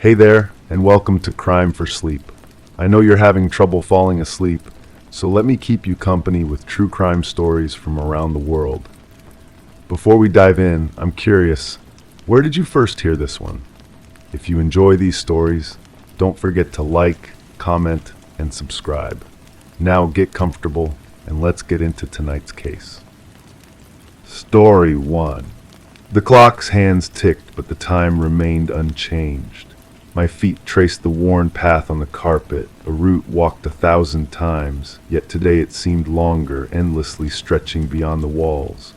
Hey there, and welcome to Crime for Sleep. I know you're having trouble falling asleep, so let me keep you company with true crime stories from around the world. Before we dive in, I'm curious, where did you first hear this one? If you enjoy these stories, don't forget to like, comment, and subscribe. Now get comfortable, and let's get into tonight's case. Story 1. The clock's hands ticked, but the time remained unchanged. My feet traced the worn path on the carpet, a route walked 1,000 times, yet today it seemed longer, endlessly stretching beyond the walls.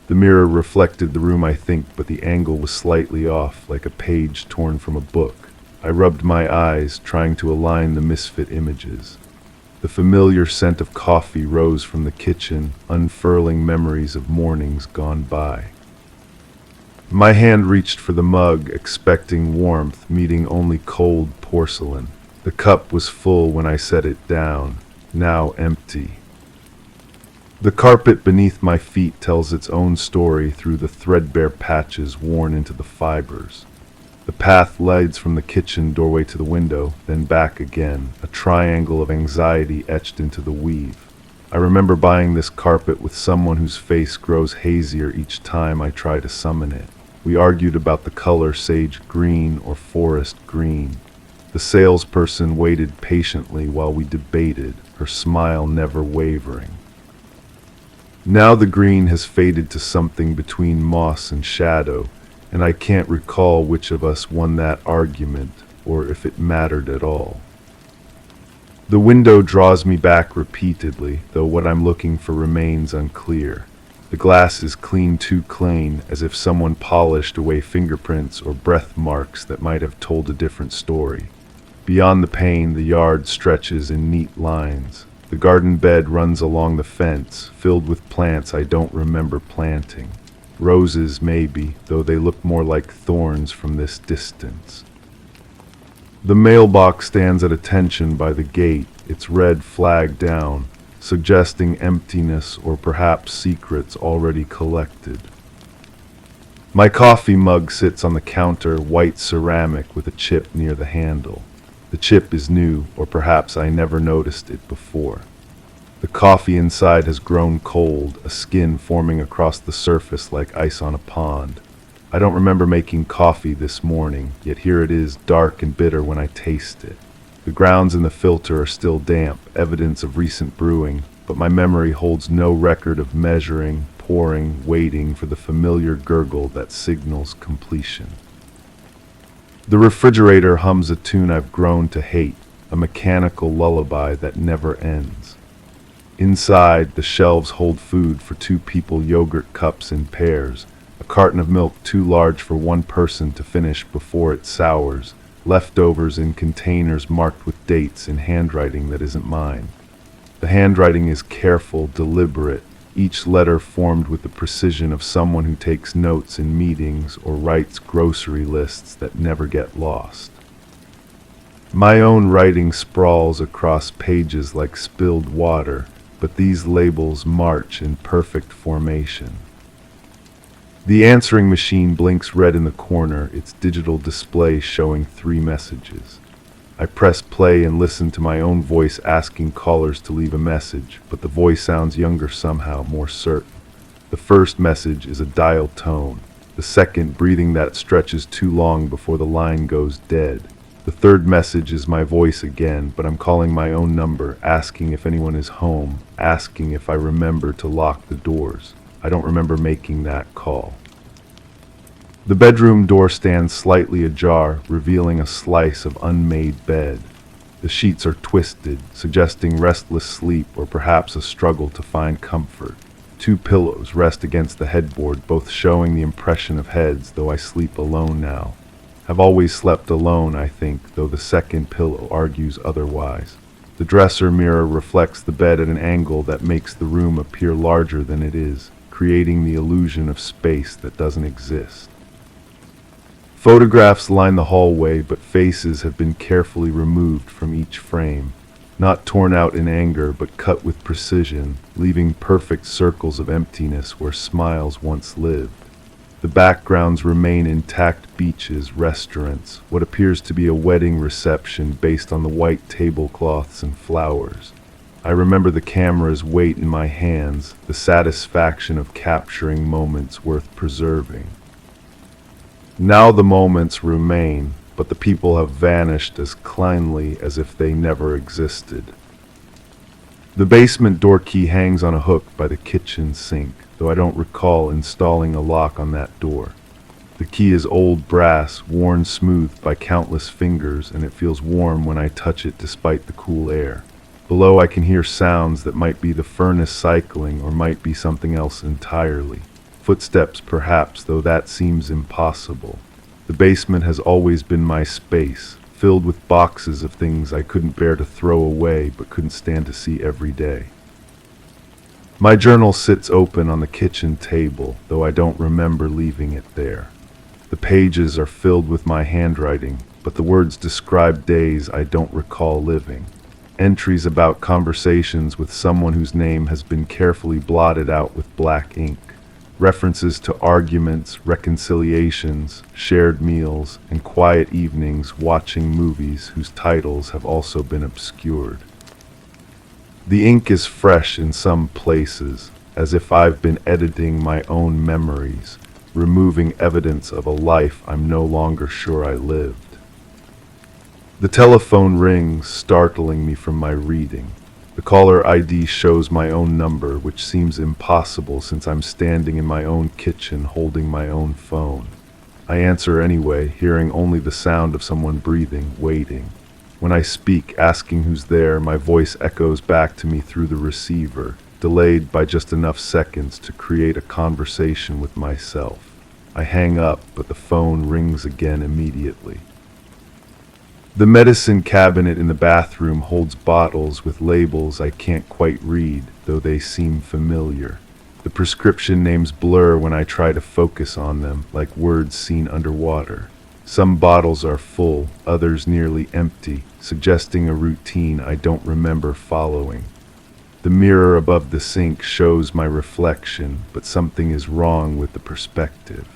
The mirror reflected the room, I think, but the angle was slightly off, like a page torn from a book. I rubbed my eyes, trying to align the misfit images. The familiar scent of coffee rose from the kitchen, unfurling memories of mornings gone by. My hand reached for the mug, expecting warmth, meeting only cold porcelain. The cup was full when I set it down, now empty. The carpet beneath my feet tells its own story through the threadbare patches worn into the fibers. The path leads from the kitchen doorway to the window, then back again, a triangle of anxiety etched into the weave. I remember buying this carpet with someone whose face grows hazier each time I try to summon it. We argued about the color sage green or forest green. The salesperson waited patiently while we debated, her smile never wavering. Now the green has faded to something between moss and shadow, and I can't recall which of us won that argument, or if it mattered at all. The window draws me back repeatedly, though what I'm looking for remains unclear. The glass is clean, too clean, as if someone polished away fingerprints or breath marks that might have told a different story. Beyond the pane, the yard stretches in neat lines. The garden bed runs along the fence, filled with plants I don't remember planting. Roses, maybe, though they look more like thorns from this distance. The mailbox stands at attention by the gate, its red flag down, suggesting emptiness or perhaps secrets already collected. My coffee mug sits on the counter, white ceramic with a chip near the handle. The chip is new, or perhaps I never noticed it before. The coffee inside has grown cold, a skin forming across the surface like ice on a pond. I don't remember making coffee this morning, yet here it is, dark and bitter when I taste it. The grounds in the filter are still damp, evidence of recent brewing, but my memory holds no record of measuring, pouring, waiting for the familiar gurgle that signals completion. The refrigerator hums a tune I've grown to hate, a mechanical lullaby that never ends. Inside, the shelves hold food for 2 people, yogurt cups in pairs, a carton of milk too large for one person to finish before it sours, leftovers in containers marked with dates in handwriting that isn't mine. The handwriting is careful, deliberate, each letter formed with the precision of someone who takes notes in meetings or writes grocery lists that never get lost. My own writing sprawls across pages like spilled water, but these labels march in perfect formation. The answering machine blinks red in the corner, its digital display showing 3 messages. I press play and listen to my own voice asking callers to leave a message, but the voice sounds younger somehow, more certain. The first message is a dial tone, the second breathing that stretches too long before the line goes dead. The third message is my voice again, but I'm calling my own number, asking if anyone is home, asking if I remember to lock the doors. I don't remember making that call. The bedroom door stands slightly ajar, revealing a slice of unmade bed. The sheets are twisted, suggesting restless sleep or perhaps a struggle to find comfort. 2 pillows rest against the headboard, both showing the impression of heads, though I sleep alone now. I've always slept alone, I think, though the second pillow argues otherwise. The dresser mirror reflects the bed at an angle that makes the room appear larger than it is, creating the illusion of space that doesn't exist. Photographs line the hallway, but faces have been carefully removed from each frame, not torn out in anger, but cut with precision, leaving perfect circles of emptiness where smiles once lived. The backgrounds remain intact: beaches, restaurants, what appears to be a wedding reception based on the white tablecloths and flowers. I remember the camera's weight in my hands, the satisfaction of capturing moments worth preserving. Now the moments remain, but the people have vanished as cleanly as if they never existed. The basement door key hangs on a hook by the kitchen sink, though I don't recall installing a lock on that door. The key is old brass, worn smooth by countless fingers, and it feels warm when I touch it despite the cool air. Below I can hear sounds that might be the furnace cycling or might be something else entirely. Footsteps perhaps, though that seems impossible. The basement has always been my space, filled with boxes of things I couldn't bear to throw away but couldn't stand to see every day. My journal sits open on the kitchen table, though I don't remember leaving it there. The pages are filled with my handwriting, but the words describe days I don't recall living. Entries about conversations with someone whose name has been carefully blotted out with black ink. References to arguments, reconciliations, shared meals, and quiet evenings watching movies whose titles have also been obscured. The ink is fresh in some places, as if I've been editing my own memories, removing evidence of a life I'm no longer sure I lived. The telephone rings, startling me from my reading. The caller ID shows my own number, which seems impossible since I'm standing in my own kitchen holding my own phone. I answer anyway, hearing only the sound of someone breathing, waiting. When I speak, asking who's there, my voice echoes back to me through the receiver, delayed by just enough seconds to create a conversation with myself. I hang up, but the phone rings again immediately. The medicine cabinet in the bathroom holds bottles with labels I can't quite read, though they seem familiar. The prescription names blur when I try to focus on them, like words seen underwater. Some bottles are full, others nearly empty, suggesting a routine I don't remember following. The mirror above the sink shows my reflection, but something is wrong with the perspective.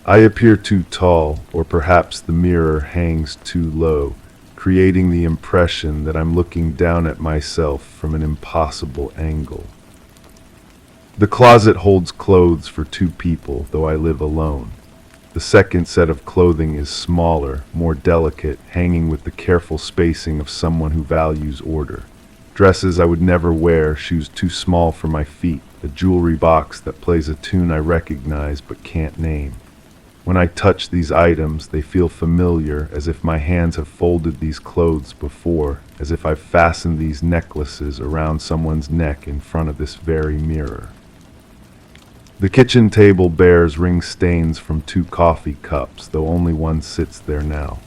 I appear too tall, or perhaps the mirror hangs too low, creating the impression that I'm looking down at myself from an impossible angle. The closet holds clothes for 2 people, though I live alone. The second set of clothing is smaller, more delicate, hanging with the careful spacing of someone who values order. Dresses I would never wear, shoes too small for my feet, a jewelry box that plays a tune I recognize but can't name. When I touch these items, they feel familiar, as if my hands have folded these clothes before, as if I've fastened these necklaces around someone's neck in front of this very mirror. The kitchen table bears ring stains from 2 coffee cups, though only one sits there now.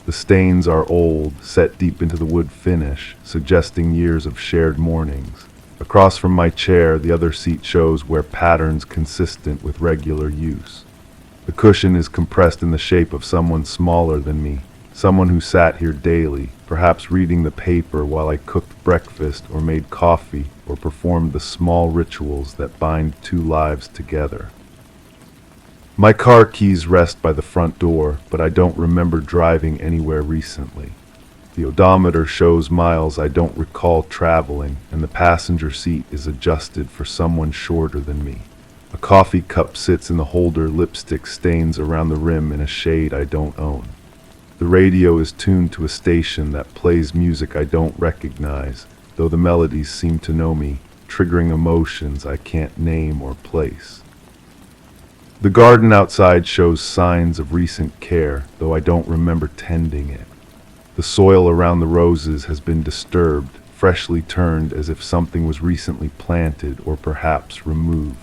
The stains are old, set deep into the wood finish, suggesting years of shared mornings. Across from my chair, the other seat shows wear patterns consistent with regular use. The cushion is compressed in the shape of someone smaller than me, someone who sat here daily, perhaps reading the paper while I cooked breakfast or made coffee or performed the small rituals that bind 2 lives together. My car keys rest by the front door, but I don't remember driving anywhere recently. The odometer shows miles I don't recall traveling, and the passenger seat is adjusted for someone shorter than me. A coffee cup sits in the holder, lipstick stains around the rim in a shade I don't own. The radio is tuned to a station that plays music I don't recognize, though the melodies seem to know me, triggering emotions I can't name or place. The garden outside shows signs of recent care, though I don't remember tending it. The soil around the roses has been disturbed, freshly turned as if something was recently planted or perhaps removed.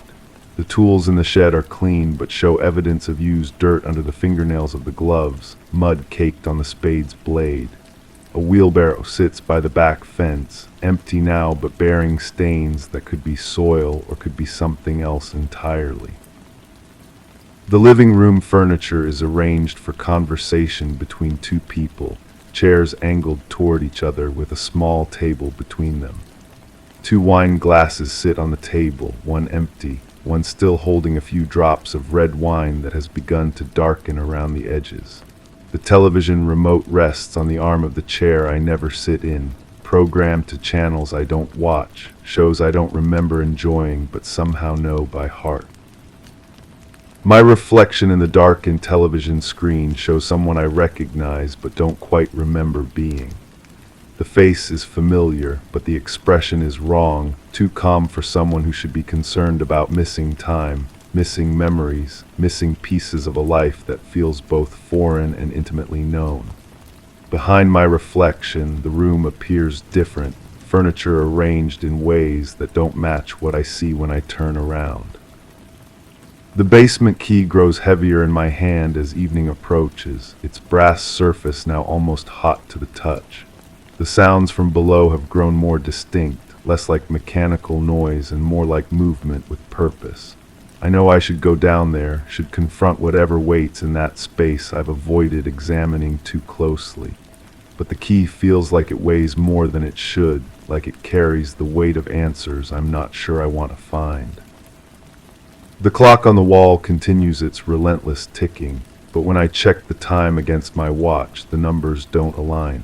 The tools in the shed are clean, but show evidence of used dirt under the fingernails of the gloves, mud caked on the spade's blade. A wheelbarrow sits by the back fence, empty now but bearing stains that could be soil or could be something else entirely. The living room furniture is arranged for conversation between 2 people, chairs angled toward each other with a small table between them. 2 wine glasses sit on the table, one empty, one still holding a few drops of red wine that has begun to darken around the edges. The television remote rests on the arm of the chair I never sit in, programmed to channels I don't watch, shows I don't remember enjoying but somehow know by heart. My reflection in the darkened television screen shows someone I recognize but don't quite remember being. The face is familiar, but the expression is wrong, too calm for someone who should be concerned about missing time, missing memories, missing pieces of a life that feels both foreign and intimately known. Behind my reflection, the room appears different, furniture arranged in ways that don't match what I see when I turn around. The basement key grows heavier in my hand as evening approaches, its brass surface now almost hot to the touch. The sounds from below have grown more distinct, less like mechanical noise and more like movement with purpose. I know I should go down there, should confront whatever waits in that space I've avoided examining too closely. But the key feels like it weighs more than it should, like it carries the weight of answers I'm not sure I want to find. The clock on the wall continues its relentless ticking, but when I check the time against my watch, the numbers don't align.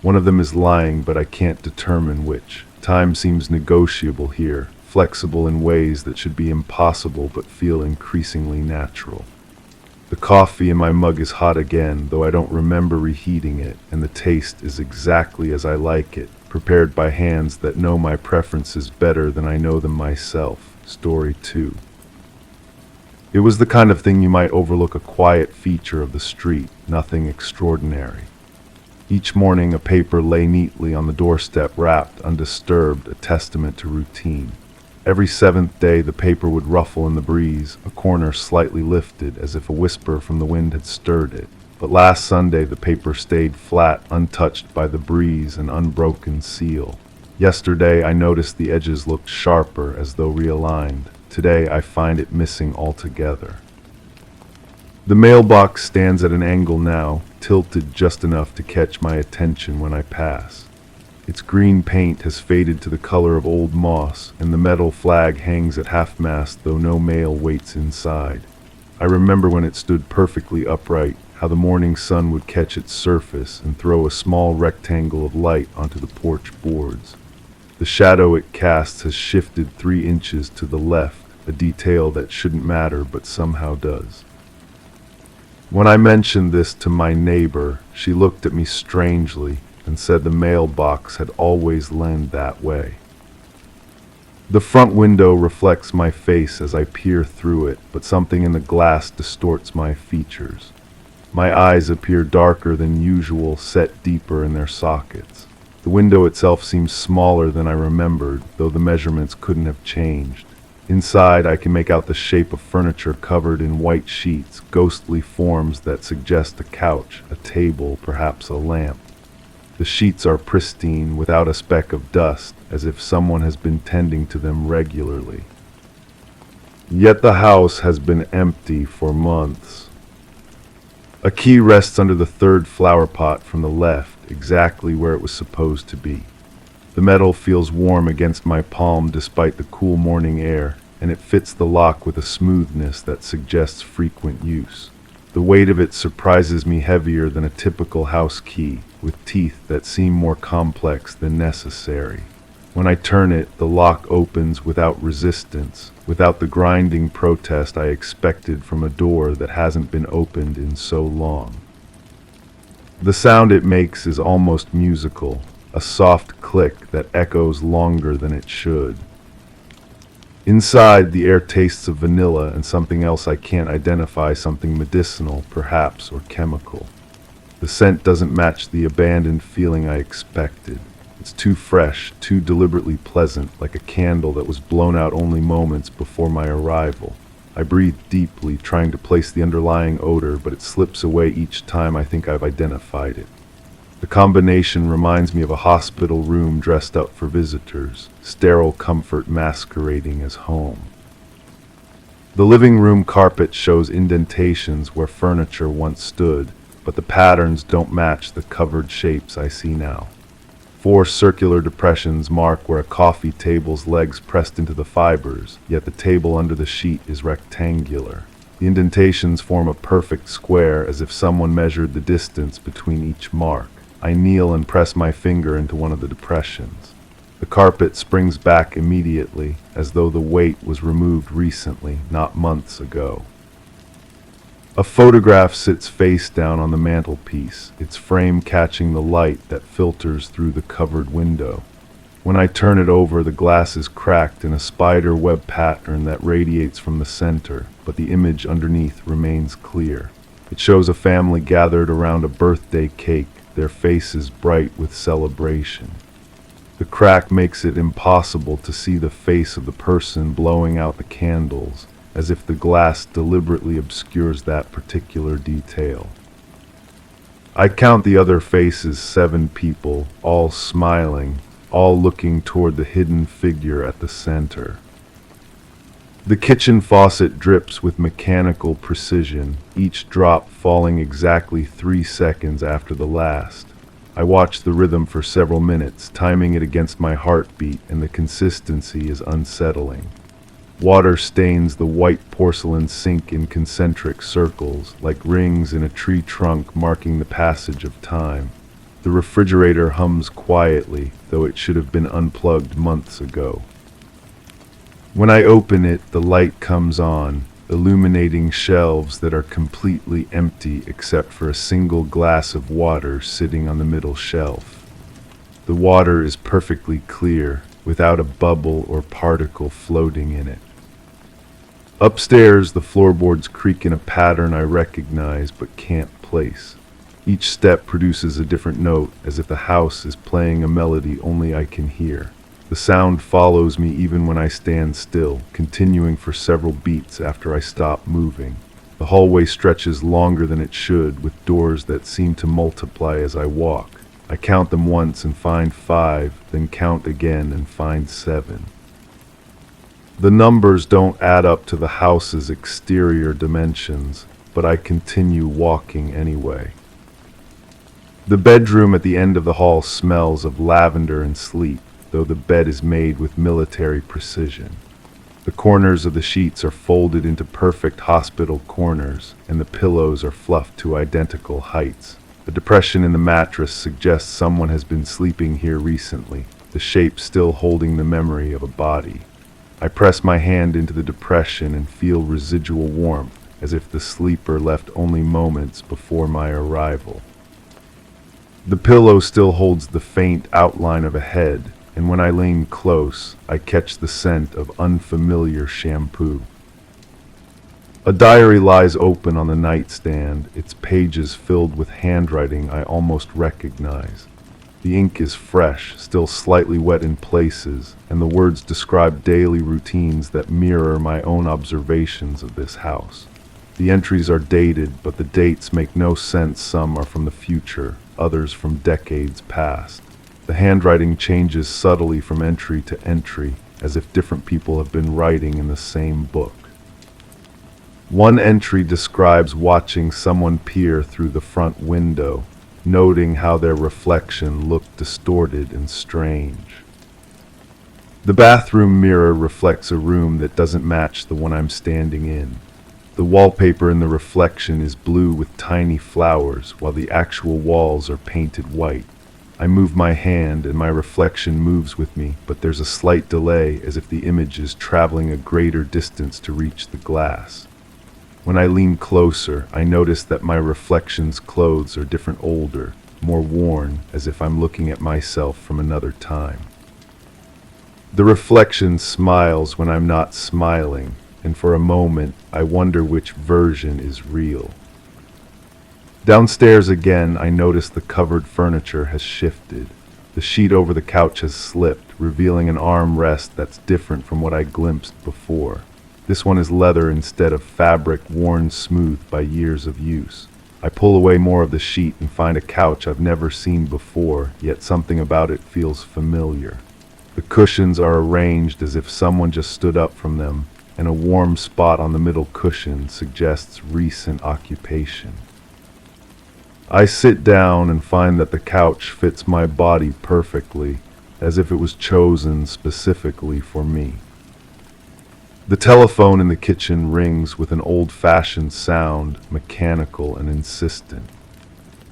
One of them is lying, but I can't determine which. Time seems negotiable here, flexible in ways that should be impossible but feel increasingly natural. The coffee in my mug is hot again, though I don't remember reheating it, and the taste is exactly as I like it, prepared by hands that know my preferences better than I know them myself. Story 2. It was the kind of thing you might overlook a quiet feature of the street, nothing extraordinary. Each morning a paper lay neatly on the doorstep, wrapped, undisturbed, a testament to routine. Every seventh day the paper would ruffle in the breeze, a corner slightly lifted as if a whisper from the wind had stirred it. But last Sunday the paper stayed flat, untouched by the breeze, an unbroken seal. Yesterday I noticed the edges looked sharper, as though realigned. Today I find it missing altogether. The mailbox stands at an angle now, tilted just enough to catch my attention when I pass. Its green paint has faded to the color of old moss, and the metal flag hangs at half-mast, though no mail waits inside. I remember when it stood perfectly upright, how the morning sun would catch its surface and throw a small rectangle of light onto the porch boards. The shadow it casts has shifted 3 inches to the left, a detail that shouldn't matter but somehow does. When I mentioned this to my neighbor, she looked at me strangely and said the mailbox had always lain that way. The front window reflects my face as I peer through it, but something in the glass distorts my features. My eyes appear darker than usual, set deeper in their sockets. The window itself seems smaller than I remembered, though the measurements couldn't have changed. Inside, I can make out the shape of furniture covered in white sheets, ghostly forms that suggest a couch, a table, perhaps a lamp. The sheets are pristine, without a speck of dust, as if someone has been tending to them regularly. Yet the house has been empty for months. A key rests under the 3rd flower pot from the left, exactly where it was supposed to be. The metal feels warm against my palm despite the cool morning air, and it fits the lock with a smoothness that suggests frequent use. The weight of it surprises me heavier than a typical house key, with teeth that seem more complex than necessary. When I turn it, the lock opens without resistance, without the grinding protest I expected from a door that hasn't been opened in so long. The sound it makes is almost musical, a soft click that echoes longer than it should. Inside, the air tastes of vanilla and something else I can't identify, something medicinal, perhaps, or chemical. The scent doesn't match the abandoned feeling I expected. It's too fresh, too deliberately pleasant, like a candle that was blown out only moments before my arrival. I breathe deeply, trying to place the underlying odor, but it slips away each time I think I've identified it. The combination reminds me of a hospital room dressed up for visitors, sterile comfort masquerading as home. The living room carpet shows indentations where furniture once stood, but the patterns don't match the covered shapes I see now. 4 circular depressions mark where a coffee table's legs pressed into the fibers, yet the table under the sheet is rectangular. The indentations form a perfect square, as if someone measured the distance between each mark. I kneel and press my finger into one of the depressions. The carpet springs back immediately, as though the weight was removed recently, not months ago. A photograph sits face down on the mantelpiece, its frame catching the light that filters through the covered window. When I turn it over, the glass is cracked in a spider web pattern that radiates from the center, but the image underneath remains clear. It shows a family gathered around a birthday cake, their faces bright with celebration. The crack makes it impossible to see the face of the person blowing out the candles, as if the glass deliberately obscures that particular detail. I count the other faces, 7 people, all smiling, all looking toward the hidden figure at the center. The kitchen faucet drips with mechanical precision, each drop falling exactly 3 seconds after the last. I watch the rhythm for several minutes, timing it against my heartbeat, and the consistency is unsettling. Water stains the white porcelain sink in concentric circles, like rings in a tree trunk marking the passage of time. The refrigerator hums quietly, though it should have been unplugged months ago. When I open it, the light comes on, illuminating shelves that are completely empty except for a single glass of water sitting on the middle shelf. The water is perfectly clear, without a bubble or particle floating in it. Upstairs, the floorboards creak in a pattern I recognize but can't place. Each step produces a different note, as if the house is playing a melody only I can hear. The sound follows me even when I stand still, continuing for several beats after I stop moving. The hallway stretches longer than it should, with doors that seem to multiply as I walk. I count them once and find 5, then count again and find 7. The numbers don't add up to the house's exterior dimensions, but I continue walking anyway. The bedroom at the end of the hall smells of lavender and sleep, though the bed is made with military precision. The corners of the sheets are folded into perfect hospital corners, and the pillows are fluffed to identical heights. The depression in the mattress suggests someone has been sleeping here recently, the shape still holding the memory of a body. I press my hand into the depression and feel residual warmth, as if the sleeper left only moments before my arrival. The pillow still holds the faint outline of a head, and when I lean close, I catch the scent of unfamiliar shampoo. A diary lies open on the nightstand, its pages filled with handwriting I almost recognize. The ink is fresh, still slightly wet in places, and the words describe daily routines that mirror my own observations of this house. The entries are dated, but the dates make no sense. Some are from the future, others from decades past. The handwriting changes subtly from entry to entry, as if different people have been writing in the same book. One entry describes watching someone peer through the front window, noting how their reflection looked distorted and strange. The bathroom mirror reflects a room that doesn't match the one I'm standing in. The wallpaper in the reflection is blue with tiny flowers, while the actual walls are painted white. I move my hand and my reflection moves with me, but there's a slight delay, as if the image is traveling a greater distance to reach the glass. When I lean closer, I notice that my reflection's clothes are different, older, more worn, as if I'm looking at myself from another time. The reflection smiles when I'm not smiling, and for a moment I wonder which version is real. Downstairs again, I notice the covered furniture has shifted. The sheet over the couch has slipped, revealing an armrest that's different from what I glimpsed before. This one is leather instead of fabric, worn smooth by years of use. I pull away more of the sheet and find a couch I've never seen before, yet something about it feels familiar. The cushions are arranged as if someone just stood up from them, and a warm spot on the middle cushion suggests recent occupation. I sit down and find that the couch fits my body perfectly, as if it was chosen specifically for me. The telephone in the kitchen rings with an old-fashioned sound, mechanical and insistent.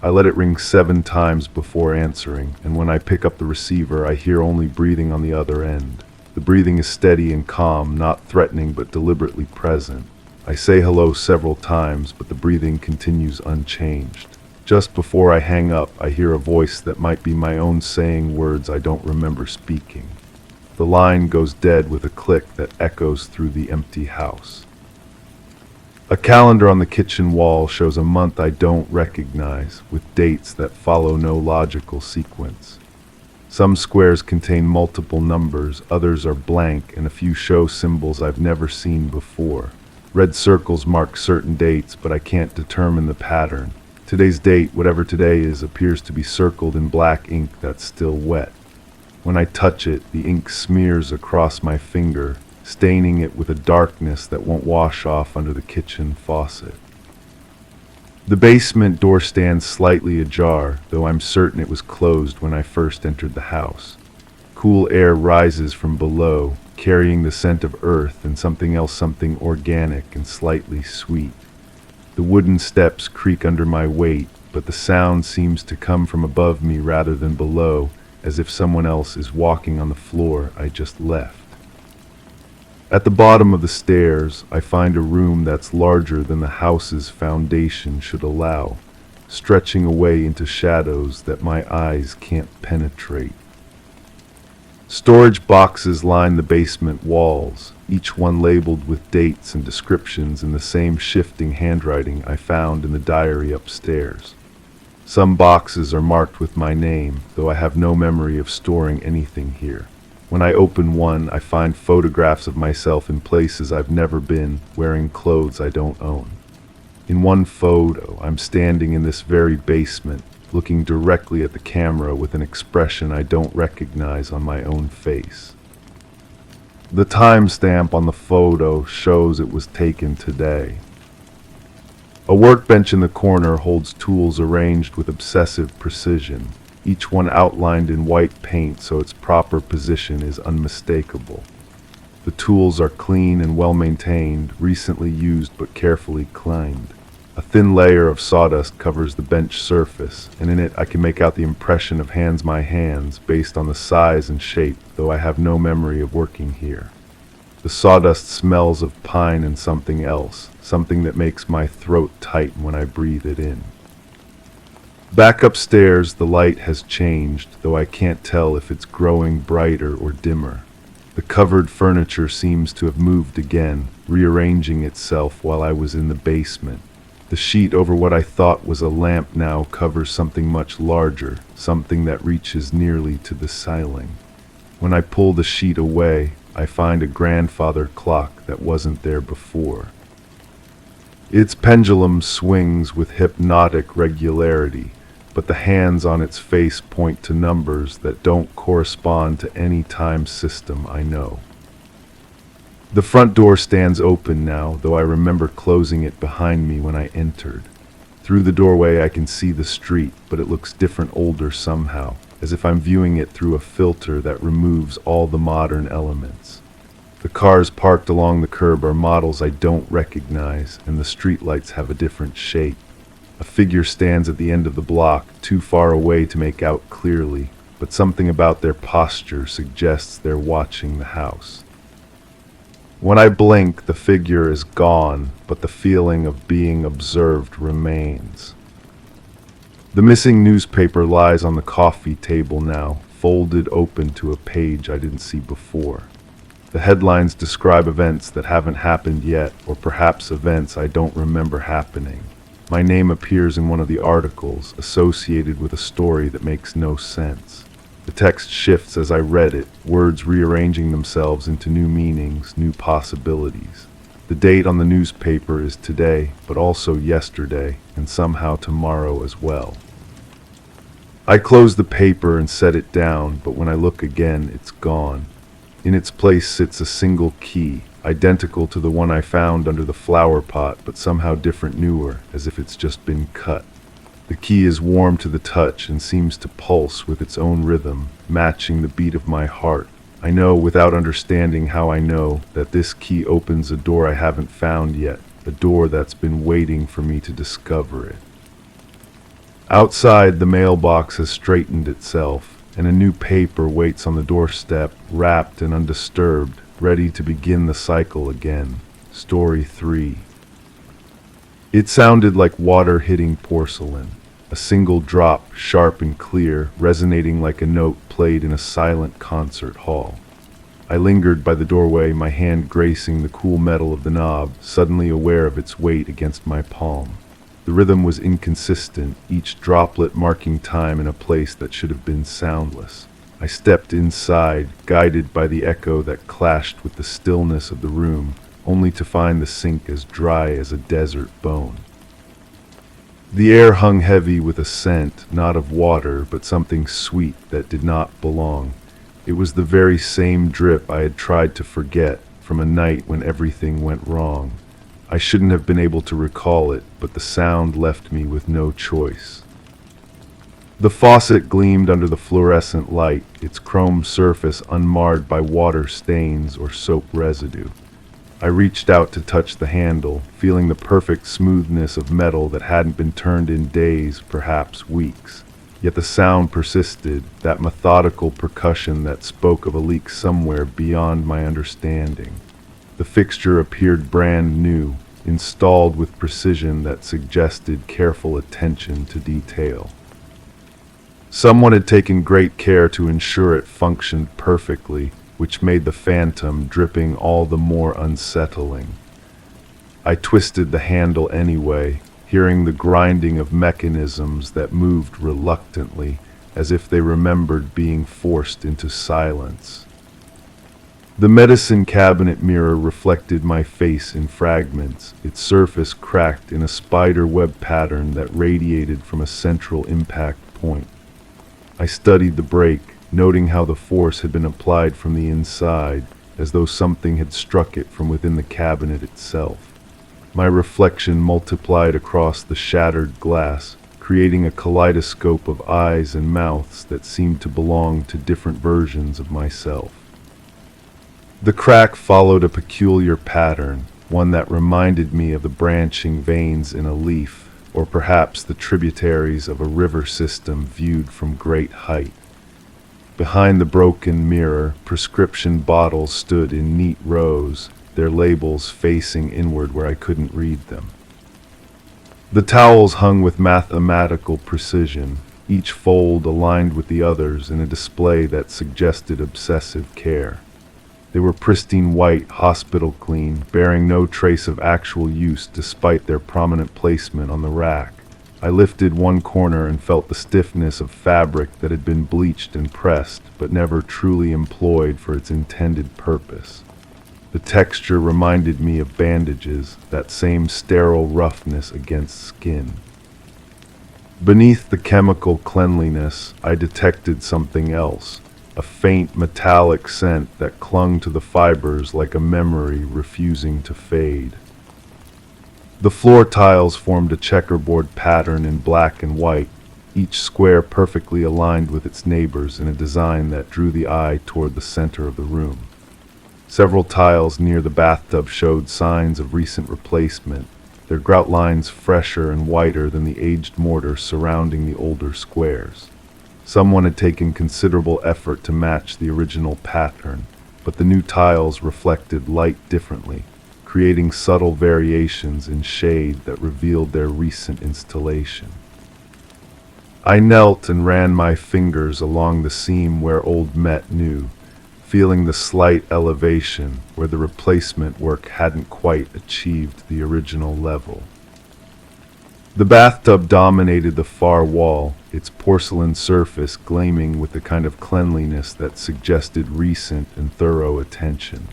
I let it ring 7 times before answering, and when I pick up the receiver, I hear only breathing on the other end. The breathing is steady and calm, not threatening but deliberately present. I say hello several times, but the breathing continues unchanged. Just before I hang up, I hear a voice that might be my own saying words I don't remember speaking. The line goes dead with a click that echoes through the empty house. A calendar on the kitchen wall shows a month I don't recognize, with dates that follow no logical sequence. Some squares contain multiple numbers, others are blank, and a few show symbols I've never seen before. Red circles mark certain dates, but I can't determine the pattern. Today's date, whatever today is, appears to be circled in black ink that's still wet. When I touch it, the ink smears across my finger, staining it with a darkness that won't wash off under the kitchen faucet. The basement door stands slightly ajar, though I'm certain it was closed when I first entered the house. Cool air rises from below, carrying the scent of earth and something else, something organic and slightly sweet. The wooden steps creak under my weight, but the sound seems to come from above me rather than below, as if someone else is walking on the floor I just left. At the bottom of the stairs, I find a room that's larger than the house's foundation should allow, stretching away into shadows that my eyes can't penetrate. Storage boxes line the basement walls, each one labeled with dates and descriptions in the same shifting handwriting I found in the diary upstairs. Some boxes are marked with my name, though I have no memory of storing anything here. When I open one, I find photographs of myself in places I've never been, wearing clothes I don't own. In one photo, I'm standing in this very basement, looking directly at the camera with an expression I don't recognize on my own face. The timestamp on the photo shows it was taken today. A workbench in the corner holds tools arranged with obsessive precision, each one outlined in white paint so its proper position is unmistakable. The tools are clean and well maintained, recently used but carefully cleaned. A thin layer of sawdust covers the bench surface, and in it I can make out the impression of my hands based on the size and shape, though I have no memory of working here. The sawdust smells of pine and something else, something that makes my throat tighten when I breathe it in. Back upstairs, the light has changed, though I can't tell if it's growing brighter or dimmer. The covered furniture seems to have moved again, rearranging itself while I was in the basement. The sheet over what I thought was a lamp now covers something much larger, something that reaches nearly to the ceiling. When I pull the sheet away, I find a grandfather clock that wasn't there before. Its pendulum swings with hypnotic regularity, but the hands on its face point to numbers that don't correspond to any time system I know. The front door stands open now, though I remember closing it behind me when I entered. Through the doorway I can see the street, but it looks different, older somehow, as if I'm viewing it through a filter that removes all the modern elements. The cars parked along the curb are models I don't recognize, and the streetlights have a different shape. A figure stands at the end of the block, too far away to make out clearly, but something about their posture suggests they're watching the house. When I blink, the figure is gone, but the feeling of being observed remains. The missing newspaper lies on the coffee table now, folded open to a page I didn't see before. The headlines describe events that haven't happened yet, or perhaps events I don't remember happening. My name appears in one of the articles, associated with a story that makes no sense. The text shifts as I read it, words rearranging themselves into new meanings, new possibilities. The date on the newspaper is today, but also yesterday, and somehow tomorrow as well. I close the paper and set it down, but when I look again, it's gone. In its place sits a single key, identical to the one I found under the flower pot, but somehow different, newer, as if it's just been cut. The key is warm to the touch and seems to pulse with its own rhythm, matching the beat of my heart. I know, without understanding how I know, that this key opens a door I haven't found yet, a door that's been waiting for me to discover it. Outside, the mailbox has straightened itself, and a new paper waits on the doorstep, wrapped and undisturbed, ready to begin the cycle again. Story 3. It sounded like water hitting porcelain, a single drop, sharp and clear, resonating like a note played in a silent concert hall. I lingered by the doorway, my hand gracing the cool metal of the knob, suddenly aware of its weight against my palm. The rhythm was inconsistent, each droplet marking time in a place that should have been soundless. I stepped inside, guided by the echo that clashed with the stillness of the room, only to find the sink as dry as a desert bone. The air hung heavy with a scent, not of water, but something sweet that did not belong. It was the very same drip I had tried to forget from a night when everything went wrong. I shouldn't have been able to recall it, but the sound left me with no choice. The faucet gleamed under the fluorescent light, its chrome surface unmarred by water stains or soap residue. I reached out to touch the handle, feeling the perfect smoothness of metal that hadn't been turned in days, perhaps weeks. Yet the sound persisted, that methodical percussion that spoke of a leak somewhere beyond my understanding. The fixture appeared brand new, installed with precision that suggested careful attention to detail. Someone had taken great care to ensure it functioned perfectly, which made the phantom dripping all the more unsettling. I twisted the handle anyway, hearing the grinding of mechanisms that moved reluctantly, as if they remembered being forced into silence. The medicine cabinet mirror reflected my face in fragments, its surface cracked in a spider web pattern that radiated from a central impact point. I studied the break, noting how the force had been applied from the inside, as though something had struck it from within the cabinet itself. My reflection multiplied across the shattered glass, creating a kaleidoscope of eyes and mouths that seemed to belong to different versions of myself. The crack followed a peculiar pattern, one that reminded me of the branching veins in a leaf, or perhaps the tributaries of a river system viewed from great height. Behind the broken mirror, prescription bottles stood in neat rows, their labels facing inward where I couldn't read them. The towels hung with mathematical precision, each fold aligned with the others in a display that suggested obsessive care. They were pristine white, hospital clean, bearing no trace of actual use despite their prominent placement on the rack. I lifted one corner and felt the stiffness of fabric that had been bleached and pressed, but never truly employed for its intended purpose. The texture reminded me of bandages, that same sterile roughness against skin. Beneath the chemical cleanliness, I detected something else, a faint metallic scent that clung to the fibers like a memory refusing to fade. The floor tiles formed a checkerboard pattern in black and white, each square perfectly aligned with its neighbors in a design that drew the eye toward the center of the room. Several tiles near the bathtub showed signs of recent replacement, their grout lines fresher and whiter than the aged mortar surrounding the older squares. Someone had taken considerable effort to match the original pattern, but the new tiles reflected light differently, creating subtle variations in shade that revealed their recent installation. I knelt and ran my fingers along the seam where old Met knew, feeling the slight elevation where the replacement work hadn't quite achieved the original level. The bathtub dominated the far wall, its porcelain surface gleaming with the kind of cleanliness that suggested recent and thorough attention.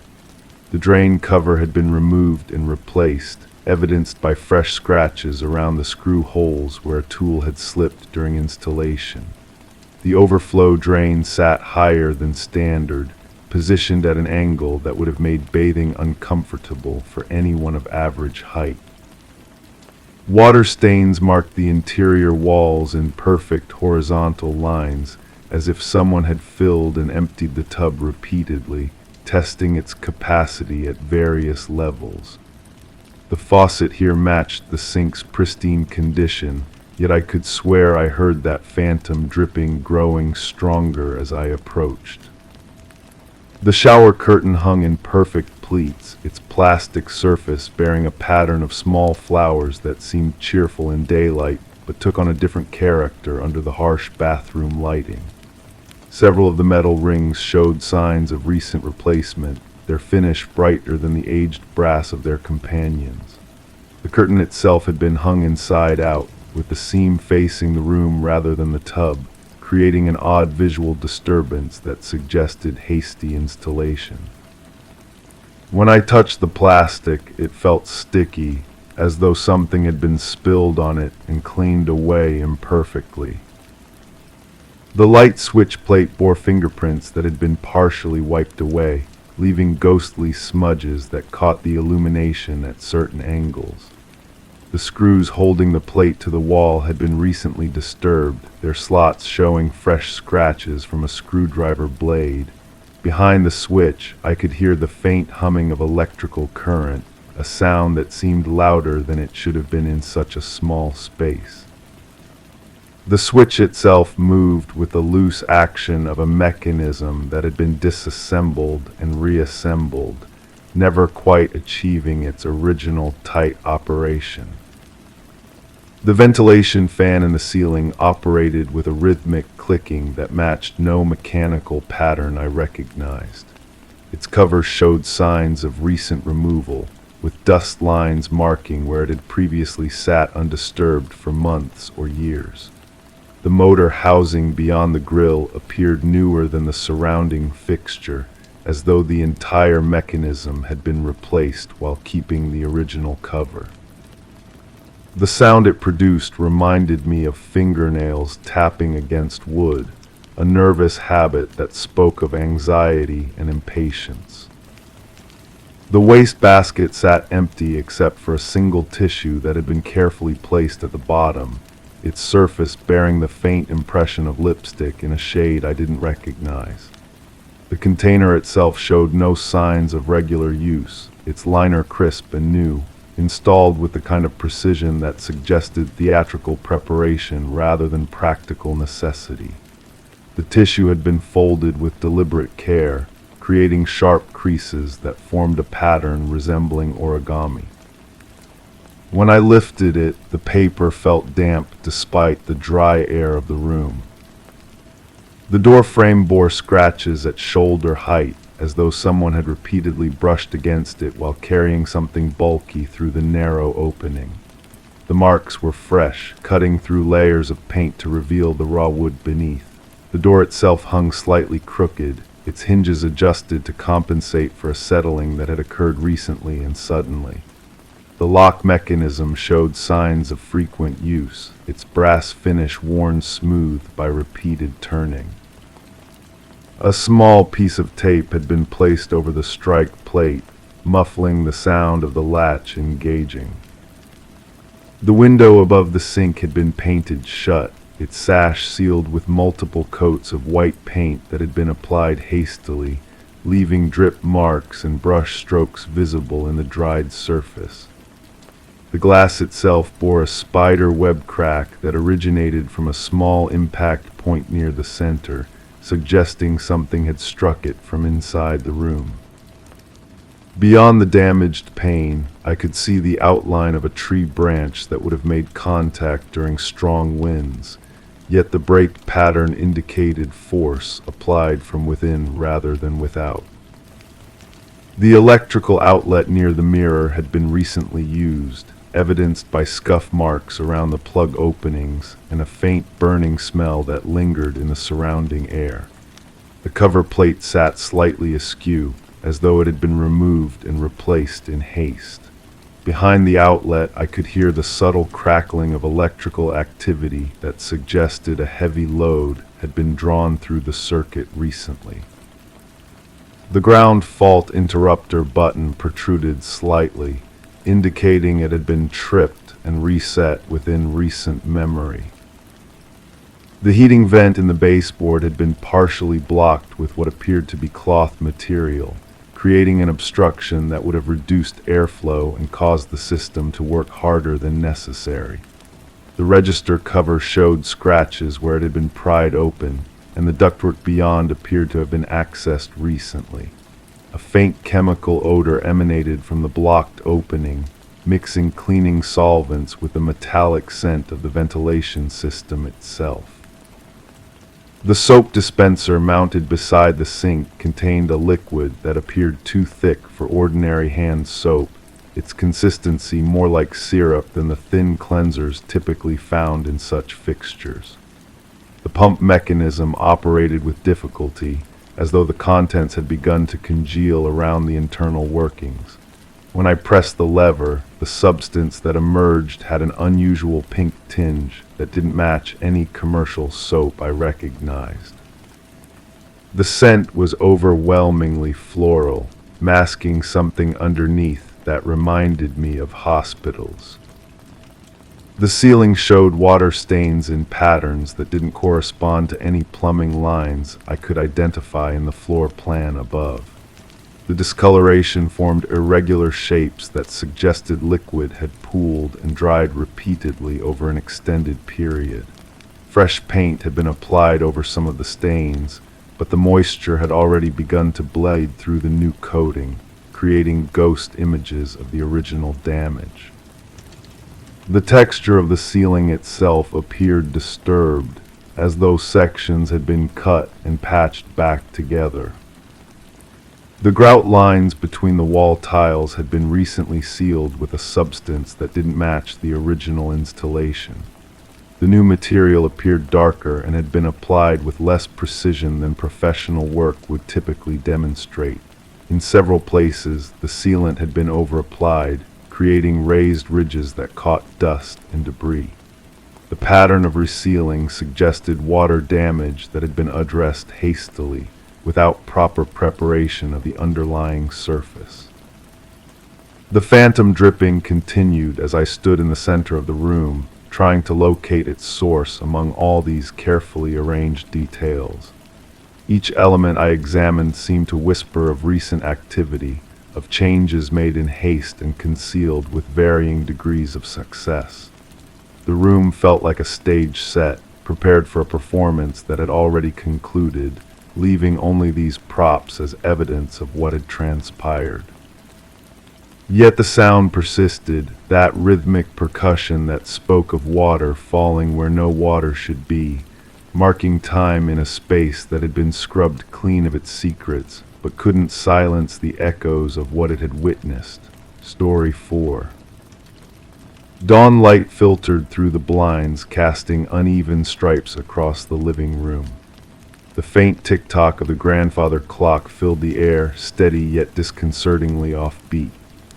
The drain cover had been removed and replaced, evidenced by fresh scratches around the screw holes where a tool had slipped during installation. The overflow drain sat higher than standard, positioned at an angle that would have made bathing uncomfortable for anyone of average height. Water stains marked the interior walls in perfect horizontal lines, as if someone had filled and emptied the tub repeatedly, testing its capacity at various levels. The faucet here matched the sink's pristine condition, yet I could swear I heard that phantom dripping growing stronger as I approached. The shower curtain hung in perfect pleats, its plastic surface bearing a pattern of small flowers that seemed cheerful in daylight but took on a different character under the harsh bathroom lighting. Several of the metal rings showed signs of recent replacement, their finish brighter than the aged brass of their companions. The curtain itself had been hung inside out, with the seam facing the room rather than the tub, creating an odd visual disturbance that suggested hasty installation. When I touched the plastic, it felt sticky, as though something had been spilled on it and cleaned away imperfectly. The light switch plate bore fingerprints that had been partially wiped away, leaving ghostly smudges that caught the illumination at certain angles. The screws holding the plate to the wall had been recently disturbed, their slots showing fresh scratches from a screwdriver blade. Behind the switch, I could hear the faint humming of electrical current, a sound that seemed louder than it should have been in such a small space. The switch itself moved with the loose action of a mechanism that had been disassembled and reassembled, never quite achieving its original tight operation. The ventilation fan in the ceiling operated with a rhythmic clicking that matched no mechanical pattern I recognized. Its cover showed signs of recent removal, with dust lines marking where it had previously sat undisturbed for months or years. The motor housing beyond the grill appeared newer than the surrounding fixture, as though the entire mechanism had been replaced while keeping the original cover. The sound it produced reminded me of fingernails tapping against wood, a nervous habit that spoke of anxiety and impatience. The wastebasket sat empty except for a single tissue that had been carefully placed at the bottom, its surface bearing the faint impression of lipstick in a shade I didn't recognize. The container itself showed no signs of regular use, its liner crisp and new, installed with the kind of precision that suggested theatrical preparation rather than practical necessity. The tissue had been folded with deliberate care, creating sharp creases that formed a pattern resembling origami. When I lifted it, the paper felt damp despite the dry air of the room. The door frame bore scratches at shoulder height, as though someone had repeatedly brushed against it while carrying something bulky through the narrow opening. The marks were fresh, cutting through layers of paint to reveal the raw wood beneath. The door itself hung slightly crooked, its hinges adjusted to compensate for a settling that had occurred recently and suddenly. The lock mechanism showed signs of frequent use, its brass finish worn smooth by repeated turning. A small piece of tape had been placed over the strike plate, muffling the sound of the latch engaging. The window above the sink had been painted shut, its sash sealed with multiple coats of white paint that had been applied hastily, leaving drip marks and brush strokes visible in the dried surface. The glass itself bore a spider web crack that originated from a small impact point near the center, suggesting something had struck it from inside the room. Beyond the damaged pane, I could see the outline of a tree branch that would have made contact during strong winds, yet the break pattern indicated force applied from within rather than without. The electrical outlet near the mirror had been recently used, evidenced by scuff marks around the plug openings and a faint burning smell that lingered in the surrounding air. The cover plate sat slightly askew, as though it had been removed and replaced in haste. Behind the outlet, I could hear the subtle crackling of electrical activity that suggested a heavy load had been drawn through the circuit recently. The ground fault interrupter button protruded slightly, indicating it had been tripped and reset within recent memory. The heating vent in the baseboard had been partially blocked with what appeared to be cloth material, creating an obstruction that would have reduced airflow and caused the system to work harder than necessary. The register cover showed scratches where it had been pried open, and the ductwork beyond appeared to have been accessed recently. A faint chemical odor emanated from the blocked opening, mixing cleaning solvents with the metallic scent of the ventilation system itself. The soap dispenser mounted beside the sink contained a liquid that appeared too thick for ordinary hand soap, its consistency more like syrup than the thin cleansers typically found in such fixtures. The pump mechanism operated with difficulty, as though the contents had begun to congeal around the internal workings. When I pressed the lever, the substance that emerged had an unusual pink tinge that didn't match any commercial soap I recognized. The scent was overwhelmingly floral, masking something underneath that reminded me of hospitals. The ceiling showed water stains in patterns that didn't correspond to any plumbing lines I could identify in the floor plan above. The discoloration formed irregular shapes that suggested liquid had pooled and dried repeatedly over an extended period. Fresh paint had been applied over some of the stains, but the moisture had already begun to bleed through the new coating, creating ghost images of the original damage. The texture of the ceiling itself appeared disturbed, as though sections had been cut and patched back together. The grout lines between the wall tiles had been recently sealed with a substance that didn't match the original installation. The new material appeared darker and had been applied with less precision than professional work would typically demonstrate. In several places, the sealant had been over-applied, creating raised ridges that caught dust and debris. The pattern of resealing suggested water damage that had been addressed hastily, without proper preparation of the underlying surface. The phantom dripping continued as I stood in the center of the room, trying to locate its source among all these carefully arranged details. Each element I examined seemed to whisper of recent activity, of changes made in haste and concealed with varying degrees of success. The room felt like a stage set, prepared for a performance that had already concluded, leaving only these props as evidence of what had transpired. Yet the sound persisted, that rhythmic percussion that spoke of water falling where no water should be, marking time in a space that had been scrubbed clean of its secrets, but couldn't silence the echoes of what it had witnessed. Story 4. Dawn light filtered through the blinds, casting uneven stripes across the living room. The faint tick-tock of the grandfather clock filled the air, steady yet disconcertingly offbeat.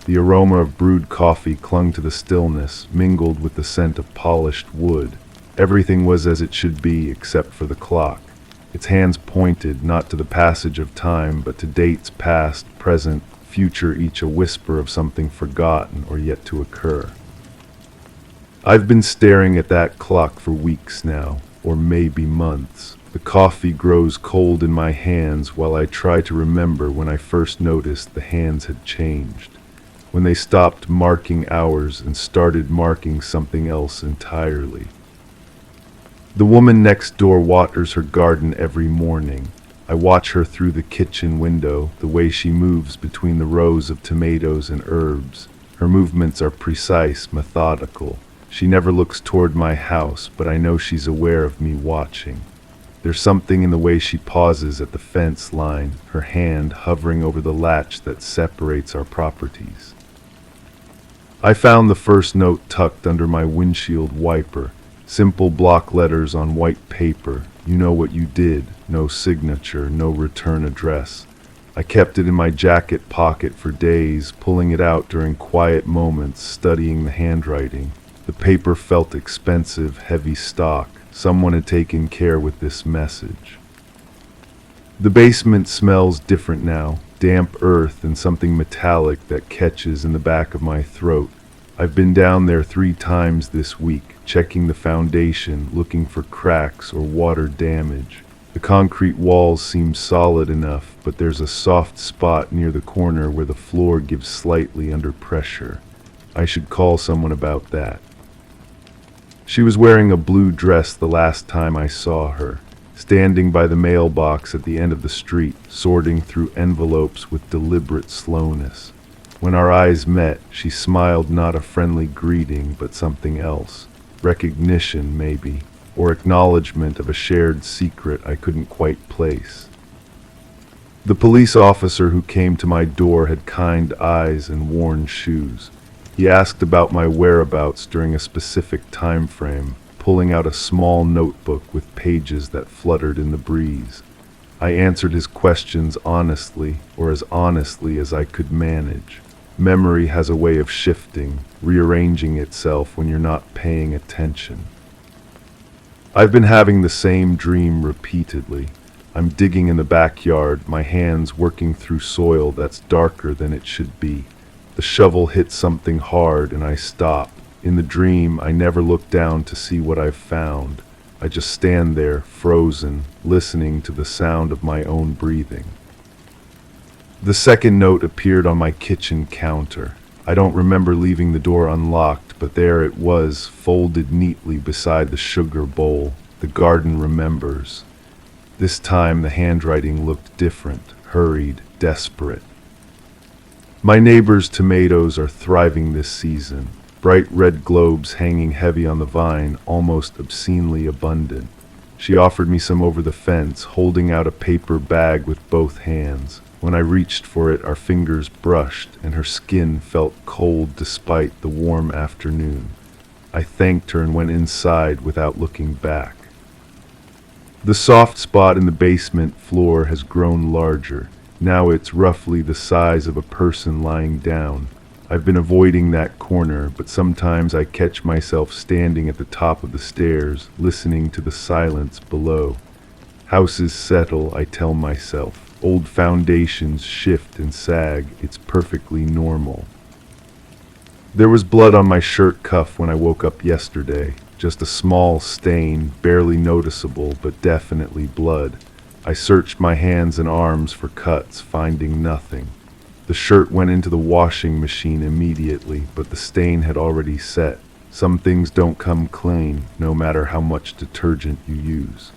The aroma of brewed coffee clung to the stillness, mingled with the scent of polished wood. Everything was as it should be except for the clock. Its hands pointed not to the passage of time, but to dates past, present, future, each a whisper of something forgotten or yet to occur. I've been staring at that clock for weeks now, or maybe months. The coffee grows cold in my hands while I try to remember when I first noticed the hands had changed, when they stopped marking hours and started marking something else entirely. The woman next door waters her garden every morning. I watch her through the kitchen window, the way she moves between the rows of tomatoes and herbs. Her movements are precise, methodical. She never looks toward my house, but I know she's aware of me watching. There's something in the way she pauses at the fence line, her hand hovering over the latch that separates our properties. I found the first note tucked under my windshield wiper. Simple block letters on white paper. You know what you did. No signature, no return address. I kept it in my jacket pocket for days, pulling it out during quiet moments, studying the handwriting. The paper felt expensive, heavy stock. Someone had taken care with this message. The basement smells different now, damp earth and something metallic that catches in the back of my throat. I've been down there 3 times this week, checking the foundation, looking for cracks or water damage. The concrete walls seem solid enough, but there's a soft spot near the corner where the floor gives slightly under pressure. I should call someone about that. She was wearing a blue dress the last time I saw her, standing by the mailbox at the end of the street, sorting through envelopes with deliberate slowness. When our eyes met, she smiled, not a friendly greeting, but something else. Recognition, maybe, or acknowledgement of a shared secret I couldn't quite place. The police officer who came to my door had kind eyes and worn shoes. He asked about my whereabouts during a specific time frame, pulling out a small notebook with pages that fluttered in the breeze. I answered his questions honestly, or as honestly as I could manage. Memory has a way of shifting, rearranging itself when you're not paying attention. I've been having the same dream repeatedly. I'm digging in the backyard, my hands working through soil that's darker than it should be. The shovel hits something hard and I stop. In the dream, I never look down to see what I've found. I just stand there, frozen, listening to the sound of my own breathing. The second note appeared on my kitchen counter. I don't remember leaving the door unlocked, but there it was, folded neatly beside the sugar bowl. The garden remembers. This time the handwriting looked different, hurried, desperate. My neighbor's tomatoes are thriving this season. Bright red globes hanging heavy on the vine, almost obscenely abundant. She offered me some over the fence, holding out a paper bag with both hands. When I reached for it, our fingers brushed, and her skin felt cold despite the warm afternoon. I thanked her and went inside without looking back. The soft spot in the basement floor has grown larger. Now it's roughly the size of a person lying down. I've been avoiding that corner, but sometimes I catch myself standing at the top of the stairs, listening to the silence below. Houses settle, I tell myself. Old foundations shift and sag. It's perfectly normal. There was blood on my shirt cuff when I woke up yesterday. Just a small stain, barely noticeable, but definitely blood. I searched my hands and arms for cuts, finding nothing. The shirt went into the washing machine immediately, but the stain had already set. Some things don't come clean, no matter how much detergent you use.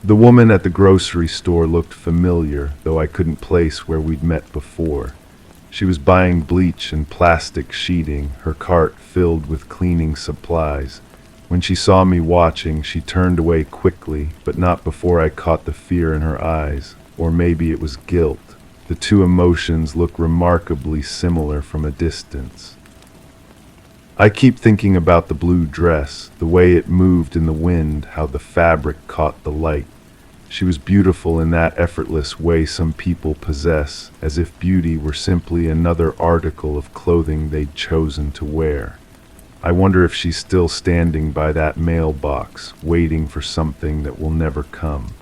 The woman at the grocery store looked familiar, though I couldn't place where we'd met before. She was buying bleach and plastic sheeting, her cart filled with cleaning supplies. When she saw me watching, she turned away quickly, but not before I caught the fear in her eyes. Or maybe it was guilt. The two emotions look remarkably similar from a distance. I keep thinking about the blue dress, the way it moved in the wind, how the fabric caught the light. She was beautiful in that effortless way some people possess, as if beauty were simply another article of clothing they'd chosen to wear. I wonder if she's still standing by that mailbox, waiting for something that will never come.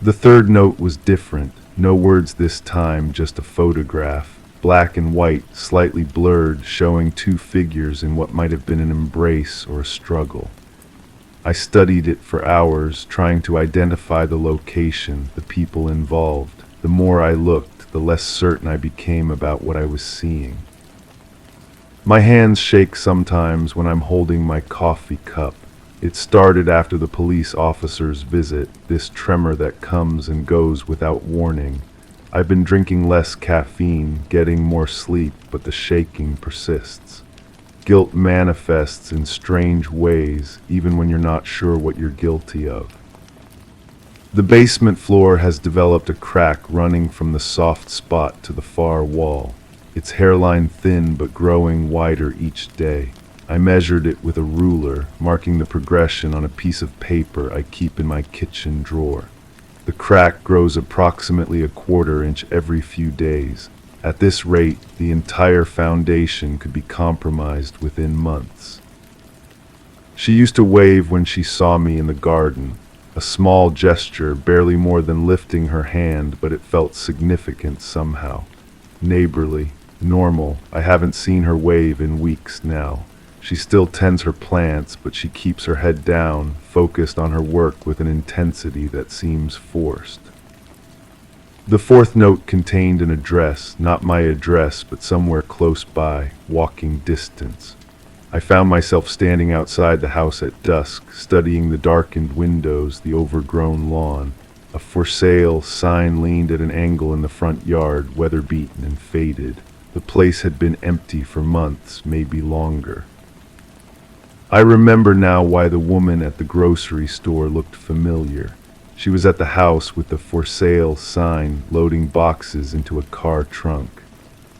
The third note was different. No words this time, just a photograph, black and white, slightly blurred, showing two figures in what might have been an embrace or a struggle. I studied it for hours, trying to identify the location, the people involved. The more I looked, the less certain I became about what I was seeing. My hands shake sometimes when I'm holding my coffee cup. It started after the police officer's visit, this tremor that comes and goes without warning. I've been drinking less caffeine, getting more sleep, but the shaking persists. Guilt manifests in strange ways, even when you're not sure what you're guilty of. The basement floor has developed a crack running from the soft spot to the far wall. Its hairline thin but growing wider each day. I measured it with a ruler, marking the progression on a piece of paper I keep in my kitchen drawer. The crack grows approximately a quarter inch every few days. At this rate, the entire foundation could be compromised within months. She used to wave when she saw me in the garden, a small gesture, barely more than lifting her hand, but it felt significant somehow. Neighborly, Normal. I haven't seen her wave in weeks now. She still tends her plants, but she keeps her head down, focused on her work with an intensity that seems forced. The fourth note contained an address, not my address, but somewhere close by, walking distance. I found myself standing outside the house at dusk, studying the darkened windows, the overgrown lawn. A for sale sign leaned at an angle in the front yard, weather-beaten and faded. The place had been empty for months, maybe longer. I remember now why the woman at the grocery store looked familiar. She was at the house with the for sale sign, loading boxes into a car trunk.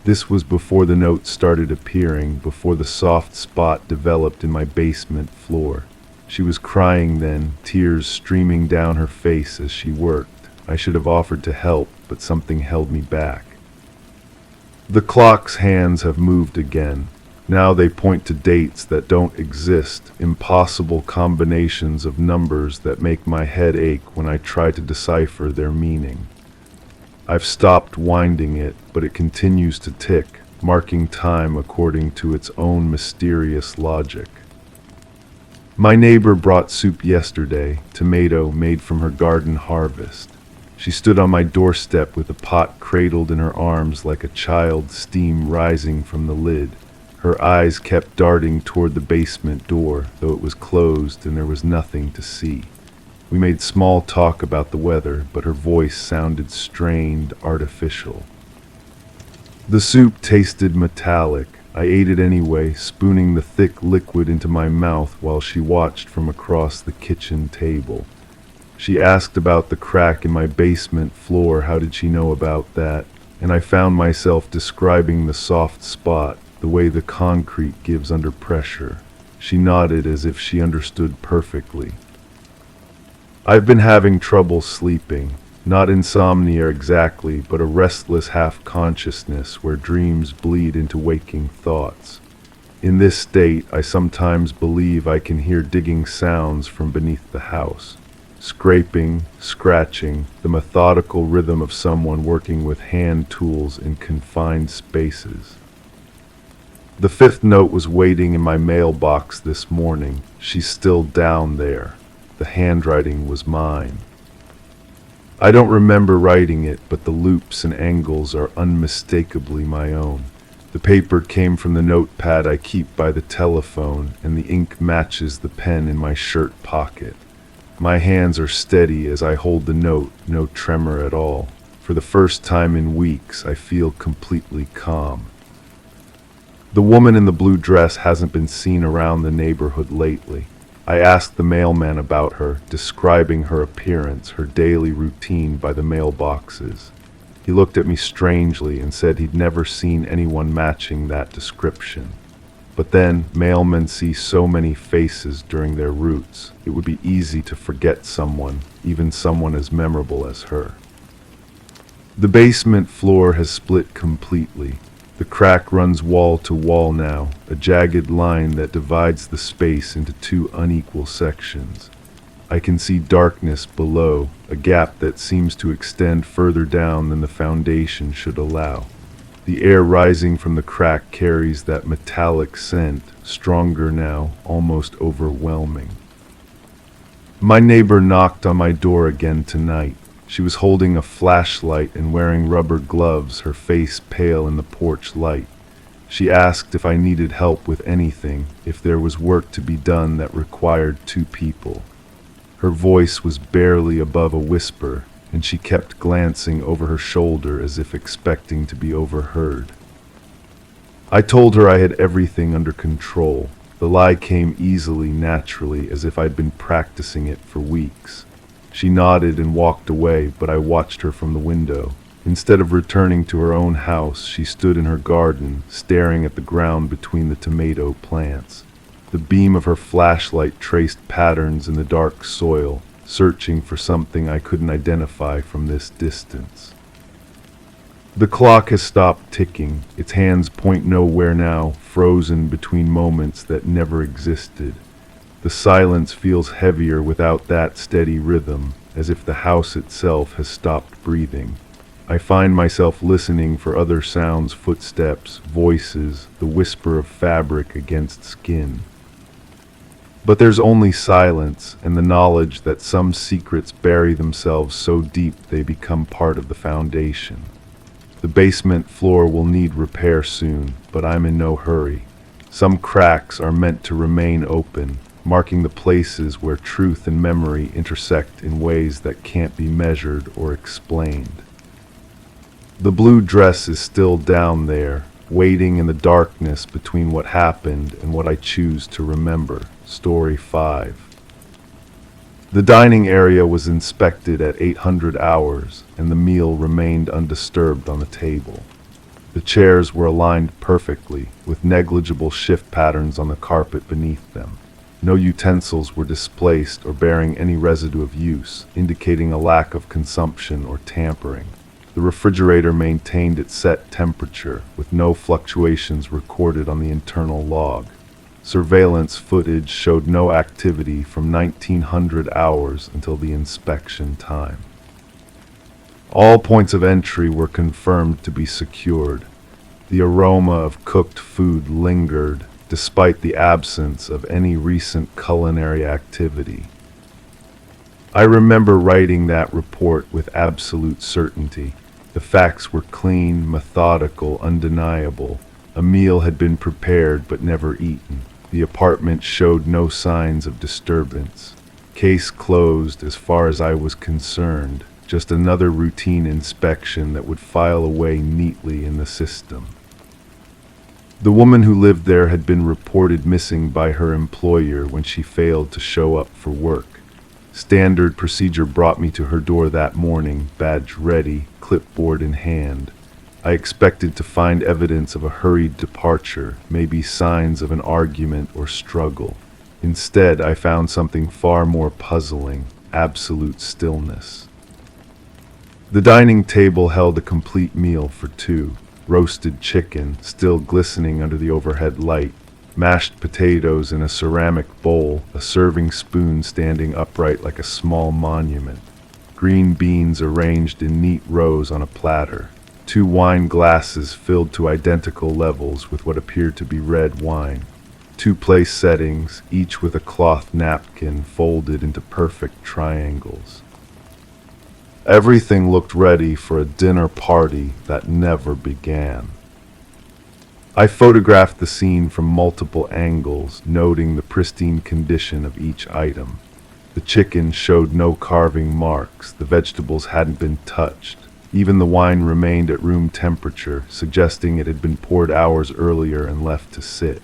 This was before the notes started appearing, before the soft spot developed in my basement floor. She was crying then, tears streaming down her face as she worked. I should have offered to help, but something held me back. The clock's hands have moved again. Now they point to dates that don't exist, impossible combinations of numbers that make my head ache when I try to decipher their meaning. I've stopped winding it, but it continues to tick, marking time according to its own mysterious logic. My neighbor brought soup yesterday, tomato made from her garden harvest. She stood on my doorstep with a pot cradled in her arms like a child, steam rising from the lid. Her eyes kept darting toward the basement door, though it was closed and there was nothing to see. We made small talk about the weather, but her voice sounded strained, artificial. The soup tasted metallic. I ate it anyway, spooning the thick liquid into my mouth while she watched from across the kitchen table. She asked about the crack in my basement floor, how did she know about that? And I found myself describing the soft spot, the way the concrete gives under pressure. She nodded as if she understood perfectly. I've been having trouble sleeping. Not insomnia exactly, but a restless half-consciousness where dreams bleed into waking thoughts. In this state, I sometimes believe I can hear digging sounds from beneath the house. Scraping, scratching, the methodical rhythm of someone working with hand tools in confined spaces. The fifth note was waiting in my mailbox this morning. She's still down there. The handwriting was mine. I don't remember writing it, but the loops and angles are unmistakably my own. The paper came from the notepad I keep by the telephone, and the ink matches the pen in my shirt pocket. My hands are steady as I hold the note, no tremor at all. For the first time in weeks, I feel completely calm. The woman in the blue dress hasn't been seen around the neighborhood lately. I asked the mailman about her, describing her appearance, her daily routine by the mailboxes. He looked at me strangely and said he'd never seen anyone matching that description. But then, mailmen see so many faces during their routes, it would be easy to forget someone, even someone as memorable as her. The basement floor has split completely. The crack runs wall to wall now, a jagged line that divides the space into two unequal sections. I can see darkness below, a gap that seems to extend further down than the foundation should allow. The air rising from the crack carries that metallic scent, stronger now, almost overwhelming. My neighbor knocked on my door again tonight. She was holding a flashlight and wearing rubber gloves, her face pale in the porch light. She asked if I needed help with anything, if there was work to be done that required two people. Her voice was barely above a whisper, and she kept glancing over her shoulder as if expecting to be overheard. I told her I had everything under control. The lie came easily, naturally, as if I'd been practicing it for weeks. She nodded and walked away, but I watched her from the window. Instead of returning to her own house, she stood in her garden, staring at the ground between the tomato plants. The beam of her flashlight traced patterns in the dark soil, searching for something I couldn't identify from this distance. The clock has stopped ticking. Its hands point nowhere now, frozen between moments that never existed. The silence feels heavier without that steady rhythm, as if the house itself has stopped breathing. I find myself listening for other sounds, footsteps, voices, the whisper of fabric against skin. But there's only silence and the knowledge that some secrets bury themselves so deep they become part of the foundation. The basement floor will need repair soon, but I'm in no hurry. Some cracks are meant to remain open, marking the places where truth and memory intersect in ways that can't be measured or explained. The blue dress is still down there, waiting in the darkness between what happened and what I choose to remember. Story 5. The dining area was inspected at 800 hours, and the meal remained undisturbed on the table. The chairs were aligned perfectly, with negligible shift patterns on the carpet beneath them. No utensils were displaced or bearing any residue of use, indicating a lack of consumption or tampering. The refrigerator maintained its set temperature, with no fluctuations recorded on the internal log. Surveillance footage showed no activity from 1900 hours until the inspection time. All points of entry were confirmed to be secured. The aroma of cooked food lingered, despite the absence of any recent culinary activity. I remember writing that report with absolute certainty. The facts were clean, methodical, undeniable. A meal had been prepared but never eaten. The apartment showed no signs of disturbance. Case closed as far as I was concerned, just another routine inspection that would file away neatly in the system. The woman who lived there had been reported missing by her employer when she failed to show up for work. Standard procedure brought me to her door that morning, badge ready, clipboard in hand. I expected to find evidence of a hurried departure, maybe signs of an argument or struggle. Instead, I found something far more puzzling: absolute stillness. The dining table held a complete meal for two: roasted chicken, still glistening under the overhead light, mashed potatoes in a ceramic bowl, a serving spoon standing upright like a small monument, green beans arranged in neat rows on a platter, 2 wine glasses filled to identical levels with what appeared to be red wine, 2 place settings, each with a cloth napkin folded into perfect triangles. Everything looked ready for a dinner party that never began. I photographed the scene from multiple angles, noting the pristine condition of each item. The chicken showed no carving marks, the vegetables hadn't been touched. Even the wine remained at room temperature, suggesting it had been poured hours earlier and left to sit.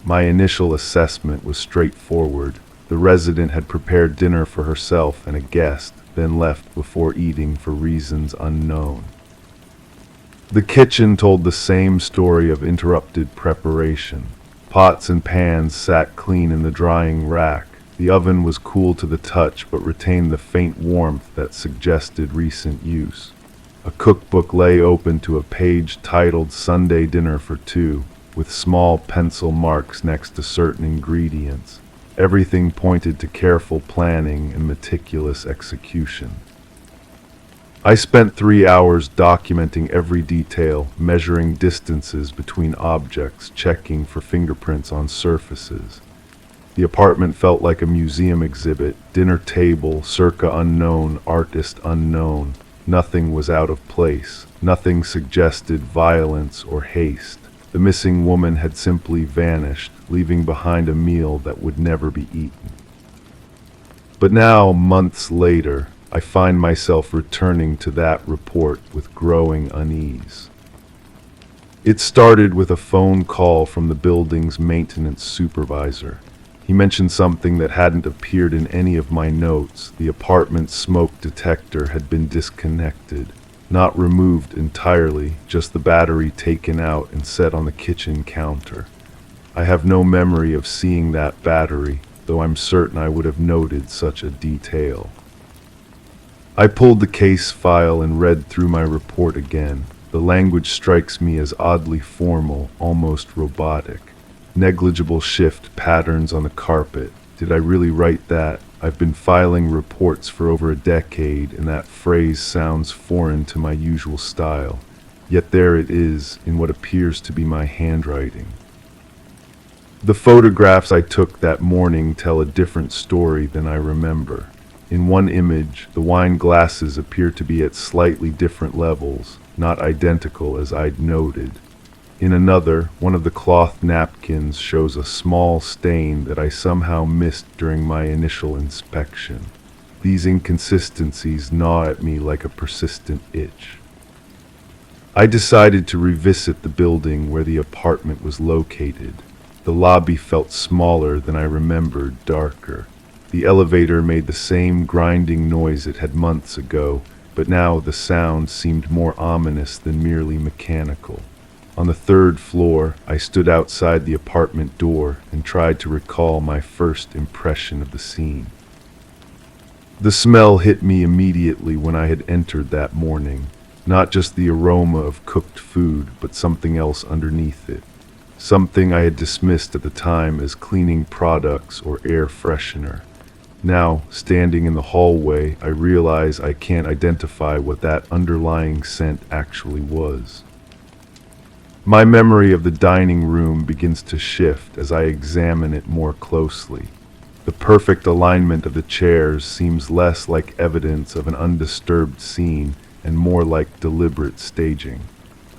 My initial assessment was straightforward. The resident had prepared dinner for herself and a guest, then left before eating for reasons unknown. The kitchen told the same story of interrupted preparation. Pots and pans sat clean in the drying rack. The oven was cool to the touch but retained the faint warmth that suggested recent use. A cookbook lay open to a page titled Sunday Dinner for Two, with small pencil marks next to certain ingredients. Everything pointed to careful planning and meticulous execution. I spent 3 hours documenting every detail, measuring distances between objects, checking for fingerprints on surfaces. The apartment felt like a museum exhibit: dinner table, circa unknown, artist unknown. Nothing was out of place. Nothing suggested violence or haste. The missing woman had simply vanished, leaving behind a meal that would never be eaten. But now, months later, I find myself returning to that report with growing unease. It started with a phone call from the building's maintenance supervisor. He mentioned something that hadn't appeared in any of my notes. The apartment's smoke detector had been disconnected. Not removed entirely, just the battery taken out and set on the kitchen counter. I have no memory of seeing that battery, though I'm certain I would have noted such a detail. I pulled the case file and read through my report again. The language strikes me as oddly formal, almost robotic. Negligible shift patterns on the carpet, Did I really write that? I've been filing reports for over a decade, and that phrase sounds foreign to my usual style. Yet there it is, in what appears to be my handwriting. The photographs I took that morning tell a different story than I remember. In one image, the wine glasses appear to be at slightly different levels, not identical as I'd noted. In another, one of the cloth napkins shows a small stain that I somehow missed during my initial inspection. These inconsistencies gnaw at me like a persistent itch. I decided to revisit the building where the apartment was located. The lobby felt smaller than I remembered, darker. The elevator made the same grinding noise it had months ago, but now the sound seemed more ominous than merely mechanical. On the third floor, I stood outside the apartment door and tried to recall my first impression of the scene. The smell hit me immediately when I had entered that morning. Not just the aroma of cooked food, but something else underneath it. Something I had dismissed at the time as cleaning products or air freshener. Now, standing in the hallway, I realize I can't identify what that underlying scent actually was. My memory of the dining room begins to shift as I examine it more closely. The perfect alignment of the chairs seems less like evidence of an undisturbed scene and more like deliberate staging.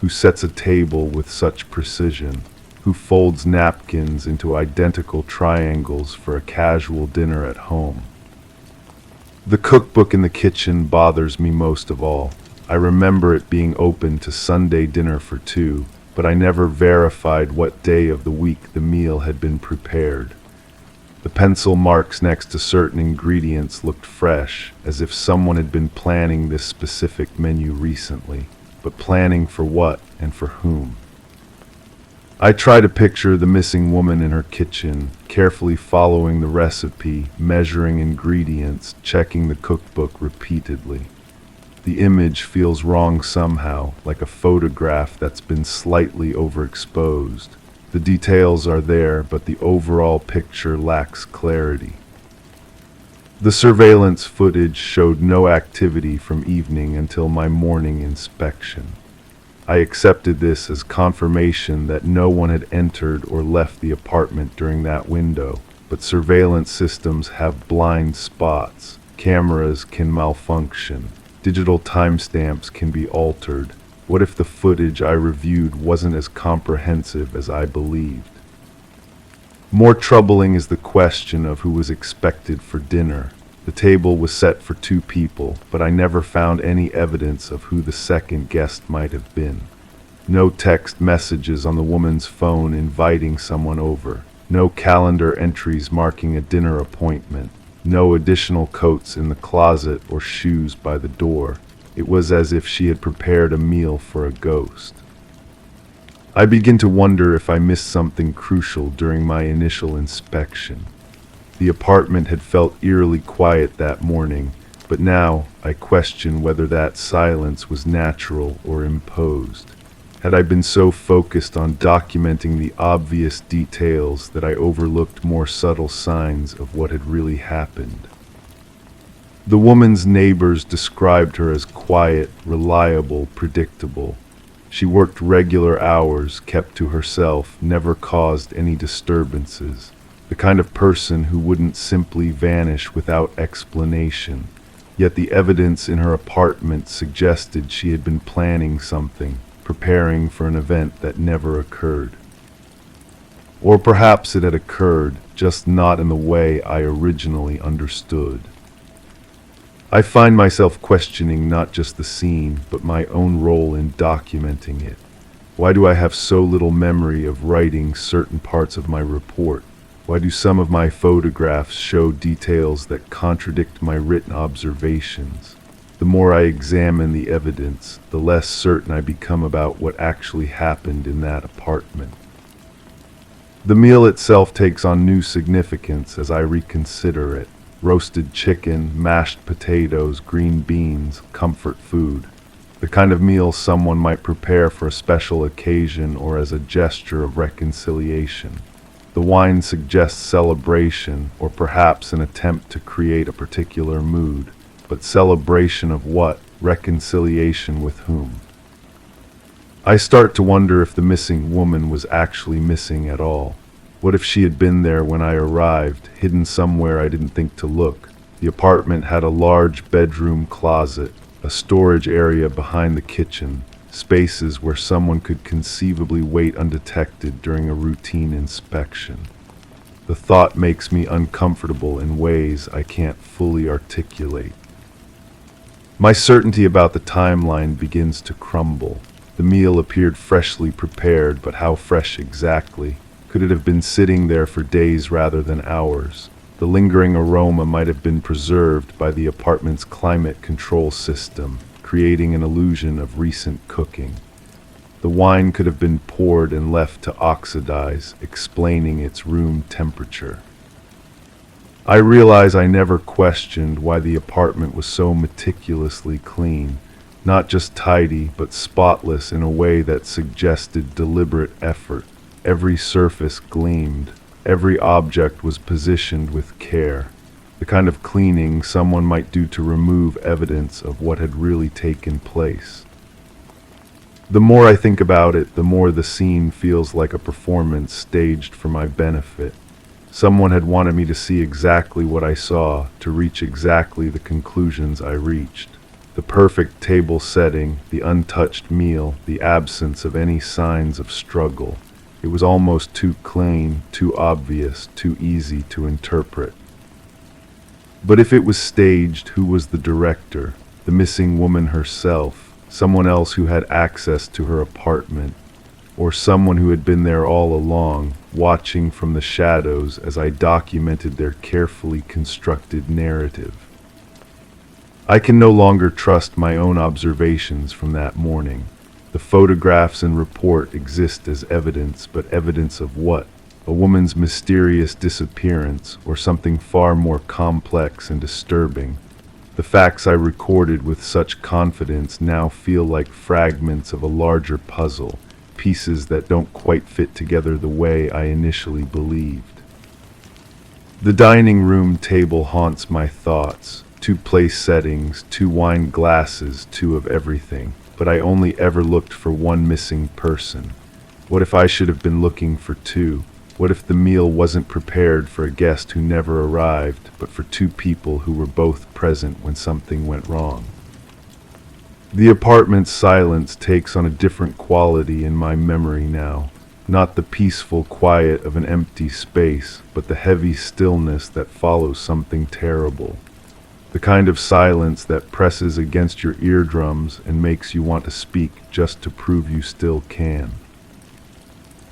Who sets a table with such precision? Who folds napkins into identical triangles for a casual dinner at home? The cookbook in the kitchen bothers me most of all. I remember it being open to Sunday dinner for two, but I never verified what day of the week the meal had been prepared. The pencil marks next to certain ingredients looked fresh, as if someone had been planning this specific menu recently. But planning for what and for whom? I try to picture the missing woman in her kitchen, carefully following the recipe, measuring ingredients, checking the cookbook repeatedly. The image feels wrong somehow, like a photograph that's been slightly overexposed. The details are there, but the overall picture lacks clarity. The surveillance footage showed no activity from evening until my morning inspection. I accepted this as confirmation that no one had entered or left the apartment during that window, but surveillance systems have blind spots. Cameras can malfunction. Digital timestamps can be altered. What if the footage I reviewed wasn't as comprehensive as I believed? More troubling is the question of who was expected for dinner. The table was set for 2 people, but I never found any evidence of who the second guest might have been. No text messages on the woman's phone inviting someone over. No calendar entries marking a dinner appointment. No additional coats in the closet or shoes by the door. It was as if she had prepared a meal for a ghost. I begin to wonder if I missed something crucial during my initial inspection. The apartment had felt eerily quiet that morning, but now I question whether that silence was natural or imposed. Had I been so focused on documenting the obvious details that I overlooked more subtle signs of what had really happened? The woman's neighbors described her as quiet, reliable, predictable. She worked regular hours, kept to herself, never caused any disturbances. The kind of person who wouldn't simply vanish without explanation. Yet the evidence in her apartment suggested she had been planning something, preparing for an event that never occurred. Or perhaps it had occurred, just not in the way I originally understood. I find myself questioning not just the scene, but my own role in documenting it. Why do I have so little memory of writing certain parts of my report? Why do some of my photographs show details that contradict my written observations? The more I examine the evidence, the less certain I become about what actually happened in that apartment. The meal itself takes on new significance as I reconsider it. Roasted chicken, mashed potatoes, green beans, comfort food. The kind of meal someone might prepare for a special occasion or as a gesture of reconciliation. The wine suggests celebration, or perhaps an attempt to create a particular mood. But celebration of what? Reconciliation with whom? I start to wonder if the missing woman was actually missing at all. What if she had been there when I arrived, hidden somewhere I didn't think to look? The apartment had a large bedroom closet, a storage area behind the kitchen, spaces where someone could conceivably wait undetected during a routine inspection. The thought makes me uncomfortable in ways I can't fully articulate. My certainty about the timeline begins to crumble. The meal appeared freshly prepared, but how fresh exactly? Could it have been sitting there for days rather than hours? The lingering aroma might have been preserved by the apartment's climate control system, creating an illusion of recent cooking. The wine could have been poured and left to oxidize, explaining its room temperature. I realize I never questioned why the apartment was so meticulously clean, not just tidy, but spotless in a way that suggested deliberate effort. Every surface gleamed. Every object was positioned with care, the kind of cleaning someone might do to remove evidence of what had really taken place. The more I think about it, the more the scene feels like a performance staged for my benefit. Someone had wanted me to see exactly what I saw, to reach exactly the conclusions I reached. The perfect table setting, the untouched meal, the absence of any signs of struggle. It was almost too clean, too obvious, too easy to interpret. But if it was staged, who was the director? The missing woman herself, someone else who had access to her apartment, or someone who had been there all along, watching from the shadows as I documented their carefully constructed narrative. I can no longer trust my own observations from that morning. The photographs and report exist as evidence, but evidence of what? A woman's mysterious disappearance, or something far more complex and disturbing. The facts I recorded with such confidence now feel like fragments of a larger puzzle, pieces that don't quite fit together the way I initially believed. The dining room table haunts my thoughts. 2 place settings, 2 wine glasses, 2 of everything. But I only ever looked for 1 missing person. What if I should have been looking for 2? What if the meal wasn't prepared for a guest who never arrived, but for 2 people who were both present when something went wrong? The apartment's silence takes on a different quality in my memory now. Not the peaceful quiet of an empty space, but the heavy stillness that follows something terrible. The kind of silence that presses against your eardrums and makes you want to speak just to prove you still can.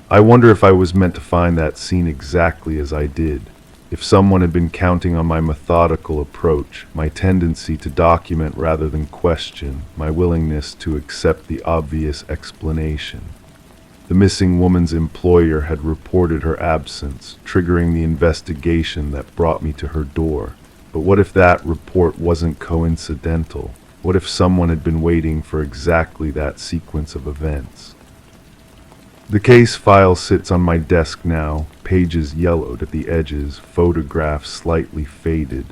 I wonder if I was meant to find that scene exactly as I did. If someone had been counting on my methodical approach, my tendency to document rather than question, my willingness to accept the obvious explanation. The missing woman's employer had reported her absence, triggering the investigation that brought me to her door. But what if that report wasn't coincidental? What if someone had been waiting for exactly that sequence of events? The case file sits on my desk now, pages yellowed at the edges, photographs slightly faded.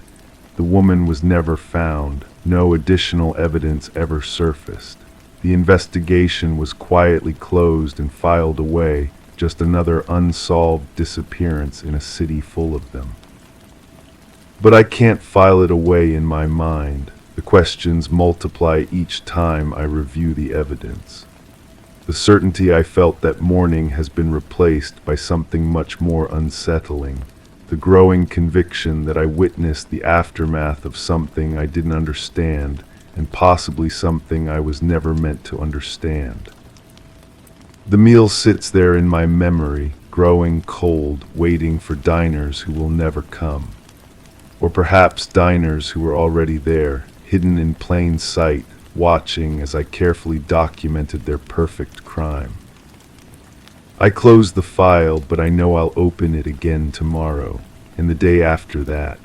The woman was never found. No additional evidence ever surfaced. The investigation was quietly closed and filed away, just another unsolved disappearance in a city full of them. But I can't file it away in my mind. The questions multiply each time I review the evidence. The certainty I felt that morning has been replaced by something much more unsettling. The growing conviction that I witnessed the aftermath of something I didn't understand, and possibly something I was never meant to understand. The meal sits there in my memory, growing cold, waiting for diners who will never come. Or perhaps diners who were already there, hidden in plain sight, watching as I carefully documented their perfect crime. I closed the file, but I know I'll open it again tomorrow, and the day after that,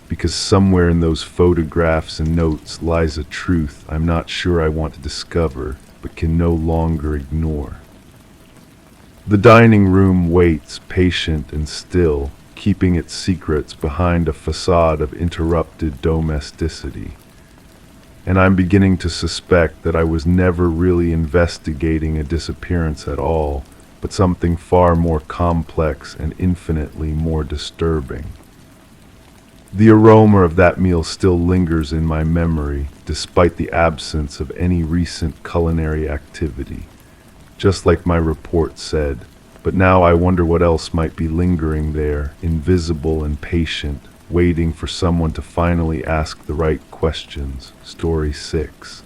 because somewhere in those photographs and notes lies a truth I'm not sure I want to discover, but can no longer ignore. The dining room waits, patient and still, keeping its secrets behind a facade of interrupted domesticity. And I'm beginning to suspect that I was never really investigating a disappearance at all, but something far more complex and infinitely more disturbing. The aroma of that meal still lingers in my memory, despite the absence of any recent culinary activity, just like my report said. But now I wonder what else might be lingering there, invisible and patient, waiting for someone to finally ask the right questions. Story 6.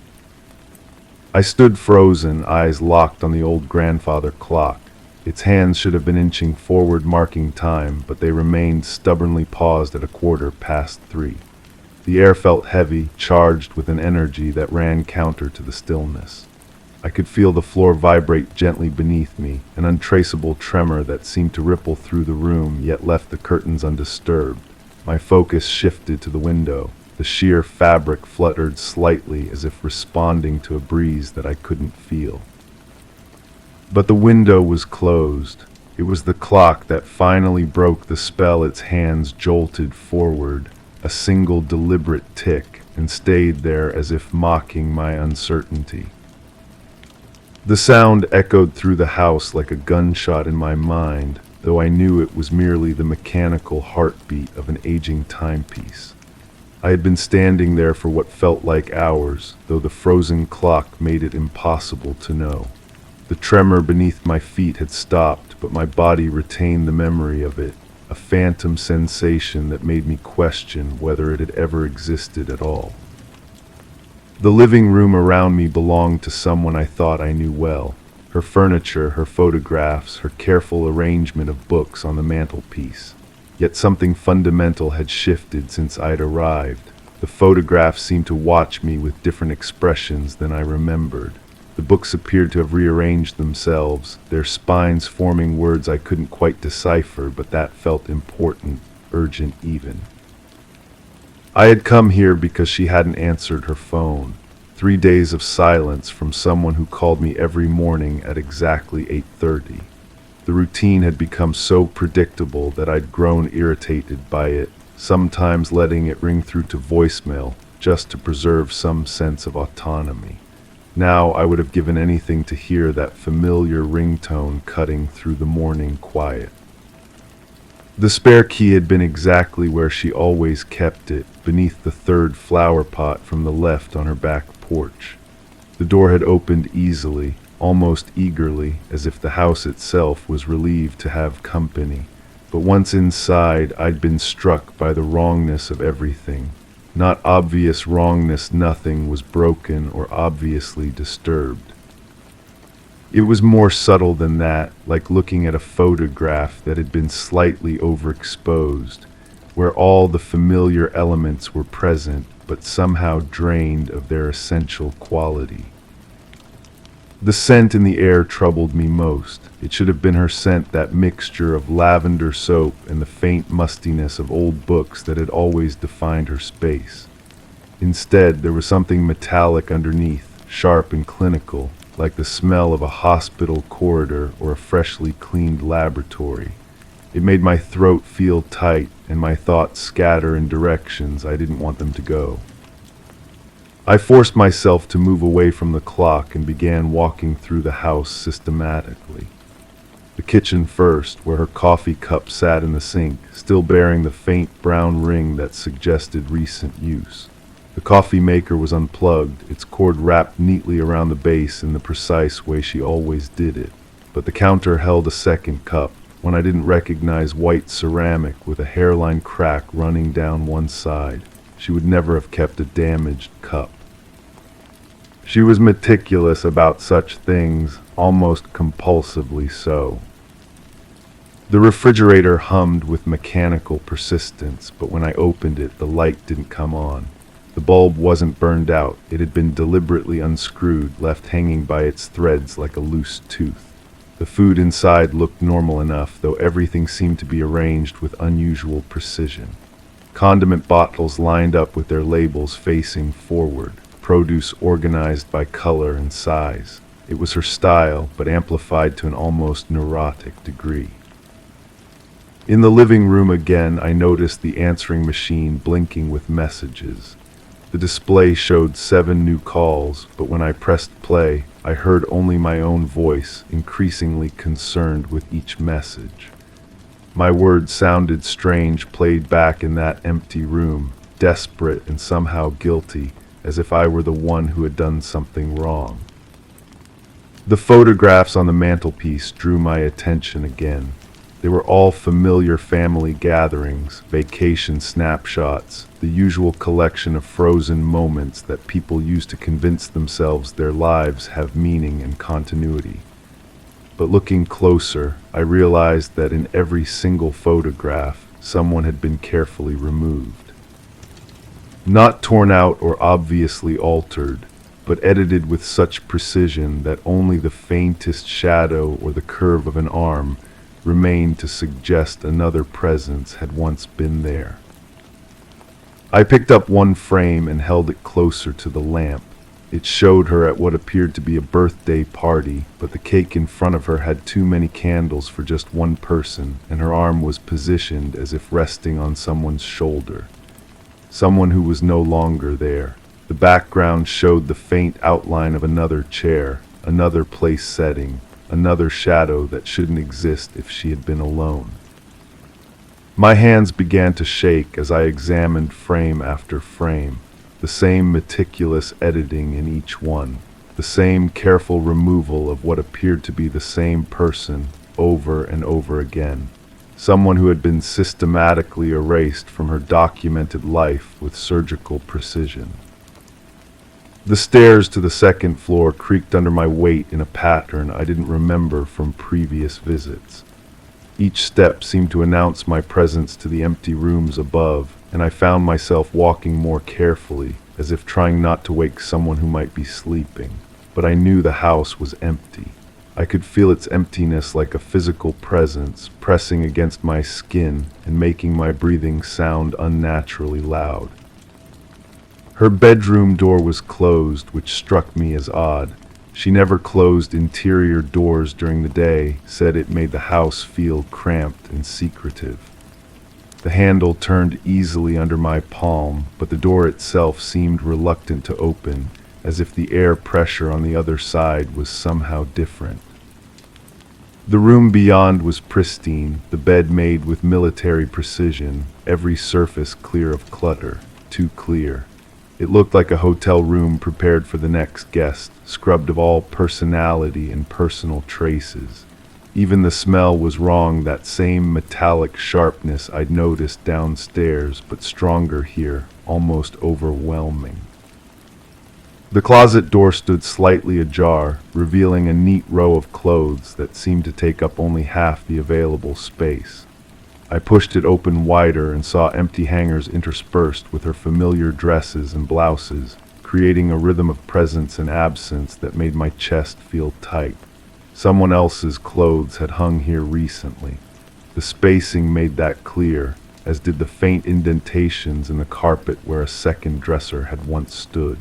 I stood frozen, eyes locked on the old grandfather clock. Its hands should have been inching forward, marking time, but they remained stubbornly paused at 3:15. The air felt heavy, charged with an energy that ran counter to the stillness. I could feel the floor vibrate gently beneath me, an untraceable tremor that seemed to ripple through the room, yet left the curtains undisturbed. My focus shifted to the window. The sheer fabric fluttered slightly, as if responding to a breeze that I couldn't feel. But the window was closed. It was the clock that finally broke the spell. Its hands jolted forward, a single deliberate tick, and stayed there as if mocking my uncertainty. The sound echoed through the house like a gunshot in my mind, though I knew it was merely the mechanical heartbeat of an aging timepiece. I had been standing there for what felt like hours, though the frozen clock made it impossible to know. The tremor beneath my feet had stopped, but my body retained the memory of it, a phantom sensation that made me question whether it had ever existed at all. The living room around me belonged to someone I thought I knew well. Her furniture, her photographs, her careful arrangement of books on the mantelpiece. Yet something fundamental had shifted since I'd arrived. The photographs seemed to watch me with different expressions than I remembered. The books appeared to have rearranged themselves, their spines forming words I couldn't quite decipher, but that felt important, urgent even. I had come here because she hadn't answered her phone. 3 days of silence from someone who called me every morning at exactly 8:30. The routine had become so predictable that I'd grown irritated by it, sometimes letting it ring through to voicemail just to preserve some sense of autonomy. Now I would have given anything to hear that familiar ringtone cutting through the morning quiet. The spare key had been exactly where she always kept it, beneath the third flower pot from the left on her back porch. The door had opened easily, almost eagerly, as if the house itself was relieved to have company. But once inside, I'd been struck by the wrongness of everything. Not obvious wrongness, nothing was broken or obviously disturbed. It was more subtle than that, like looking at a photograph that had been slightly overexposed, where all the familiar elements were present but somehow drained of their essential quality. The scent in the air troubled me most. It should have been her scent, that mixture of lavender soap and the faint mustiness of old books that had always defined her space. Instead, there was something metallic underneath, sharp and clinical, like the smell of a hospital corridor or a freshly cleaned laboratory. It made my throat feel tight and my thoughts scatter in directions I didn't want them to go. I forced myself to move away from the clock and began walking through the house systematically. The kitchen first, where her coffee cup sat in the sink, still bearing the faint brown ring that suggested recent use. The coffee maker was unplugged, its cord wrapped neatly around the base in the precise way she always did it. But the counter held a second cup, one I didn't recognize, white ceramic with a hairline crack running down one side. She would never have kept a damaged cup. She was meticulous about such things, almost compulsively so. The refrigerator hummed with mechanical persistence, but when I opened it, the light didn't come on. The bulb wasn't burned out. It had been deliberately unscrewed, left hanging by its threads like a loose tooth. The food inside looked normal enough, though everything seemed to be arranged with unusual precision. Condiment bottles lined up with their labels facing forward, produce organized by color and size. It was her style, but amplified to an almost neurotic degree. In the living room again, I noticed the answering machine blinking with messages. The display showed 7 new calls, but when I pressed play, I heard only my own voice, increasingly concerned with each message. My words sounded strange, played back in that empty room, desperate and somehow guilty, as if I were the one who had done something wrong. The photographs on the mantelpiece drew my attention again. They were all familiar family gatherings, vacation snapshots, the usual collection of frozen moments that people use to convince themselves their lives have meaning and continuity. But looking closer, I realized that in every single photograph, someone had been carefully removed. Not torn out or obviously altered, but edited with such precision that only the faintest shadow or the curve of an arm remained to suggest another presence had once been there. I picked up one frame and held it closer to the lamp. It showed her at what appeared to be a birthday party, but the cake in front of her had too many candles for just one person, and her arm was positioned as if resting on someone's shoulder. Someone who was no longer there. The background showed the faint outline of another chair, another place setting, another shadow that shouldn't exist if she had been alone. My hands began to shake as I examined frame after frame, the same meticulous editing in each one, the same careful removal of what appeared to be the same person over and over again, someone who had been systematically erased from her documented life with surgical precision. The stairs to the second floor creaked under my weight in a pattern I didn't remember from previous visits. Each step seemed to announce my presence to the empty rooms above, and I found myself walking more carefully, as if trying not to wake someone who might be sleeping. But I knew the house was empty. I could feel its emptiness like a physical presence pressing against my skin and making my breathing sound unnaturally loud. Her bedroom door was closed, which struck me as odd. She never closed interior doors during the day, said it made the house feel cramped and secretive. The handle turned easily under my palm, but the door itself seemed reluctant to open, as if the air pressure on the other side was somehow different. The room beyond was pristine, the bed made with military precision, every surface clear of clutter, too clear. It looked like a hotel room prepared for the next guest, scrubbed of all personality and personal traces. Even the smell was wrong, that same metallic sharpness I'd noticed downstairs, but stronger here, almost overwhelming. The closet door stood slightly ajar, revealing a neat row of clothes that seemed to take up only half the available space. I pushed it open wider and saw empty hangers interspersed with her familiar dresses and blouses, creating a rhythm of presence and absence that made my chest feel tight. Someone else's clothes had hung here recently. The spacing made that clear, as did the faint indentations in the carpet where a second dresser had once stood.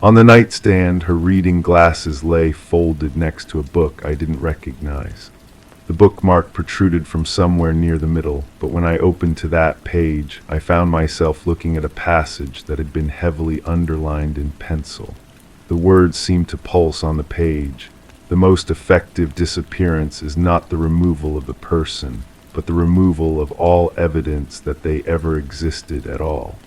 On the nightstand, her reading glasses lay folded next to a book I didn't recognize. The bookmark protruded from somewhere near the middle, but when I opened to that page, I found myself looking at a passage that had been heavily underlined in pencil. The words seemed to pulse on the page. The most effective disappearance is not the removal of the person, but the removal of all evidence that they ever existed at all.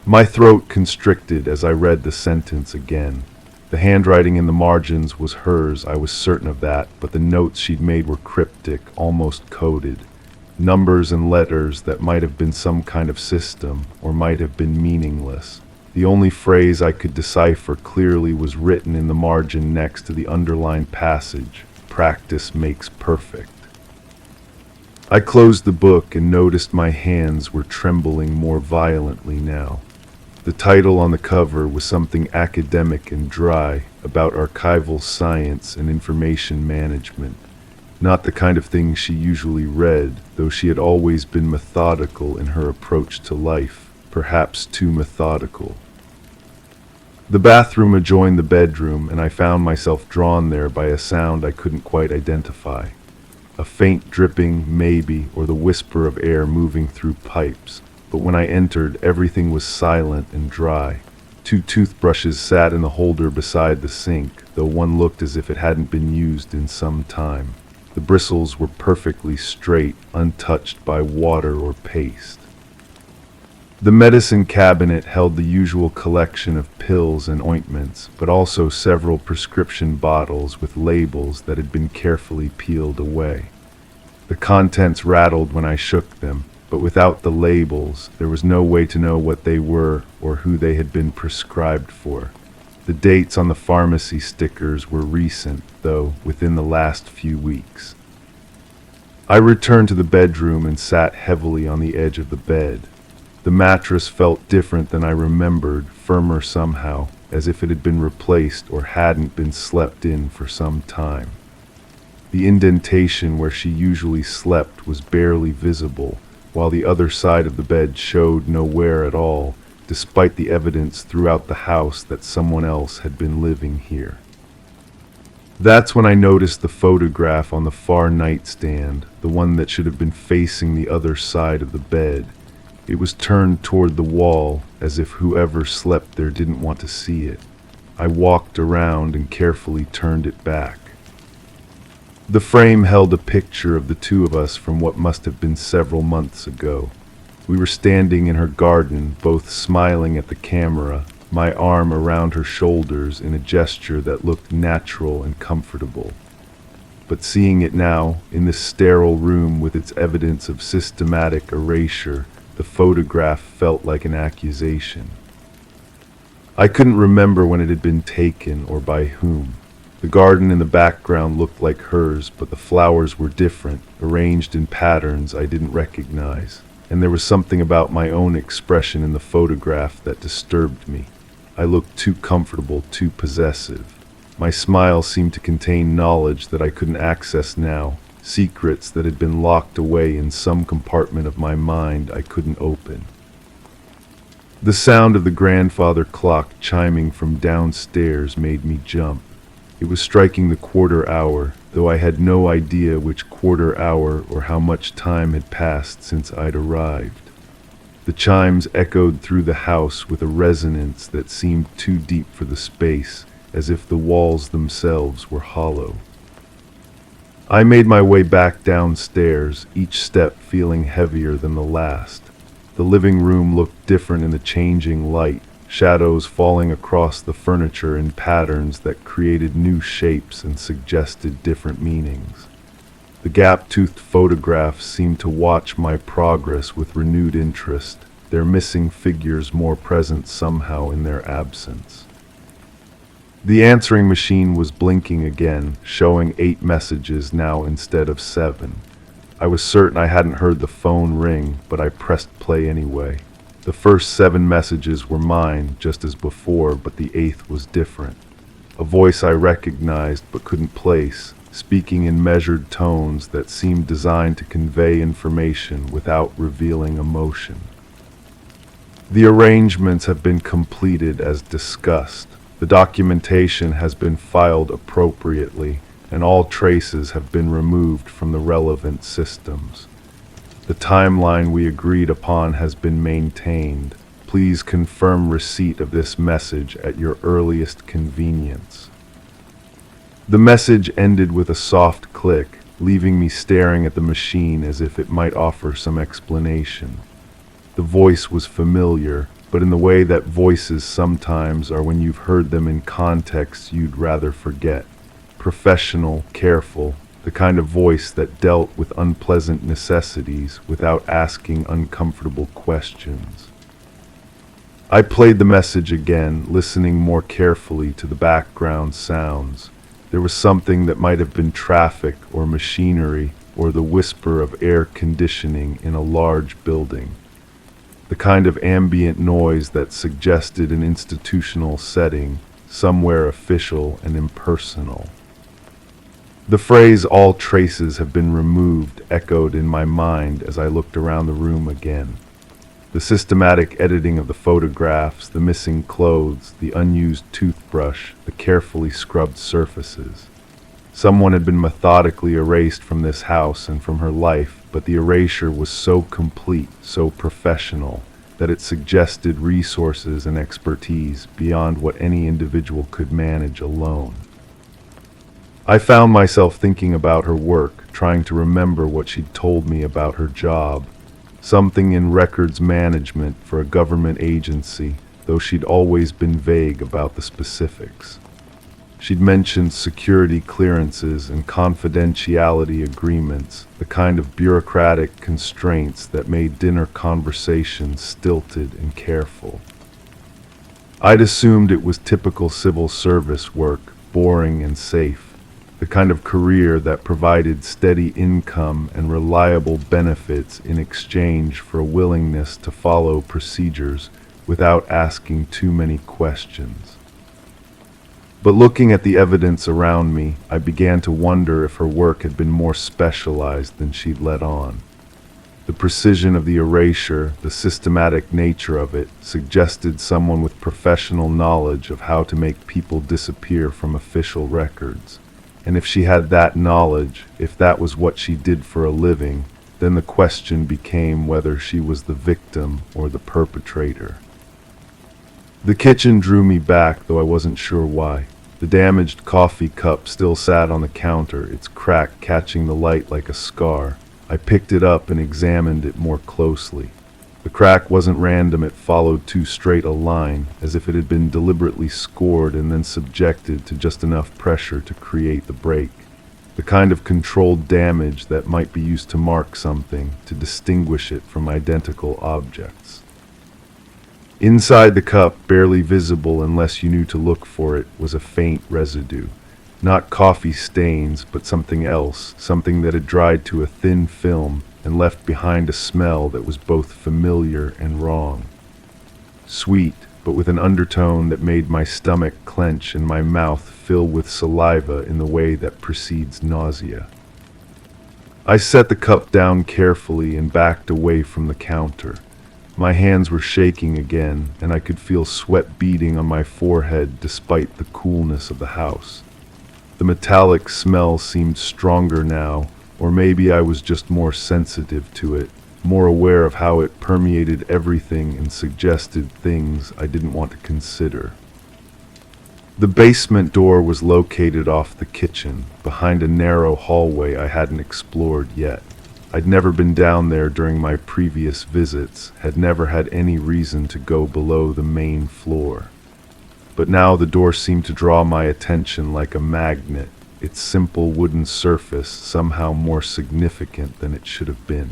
My throat constricted as I read the sentence again. The handwriting in the margins was hers, I was certain of that, but the notes she'd made were cryptic, almost coded. Numbers and letters that might have been some kind of system, or might have been meaningless. The only phrase I could decipher clearly was written in the margin next to the underlined passage, "Practice makes perfect." I closed the book and noticed my hands were trembling more violently now. The title on the cover was something academic and dry, about archival science and information management. Not the kind of thing she usually read, though she had always been methodical in her approach to life, perhaps too methodical. The bathroom adjoined the bedroom, and I found myself drawn there by a sound I couldn't quite identify. A faint dripping, maybe, or the whisper of air moving through pipes. But when I entered, everything was silent and dry. 2 toothbrushes sat in the holder beside the sink, though one looked as if it hadn't been used in some time. The bristles were perfectly straight, untouched by water or paste. The medicine cabinet held the usual collection of pills and ointments, but also several prescription bottles with labels that had been carefully peeled away. The contents rattled when I shook them, but without the labels, there was no way to know what they were or who they had been prescribed for. The dates on the pharmacy stickers were recent, though, within the last few weeks. I returned to the bedroom and sat heavily on the edge of the bed. The mattress felt different than I remembered, firmer somehow, as if it had been replaced or hadn't been slept in for some time. The indentation where she usually slept was barely visible, while the other side of the bed showed no wear at all, despite the evidence throughout the house that someone else had been living here. That's when I noticed the photograph on the far nightstand, the one that should have been facing the other side of the bed. It was turned toward the wall, as if whoever slept there didn't want to see it. I walked around and carefully turned it back. The frame held a picture of the two of us from what must have been several months ago. We were standing in her garden, both smiling at the camera, my arm around her shoulders in a gesture that looked natural and comfortable. But seeing it now, in this sterile room with its evidence of systematic erasure, the photograph felt like an accusation. I couldn't remember when it had been taken or by whom. The garden in the background looked like hers, but the flowers were different, arranged in patterns I didn't recognize, and there was something about my own expression in the photograph that disturbed me. I looked too comfortable, too possessive. My smile seemed to contain knowledge that I couldn't access now, secrets that had been locked away in some compartment of my mind I couldn't open. The sound of the grandfather clock chiming from downstairs made me jump. It was striking the quarter hour, though I had no idea which quarter hour or how much time had passed since I'd arrived. The chimes echoed through the house with a resonance that seemed too deep for the space, as if the walls themselves were hollow. I made my way back downstairs, each step feeling heavier than the last. The living room looked different in the changing light, shadows falling across the furniture in patterns that created new shapes and suggested different meanings. The gap-toothed photographs seemed to watch my progress with renewed interest, their missing figures more present somehow in their absence. The answering machine was blinking again, showing 8 messages now instead of 7. I was certain I hadn't heard the phone ring, but I pressed play anyway. The first 7 messages were mine, just as before, but the 8th was different. A voice I recognized but couldn't place, speaking in measured tones that seemed designed to convey information without revealing emotion. The arrangements have been completed as discussed. The documentation has been filed appropriately, and all traces have been removed from the relevant systems. The timeline we agreed upon has been maintained. Please confirm receipt of this message at your earliest convenience. The message ended with a soft click, leaving me staring at the machine as if it might offer some explanation. The voice was familiar, but in the way that voices sometimes are when you've heard them in contexts you'd rather forget. Professional, careful, the kind of voice that dealt with unpleasant necessities without asking uncomfortable questions. I played the message again, listening more carefully to the background sounds. There was something that might have been traffic or machinery or the whisper of air conditioning in a large building. The kind of ambient noise that suggested an institutional setting, somewhere official and impersonal. The phrase, "all traces have been removed," echoed in my mind as I looked around the room again. The systematic editing of the photographs, the missing clothes, the unused toothbrush, the carefully scrubbed surfaces. Someone had been methodically erased from this house and from her life, but the erasure was so complete, so professional, that it suggested resources and expertise beyond what any individual could manage alone. I found myself thinking about her work, trying to remember what she'd told me about her job. Something in records management for a government agency, though she'd always been vague about the specifics. She'd mentioned security clearances and confidentiality agreements, the kind of bureaucratic constraints that made dinner conversations stilted and careful. I'd assumed it was typical civil service work, boring and safe, the kind of career that provided steady income and reliable benefits in exchange for a willingness to follow procedures without asking too many questions. But looking at the evidence around me, I began to wonder if her work had been more specialized than she'd let on. The precision of the erasure, the systematic nature of it, suggested someone with professional knowledge of how to make people disappear from official records. And if she had that knowledge, if that was what she did for a living, then the question became whether she was the victim or the perpetrator. The kitchen drew me back, though I wasn't sure why. The damaged coffee cup still sat on the counter, its crack catching the light like a scar. I picked it up and examined it more closely. The crack wasn't random, it followed too straight a line, as if it had been deliberately scored and then subjected to just enough pressure to create the break. The kind of controlled damage that might be used to mark something, to distinguish it from identical objects. Inside the cup, barely visible unless you knew to look for it, was a faint residue. Not coffee stains, but something else, something that had dried to a thin film and left behind a smell that was both familiar and wrong. Sweet, but with an undertone that made my stomach clench and my mouth fill with saliva in the way that precedes nausea. I set the cup down carefully and backed away from the counter. My hands were shaking again, and I could feel sweat beading on my forehead despite the coolness of the house. The metallic smell seemed stronger now, or maybe I was just more sensitive to it, more aware of how it permeated everything and suggested things I didn't want to consider. The basement door was located off the kitchen, behind a narrow hallway I hadn't explored yet. I'd never been down there during my previous visits, had never had any reason to go below the main floor. But now the door seemed to draw my attention like a magnet, its simple wooden surface somehow more significant than it should have been.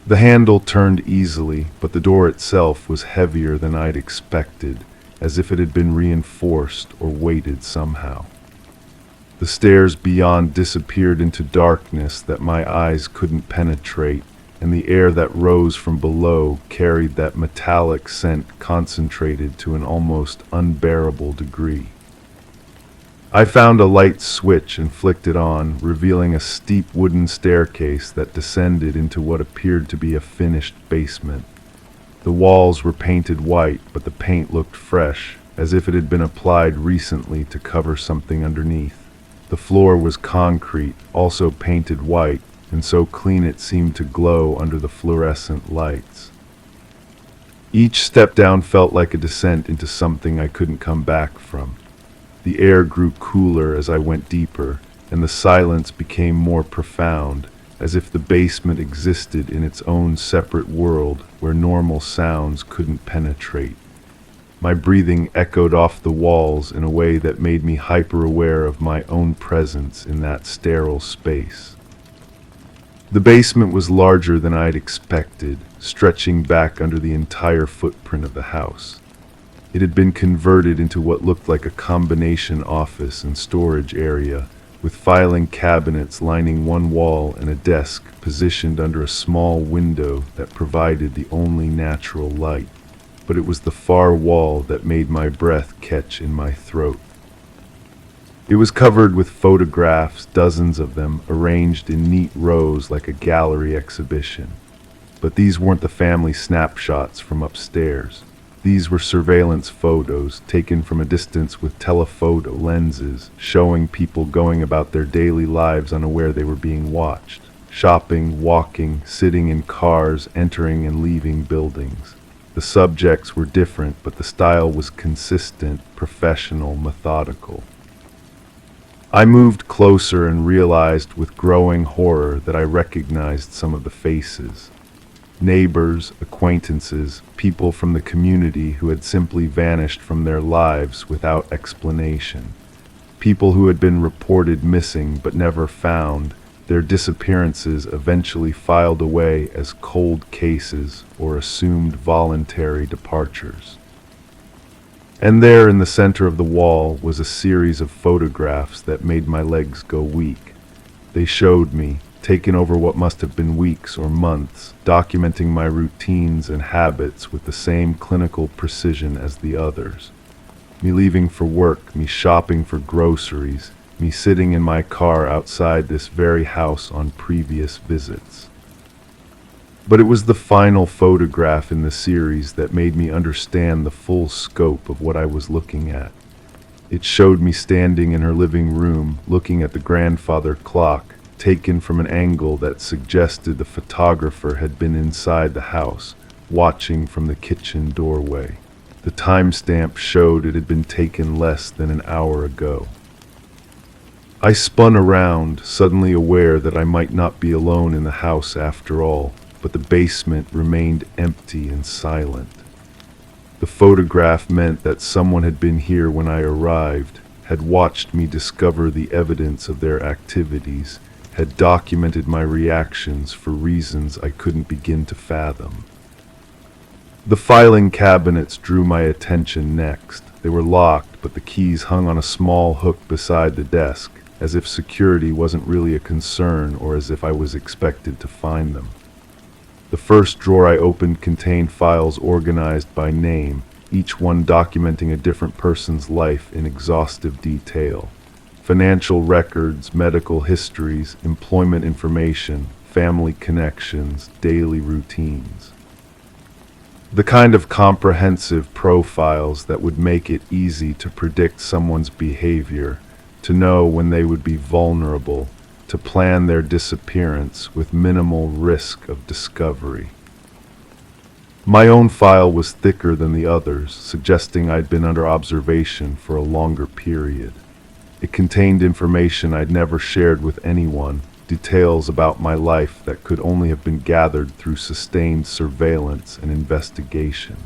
The handle turned easily, but the door itself was heavier than I'd expected, as if it had been reinforced or weighted somehow. The stairs beyond disappeared into darkness that my eyes couldn't penetrate, and the air that rose from below carried that metallic scent concentrated to an almost unbearable degree. I found a light switch and flicked it on, revealing a steep wooden staircase that descended into what appeared to be a finished basement. The walls were painted white, but the paint looked fresh, as if it had been applied recently to cover something underneath. The floor was concrete, also painted white, and so clean it seemed to glow under the fluorescent lights. Each step down felt like a descent into something I couldn't come back from. The air grew cooler as I went deeper, and the silence became more profound, as if the basement existed in its own separate world where normal sounds couldn't penetrate. My breathing echoed off the walls in a way that made me hyper-aware of my own presence in that sterile space. The basement was larger than I'd expected, stretching back under the entire footprint of the house. It had been converted into what looked like a combination office and storage area, with filing cabinets lining one wall and a desk positioned under a small window that provided the only natural light. But it was the far wall that made my breath catch in my throat. It was covered with photographs, dozens of them, arranged in neat rows like a gallery exhibition. But these weren't the family snapshots from upstairs. These were surveillance photos taken from a distance with telephoto lenses, showing people going about their daily lives unaware they were being watched. Shopping, walking, sitting in cars, entering and leaving buildings. The subjects were different, but the style was consistent, professional, methodical. I moved closer and realized with growing horror that I recognized some of the faces. Neighbors, acquaintances, people from the community who had simply vanished from their lives without explanation. People who had been reported missing but never found, their disappearances eventually filed away as cold cases or assumed voluntary departures. And there in the center of the wall was a series of photographs that made my legs go weak. They showed me, taken over what must have been weeks or months, documenting my routines and habits with the same clinical precision as the others. Me leaving for work, me shopping for groceries, me sitting in my car outside this very house on previous visits. But it was the final photograph in the series that made me understand the full scope of what I was looking at. It showed me standing in her living room, looking at the grandfather clock, taken from an angle that suggested the photographer had been inside the house, watching from the kitchen doorway. The timestamp showed it had been taken less than an hour ago. I spun around, suddenly aware that I might not be alone in the house after all, but the basement remained empty and silent. The photograph meant that someone had been here when I arrived, had watched me discover the evidence of their activities, had documented my reactions for reasons I couldn't begin to fathom. The filing cabinets drew my attention next. They were locked, but the keys hung on a small hook beside the desk, as if security wasn't really a concern or as if I was expected to find them. The first drawer I opened contained files organized by name, each one documenting a different person's life in exhaustive detail. Financial records, medical histories, employment information, family connections, daily routines. The kind of comprehensive profiles that would make it easy to predict someone's behavior, to know when they would be vulnerable, to plan their disappearance with minimal risk of discovery. My own file was thicker than the others, suggesting I'd been under observation for a longer period. It contained information I'd never shared with anyone, details about my life that could only have been gathered through sustained surveillance and investigation.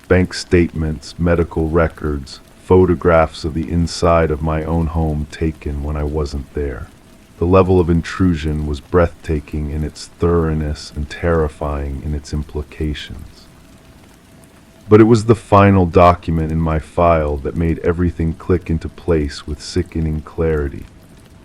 Bank statements, medical records, photographs of the inside of my own home taken when I wasn't there. The level of intrusion was breathtaking in its thoroughness and terrifying in its implications. But it was the final document in my file that made everything click into place with sickening clarity.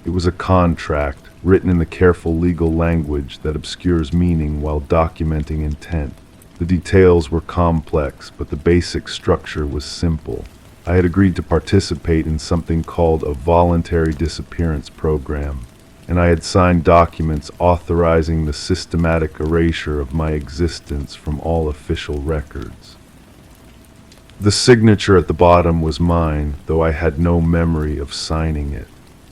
It was a contract, written in the careful legal language that obscures meaning while documenting intent. The details were complex, but the basic structure was simple. I had agreed to participate in something called a voluntary disappearance program, and I had signed documents authorizing the systematic erasure of my existence from all official records. The signature at the bottom was mine, though I had no memory of signing it.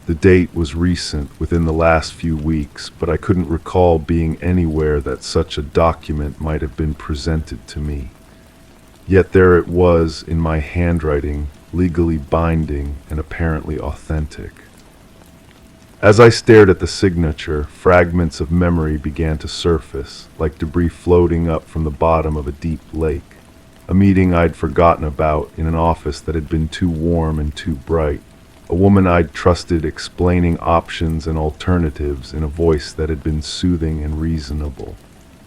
The date was recent, within the last few weeks, but I couldn't recall being anywhere that such a document might have been presented to me. Yet there it was in my handwriting, legally binding and apparently authentic. As I stared at the signature, fragments of memory began to surface, like debris floating up from the bottom of a deep lake. A meeting I'd forgotten about in an office that had been too warm and too bright. A woman I'd trusted explaining options and alternatives in a voice that had been soothing and reasonable.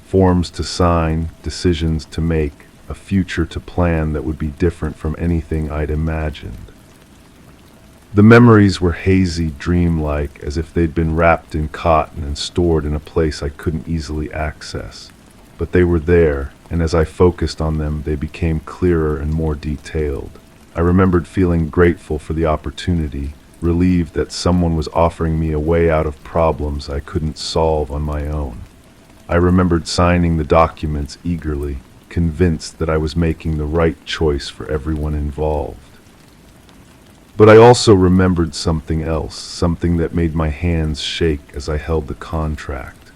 Forms to sign, decisions to make, a future to plan that would be different from anything I'd imagined. The memories were hazy, dreamlike, as if they'd been wrapped in cotton and stored in a place I couldn't easily access. But they were there, and as I focused on them, they became clearer and more detailed. I remembered feeling grateful for the opportunity, relieved that someone was offering me a way out of problems I couldn't solve on my own. I remembered signing the documents eagerly, convinced that I was making the right choice for everyone involved. But I also remembered something else, something that made my hands shake as I held the contract.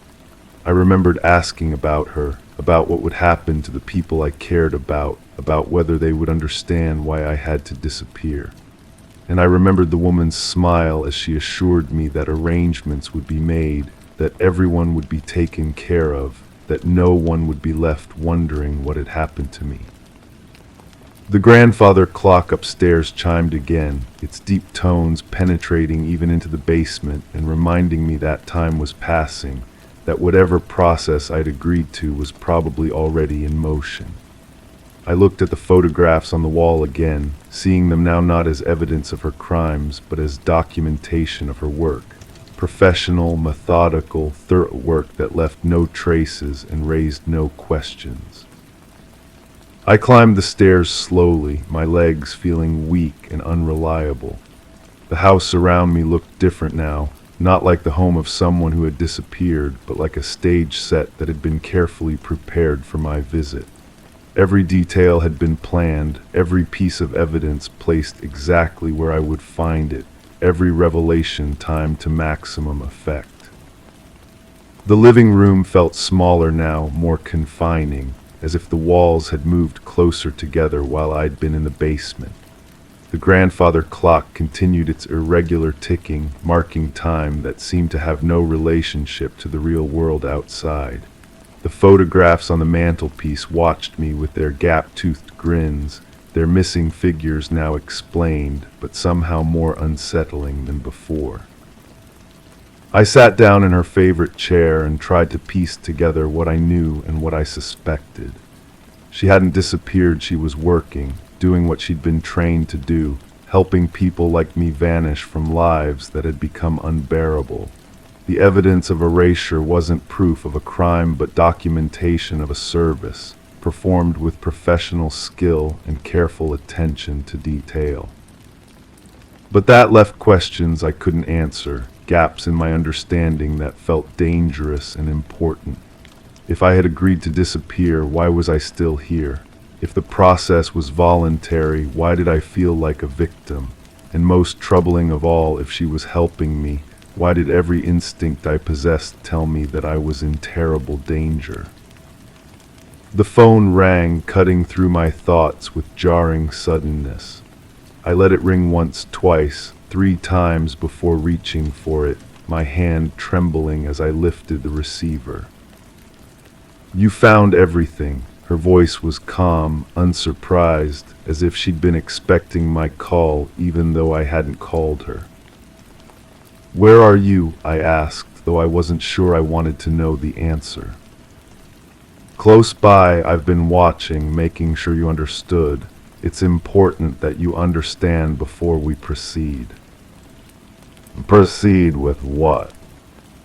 I remembered asking about her, about what would happen to the people I cared about whether they would understand why I had to disappear. And I remembered the woman's smile as she assured me that arrangements would be made, that everyone would be taken care of, that no one would be left wondering what had happened to me. The grandfather clock upstairs chimed again, its deep tones penetrating even into the basement and reminding me that time was passing, that whatever process I'd agreed to was probably already in motion. I looked at the photographs on the wall again, seeing them now not as evidence of her crimes, but as documentation of her work. Professional, methodical, thorough work that left no traces and raised no questions. I climbed the stairs slowly, my legs feeling weak and unreliable. The house around me looked different now, not like the home of someone who had disappeared, but like a stage set that had been carefully prepared for my visit. Every detail had been planned, every piece of evidence placed exactly where I would find it, every revelation timed to maximum effect. The living room felt smaller now, more confining, as if the walls had moved closer together while I'd been in the basement. The grandfather clock continued its irregular ticking, marking time that seemed to have no relationship to the real world outside. The photographs on the mantelpiece watched me with their gap-toothed grins, their missing figures now explained, but somehow more unsettling than before. I sat down in her favorite chair and tried to piece together what I knew and what I suspected. She hadn't disappeared, she was working, doing what she'd been trained to do, helping people like me vanish from lives that had become unbearable. The evidence of erasure wasn't proof of a crime but documentation of a service, performed with professional skill and careful attention to detail. But that left questions I couldn't answer, gaps in my understanding that felt dangerous and important. If I had agreed to disappear, why was I still here? If the process was voluntary, why did I feel like a victim? And most troubling of all, if she was helping me, why did every instinct I possessed tell me that I was in terrible danger? The phone rang, cutting through my thoughts with jarring suddenness. I let it ring once, twice, 3 times before reaching for it, my hand trembling as I lifted the receiver. "You found everything." Her voice was calm, unsurprised, as if she'd been expecting my call even though I hadn't called her. "Where are you?" I asked, though I wasn't sure I wanted to know the answer. "Close by. I've been watching, making sure you understood. It's important that you understand before we proceed." "Proceed with what?"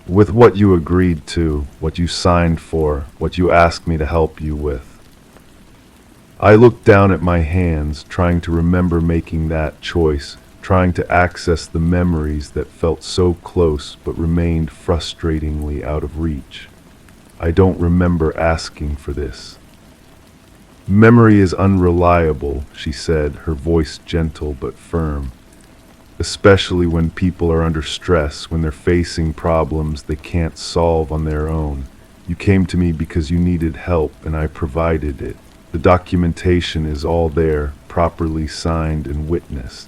"With what you agreed to, what you signed for, what you asked me to help you with." I looked down at my hands, trying to remember making that choice, trying to access the memories that felt so close but remained frustratingly out of reach. I don't remember asking for this. "Memory is unreliable," she said, her voice gentle but firm. "Especially when people are under stress, when they're facing problems they can't solve on their own. You came to me because you needed help, and I provided it. The documentation is all there, properly signed and witnessed."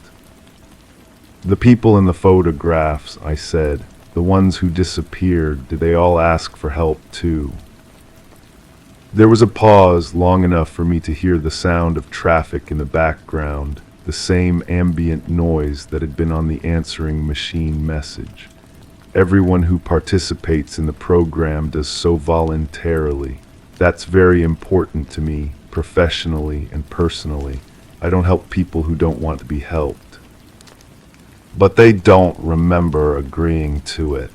"The people in the photographs," I said, "the ones who disappeared, did they all ask for help too?" There was a pause long enough for me to hear the sound of traffic in the background, the same ambient noise that had been on the answering machine message. Everyone who participates in the program does so voluntarily. That's very important to me, professionally and personally. I don't help people who don't want to be helped. But they don't remember agreeing to it.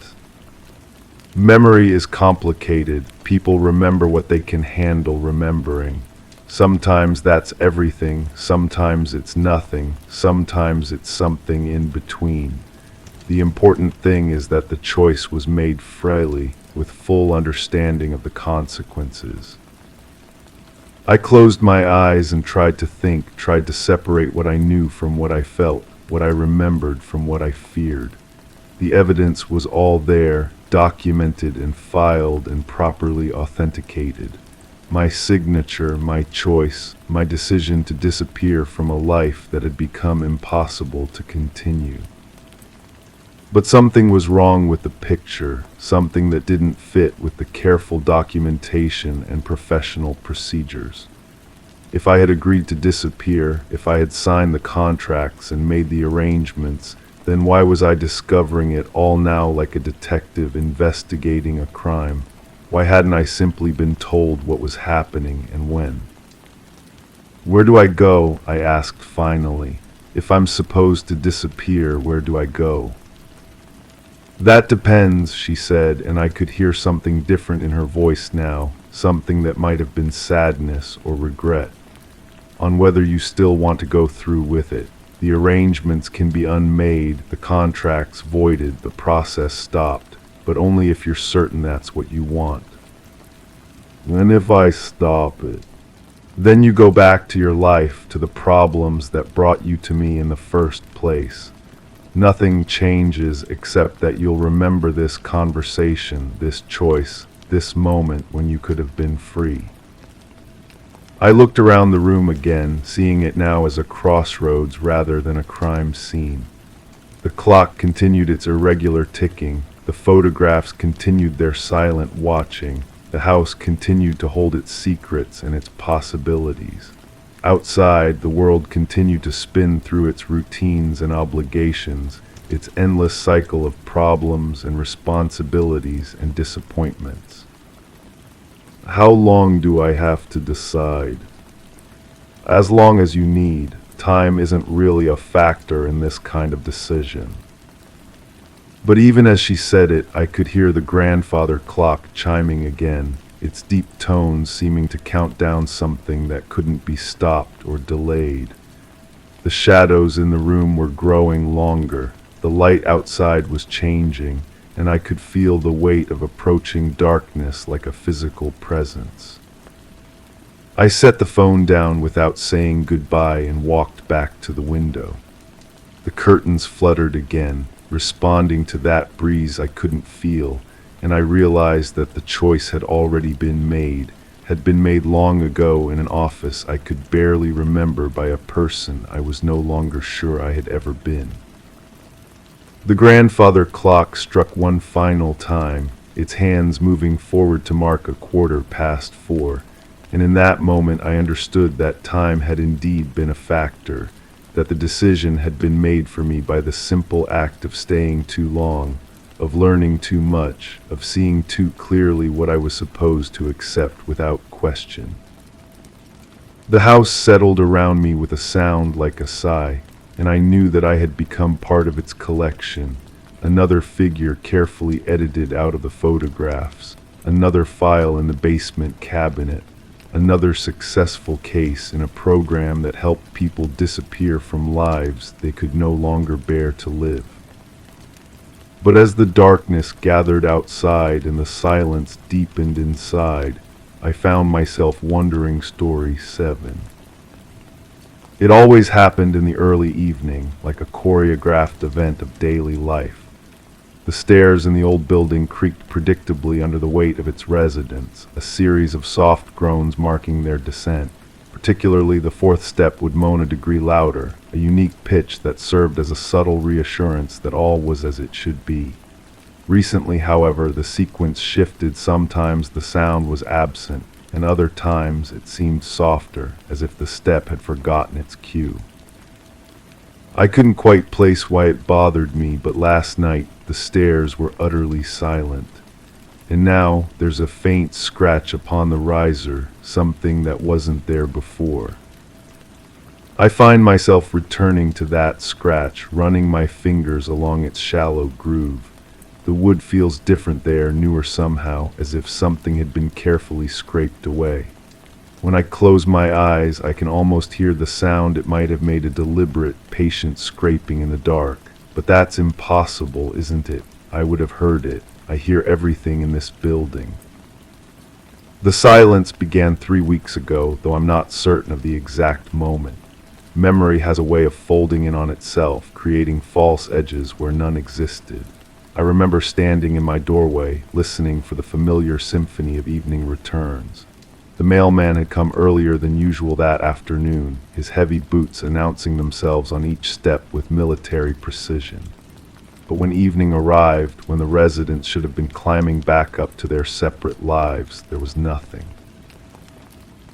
Memory is complicated. People remember what they can handle remembering. Sometimes that's everything, sometimes it's nothing, sometimes it's something in between. The important thing is that the choice was made freely, with full understanding of the consequences. I closed my eyes and tried to think, tried to separate what I knew from what I felt, what I remembered from what I feared. The evidence was all there, documented and filed and properly authenticated. My signature, my choice, my decision to disappear from a life that had become impossible to continue. But something was wrong with the picture, something that didn't fit with the careful documentation and professional procedures. If I had agreed to disappear, if I had signed the contracts and made the arrangements, then why was I discovering it all now like a detective investigating a crime? Why hadn't I simply been told what was happening and when? Where do I go? I asked finally. If I'm supposed to disappear, where do I go? That depends, she said, and I could hear something different in her voice now, something that might have been sadness or regret, on whether you still want to go through with it. The arrangements can be unmade, the contracts voided, the process stopped, but only if you're certain that's what you want. And if I stop it, then you go back to your life, to the problems that brought you to me in the first place. Nothing changes except that you'll remember this conversation, this choice, this moment when you could have been free. I looked around the room again, seeing it now as a crossroads rather than a crime scene. The clock continued its irregular ticking, the photographs continued their silent watching, the house continued to hold its secrets and its possibilities. Outside, the world continued to spin through its routines and obligations, its endless cycle of problems and responsibilities and disappointments. How long do I have to decide? As long as you need. Time isn't really a factor in this kind of decision. But even as she said it, I could hear the grandfather clock chiming again, its deep tones seeming to count down something that couldn't be stopped or delayed. The shadows in the room were growing longer, the light outside was changing, and I could feel the weight of approaching darkness like a physical presence. I set the phone down without saying goodbye and walked back to the window. The curtains fluttered again, responding to that breeze I couldn't feel, and I realized that the choice had already been made, had been made long ago in an office I could barely remember by a person I was no longer sure I had ever been. The grandfather clock struck one final time, its hands moving forward to mark 4:15, and in that moment I understood that time had indeed been a factor, that the decision had been made for me by the simple act of staying too long, of learning too much, of seeing too clearly what I was supposed to accept without question. The house settled around me with a sound like a sigh, and I knew that I had become part of its collection, another figure carefully edited out of the photographs, another file in the basement cabinet, another successful case in a program that helped people disappear from lives they could no longer bear to live. But as the darkness gathered outside and the silence deepened inside, I found myself wondering story 7. It always happened in the early evening, like a choreographed event of daily life. The stairs in the old building creaked predictably under the weight of its residents, a series of soft groans marking their descent. Particularly the fourth step would moan a degree louder, a unique pitch that served as a subtle reassurance that all was as it should be. Recently, however, the sequence shifted. Sometimes the sound was absent, and other times it seemed softer, as if the step had forgotten its cue. I couldn't quite place why it bothered me, but last night the stairs were utterly silent. And now there's a faint scratch upon the riser, something that wasn't there before. I find myself returning to that scratch, running my fingers along its shallow groove. The wood feels different there, newer somehow, as if something had been carefully scraped away. When I close my eyes, I can almost hear the sound it might have made a deliberate, patient scraping in the dark. But that's impossible, isn't it? I would have heard it. I hear everything in this building. The silence began 3 weeks ago, though I'm not certain of the exact moment. Memory has a way of folding in on itself, creating false edges where none existed. I remember standing in my doorway, listening for the familiar symphony of evening returns. The mailman had come earlier than usual that afternoon, his heavy boots announcing themselves on each step with military precision. But when evening arrived, when the residents should have been climbing back up to their separate lives, there was nothing.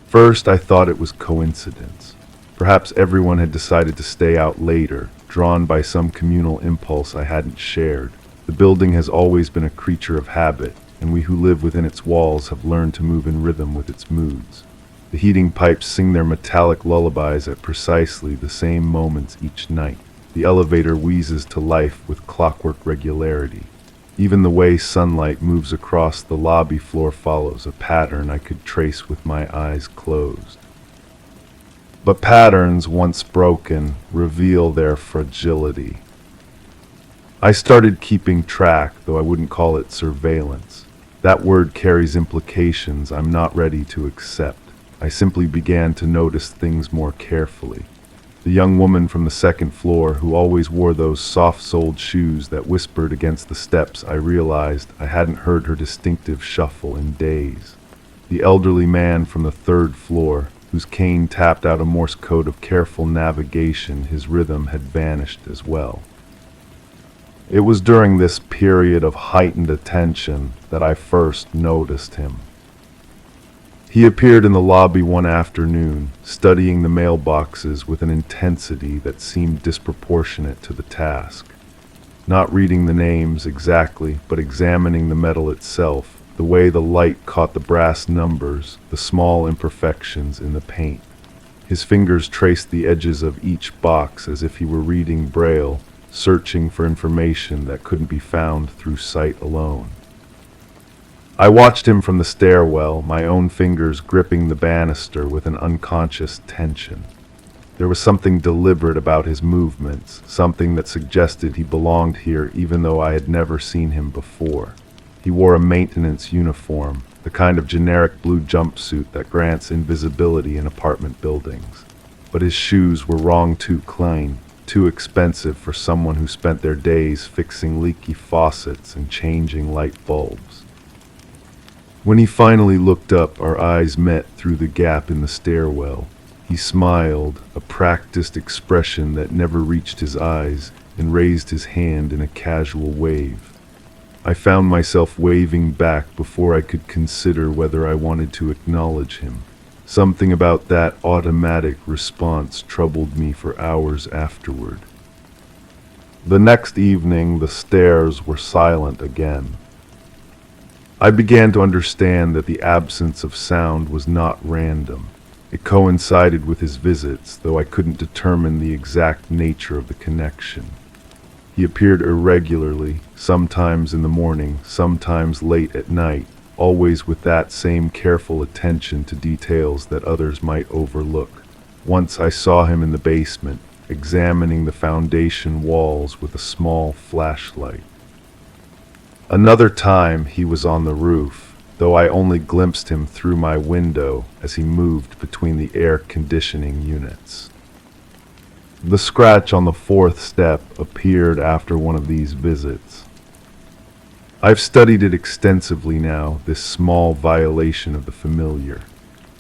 First, I thought it was coincidence. Perhaps everyone had decided to stay out later, drawn by some communal impulse I hadn't shared. The building has always been a creature of habit, and we who live within its walls have learned to move in rhythm with its moods. The heating pipes sing their metallic lullabies at precisely the same moments each night. The elevator wheezes to life with clockwork regularity. Even the way sunlight moves across the lobby floor follows a pattern I could trace with my eyes closed. But patterns, once broken, reveal their fragility. I started keeping track, though I wouldn't call it surveillance. That word carries implications I'm not ready to accept. I simply began to notice things more carefully. The young woman from the second floor, who always wore those soft-soled shoes that whispered against the steps, I realized I hadn't heard her distinctive shuffle in days. The elderly man from the third floor, whose cane tapped out a Morse code of careful navigation, his rhythm had vanished as well. It was during this period of heightened attention that I first noticed him. He appeared in the lobby one afternoon, studying the mailboxes with an intensity that seemed disproportionate to the task. Not reading the names exactly, but examining the metal itself, the way the light caught the brass numbers, the small imperfections in the paint. His fingers traced the edges of each box as if he were reading Braille, searching for information that couldn't be found through sight alone. I watched him from the stairwell, my own fingers gripping the banister with an unconscious tension. There was something deliberate about his movements, something that suggested he belonged here even though I had never seen him before. He wore a maintenance uniform, the kind of generic blue jumpsuit that grants invisibility in apartment buildings. But his shoes were wrong too clean, too expensive for someone who spent their days fixing leaky faucets and changing light bulbs. When he finally looked up, our eyes met through the gap in the stairwell. He smiled, a practiced expression that never reached his eyes, and raised his hand in a casual wave. I found myself waving back before I could consider whether I wanted to acknowledge him. Something about that automatic response troubled me for hours afterward. The next evening, the stairs were silent again. I began to understand that the absence of sound was not random. It coincided with his visits, though I couldn't determine the exact nature of the connection. He appeared irregularly, sometimes in the morning, sometimes late at night, always with that same careful attention to details that others might overlook. Once I saw him in the basement, examining the foundation walls with a small flashlight. Another time he was on the roof, though I only glimpsed him through my window as he moved between the air conditioning units. The scratch on the fourth step appeared after one of these visits. I've studied it extensively now, this small violation of the familiar.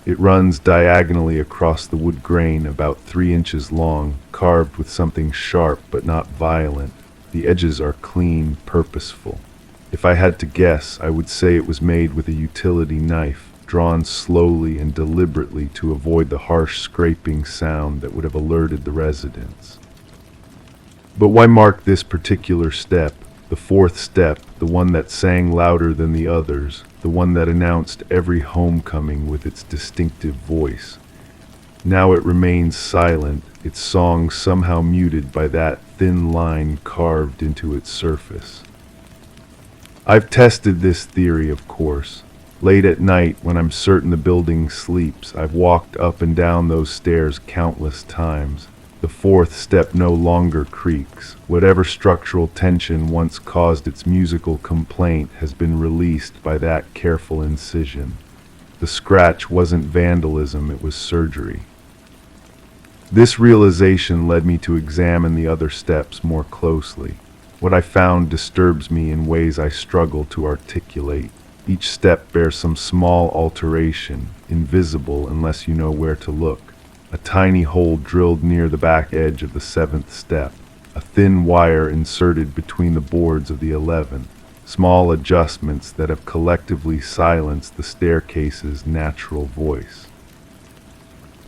It runs diagonally across the wood grain, about 3 inches long, carved with something sharp but not violent. The edges are clean, purposeful. If I had to guess, I would say it was made with a utility knife, drawn slowly and deliberately to avoid the harsh scraping sound that would have alerted the residents. But why mark this particular step? The fourth step, the one that sang louder than the others, the one that announced every homecoming with its distinctive voice. Now it remains silent, its song somehow muted by that thin line carved into its surface. I've tested this theory, of course. Late at night, when I'm certain the building sleeps, I've walked up and down those stairs countless times. The fourth step no longer creaks. Whatever structural tension once caused its musical complaint has been released by that careful incision. The scratch wasn't vandalism, it was surgery. This realization led me to examine the other steps more closely. What I found disturbs me in ways I struggle to articulate. Each step bears some small alteration, invisible unless you know where to look. A tiny hole drilled near the back edge of the seventh step, a thin wire inserted between the boards of the 11th, small adjustments that have collectively silenced the staircase's natural voice.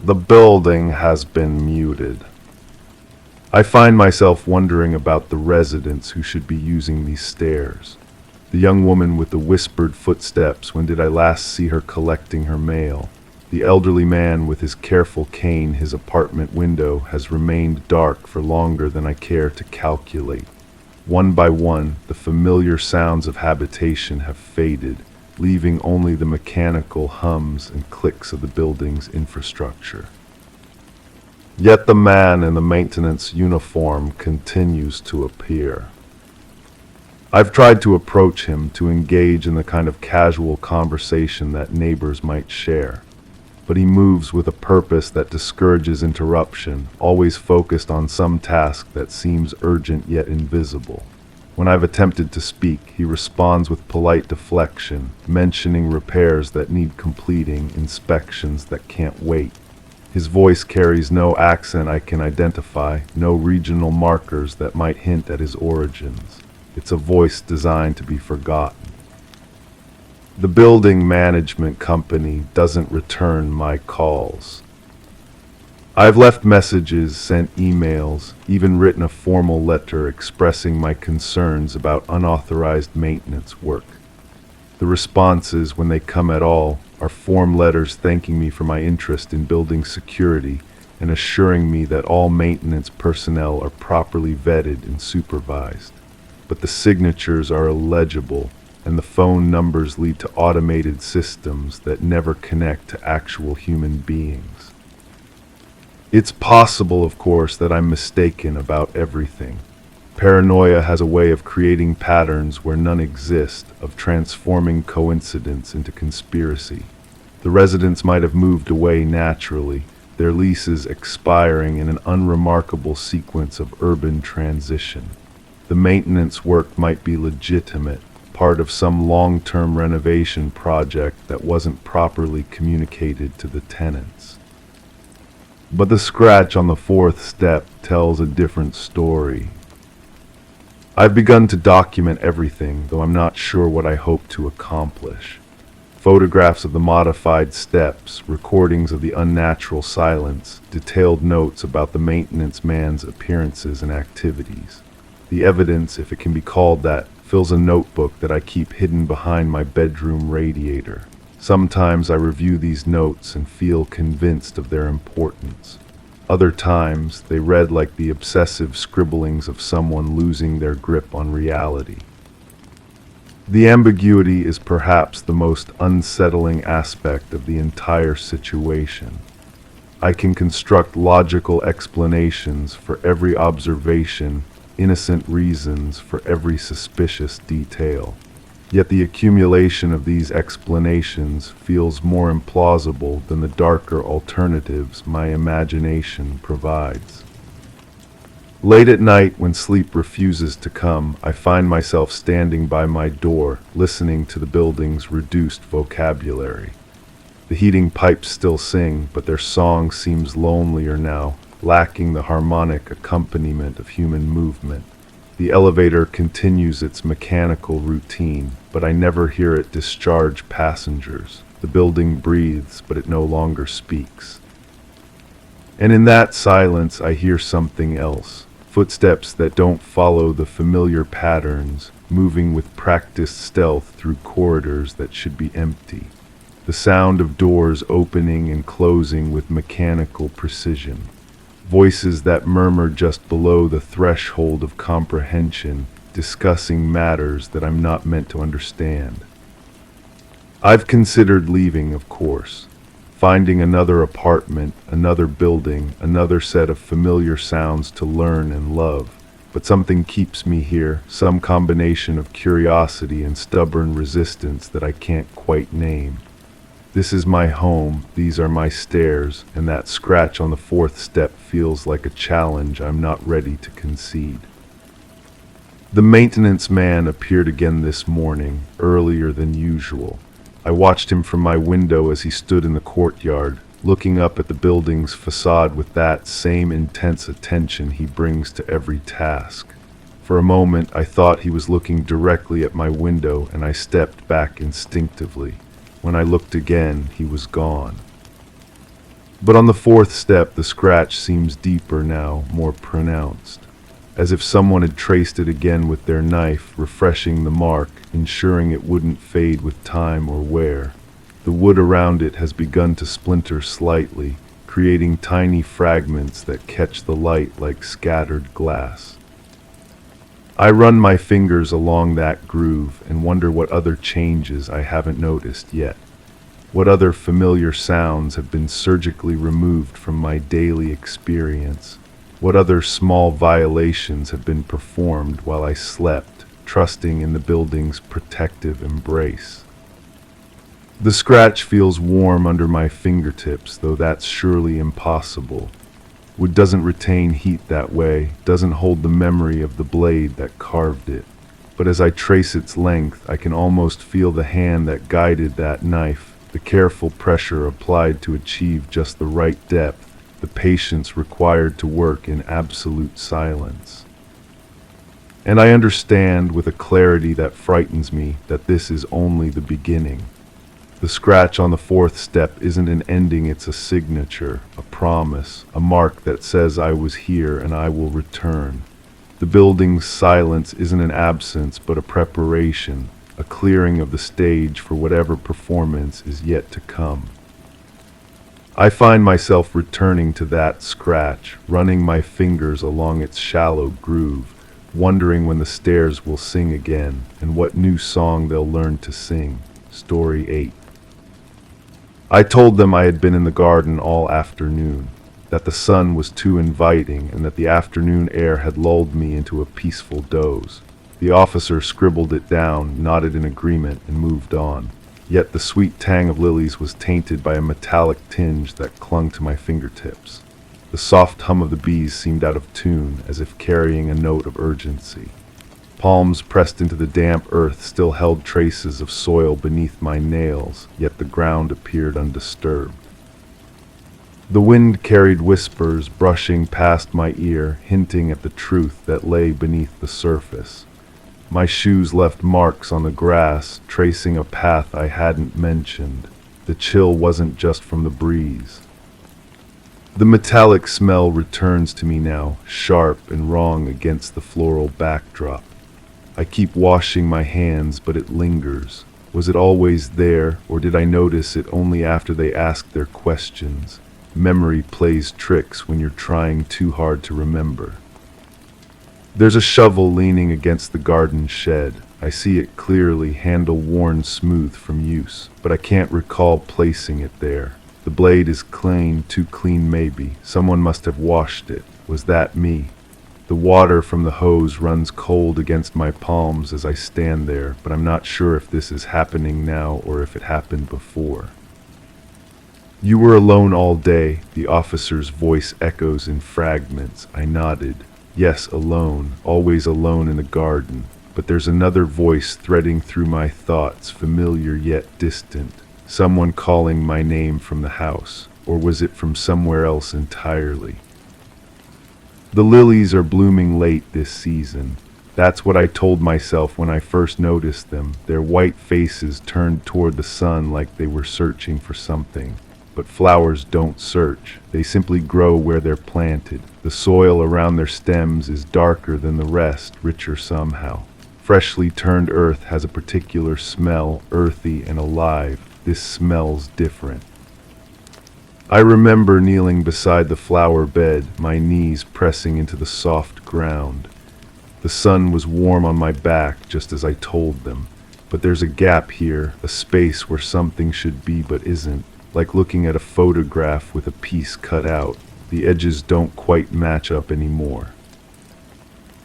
The building has been muted. I find myself wondering about the residents who should be using these stairs. The young woman with the whispered footsteps, when did I last see her collecting her mail? The elderly man with his careful cane, his apartment window has remained dark for longer than I care to calculate. One by one, the familiar sounds of habitation have faded, leaving only the mechanical hums and clicks of the building's infrastructure. Yet the man in the maintenance uniform continues to appear. I've tried to approach him to engage in the kind of casual conversation that neighbors might share. But he moves with a purpose that discourages interruption, always focused on some task that seems urgent yet invisible. When I've attempted to speak, he responds with polite deflection, mentioning repairs that need completing, inspections that can't wait. His voice carries no accent I can identify, no regional markers that might hint at his origins. It's a voice designed to be forgotten. The building management company doesn't return my calls. I've left messages, sent emails, even written a formal letter expressing my concerns about unauthorized maintenance work. The responses, when they come at all, are form letters thanking me for my interest in building security and assuring me that all maintenance personnel are properly vetted and supervised. But the signatures are illegible, and the phone numbers lead to automated systems that never connect to actual human beings. It's possible, of course, that I'm mistaken about everything. Paranoia has a way of creating patterns where none exist, of transforming coincidence into conspiracy. The residents might have moved away naturally, their leases expiring in an unremarkable sequence of urban transition. The maintenance work might be legitimate, part of some long-term renovation project that wasn't properly communicated to the tenants. But the scratch on the fourth step tells a different story. I've begun to document everything, though I'm not sure what I hope to accomplish. Photographs of the modified steps, recordings of the unnatural silence, detailed notes about the maintenance man's appearances and activities. The evidence, if it can be called that, fills a notebook that I keep hidden behind my bedroom radiator. Sometimes I review these notes and feel convinced of their importance. Other times, they read like the obsessive scribblings of someone losing their grip on reality. The ambiguity is perhaps the most unsettling aspect of the entire situation. I can construct logical explanations for every observation, innocent reasons for every suspicious detail. Yet the accumulation of these explanations feels more implausible than the darker alternatives my imagination provides. Late at night, when sleep refuses to come, I find myself standing by my door, listening to the building's reduced vocabulary. The heating pipes still sing, but their song seems lonelier now, lacking the harmonic accompaniment of human movement. The elevator continues its mechanical routine, but I never hear it discharge passengers. The building breathes, but it no longer speaks. And in that silence, I hear something else. Footsteps that don't follow the familiar patterns, moving with practiced stealth through corridors that should be empty. The sound of doors opening and closing with mechanical precision. Voices that murmur just below the threshold of comprehension, discussing matters that I'm not meant to understand. I've considered leaving, of course. finding another apartment, another building, another set of familiar sounds to learn and love. But something keeps me here, some combination of curiosity and stubborn resistance that I can't quite name. This is my home, these are my stairs, and that scratch on the fourth step feels like a challenge I'm not ready to concede. The maintenance man appeared again this morning, earlier than usual. I watched him from my window as he stood in the courtyard, looking up at the building's facade with that same intense attention he brings to every task. For a moment, I thought he was looking directly at my window, and I stepped back instinctively. When I looked again, he was gone. But on the fourth step, the scratch seems deeper now, more pronounced, as if someone had traced it again with their knife, refreshing the mark, ensuring it wouldn't fade with time or wear. The wood around it has begun to splinter slightly, creating tiny fragments that catch the light like scattered glass. I run my fingers along that groove and wonder what other changes I haven't noticed yet. What other familiar sounds have been surgically removed from my daily experience? What other small violations have been performed while I slept, trusting in the building's protective embrace? The scratch feels warm under my fingertips, though that's surely impossible. Wood doesn't retain heat that way, doesn't hold the memory of the blade that carved it. But as I trace its length, I can almost feel the hand that guided that knife, the careful pressure applied to achieve just the right depth, the patience required to work in absolute silence. And I understand with a clarity that frightens me that this is only the beginning. The scratch on the fourth step isn't an ending, it's a signature, a promise, a mark that says I was here and I will return. The building's silence isn't an absence, but a preparation, a clearing of the stage for whatever performance is yet to come. I find myself returning to that scratch, running my fingers along its shallow groove, wondering when the stairs will sing again and what new song they'll learn to sing. Story 8. I told them I had been in the garden all afternoon, that the sun was too inviting and that the afternoon air had lulled me into a peaceful doze. The officer scribbled it down, nodded in agreement, and moved on. Yet the sweet tang of lilies was tainted by a metallic tinge that clung to my fingertips. The soft hum of the bees seemed out of tune, as if carrying a note of urgency. Palms pressed into the damp earth still held traces of soil beneath my nails, yet the ground appeared undisturbed. The wind carried whispers brushing past my ear, hinting at the truth that lay beneath the surface. My shoes left marks on the grass, tracing a path I hadn't mentioned. The chill wasn't just from the breeze. The metallic smell returns to me now, sharp and wrong against the floral backdrop. I keep washing my hands, but it lingers. Was it always there, or did I notice it only after they asked their questions? Memory plays tricks when you're trying too hard to remember. There's a shovel leaning against the garden shed. I see it clearly, handle worn smooth from use, but I can't recall placing it there. The blade is clean, too clean maybe. Someone must have washed it. Was that me? The water from the hose runs cold against my palms as I stand there, but I'm not sure if this is happening now or if it happened before. You were alone all day, the officer's voice echoes in fragments. I nodded. Yes, alone, always alone in the garden. But there's another voice threading through my thoughts, familiar yet distant. Someone calling my name from the house, or was it from somewhere else entirely? The lilies are blooming late this season. That's what I told myself when I first noticed them, their white faces turned toward the sun like they were searching for something. But flowers don't search, they simply grow where they're planted. The soil around their stems is darker than the rest, richer somehow. Freshly turned earth has a particular smell, earthy and alive. This smells different. I remember kneeling beside the flower bed, my knees pressing into the soft ground. The sun was warm on my back, just as I told them. But there's a gap here, a space where something should be but isn't. like looking at a photograph with a piece cut out. The edges don't quite match up anymore.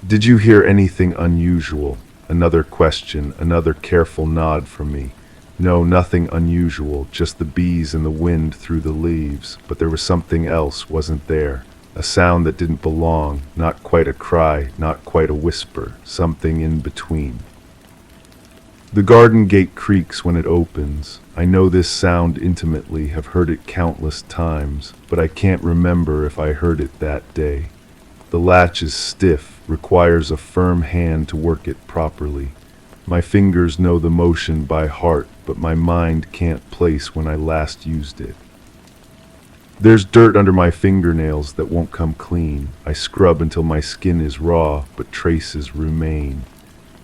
Did you hear anything unusual? Another question, another careful nod from me. No, nothing unusual, just the bees and the wind through the leaves, but there was something else, wasn't there? A sound that didn't belong, not quite a cry, not quite a whisper, something in between. The garden gate creaks when it opens. I know this sound intimately, have heard it countless times, but I can't remember if I heard it that day. The latch is stiff, requires a firm hand to work it properly. My fingers know the motion by heart, but my mind can't place when I last used it. There's dirt under my fingernails that won't come clean. I scrub until my skin is raw, but traces remain.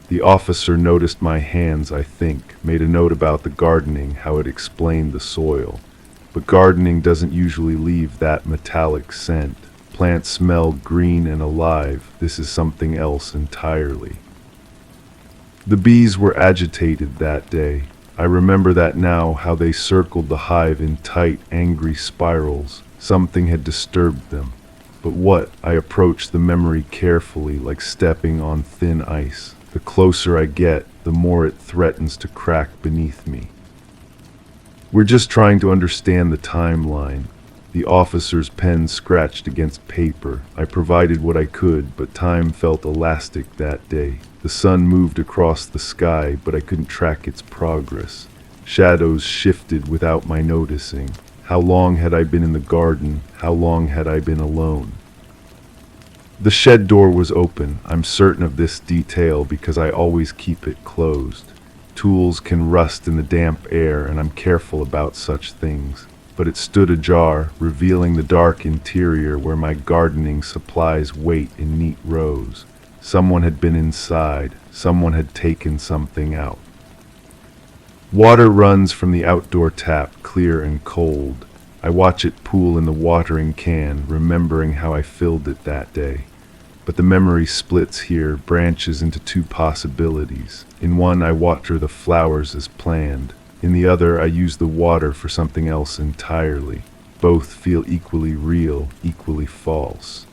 The officer noticed my hands, I think, made a note about the gardening, how it explained the soil. But gardening doesn't usually leave that metallic scent. Plants smell green and alive. This is something else entirely. The bees were agitated that day. I remember that now, how they circled the hive in tight, angry spirals. Something had disturbed them. But what? I approached the memory carefully, like stepping on thin ice. The closer I get, the more it threatens to crack beneath me. We're just trying to understand the timeline. The officer's pen scratched against paper. I provided what I could, but time felt elastic that day. The sun moved across the sky, but I couldn't track its progress. Shadows shifted without my noticing. How long had I been in the garden? How long had I been alone? The shed door was open. I'm certain of this detail because I always keep it closed. Tools can rust in the damp air, and I'm careful about such things. But it stood ajar, revealing the dark interior where my gardening supplies wait in neat rows. Someone had been inside. Someone had taken something out. Water runs from the outdoor tap, clear and cold. I watch it pool in the watering can, remembering how I filled it that day. But the memory splits here, branches into two possibilities. In one, I water the flowers as planned. In the other, I use the water for something else entirely. Both feel equally real, equally false.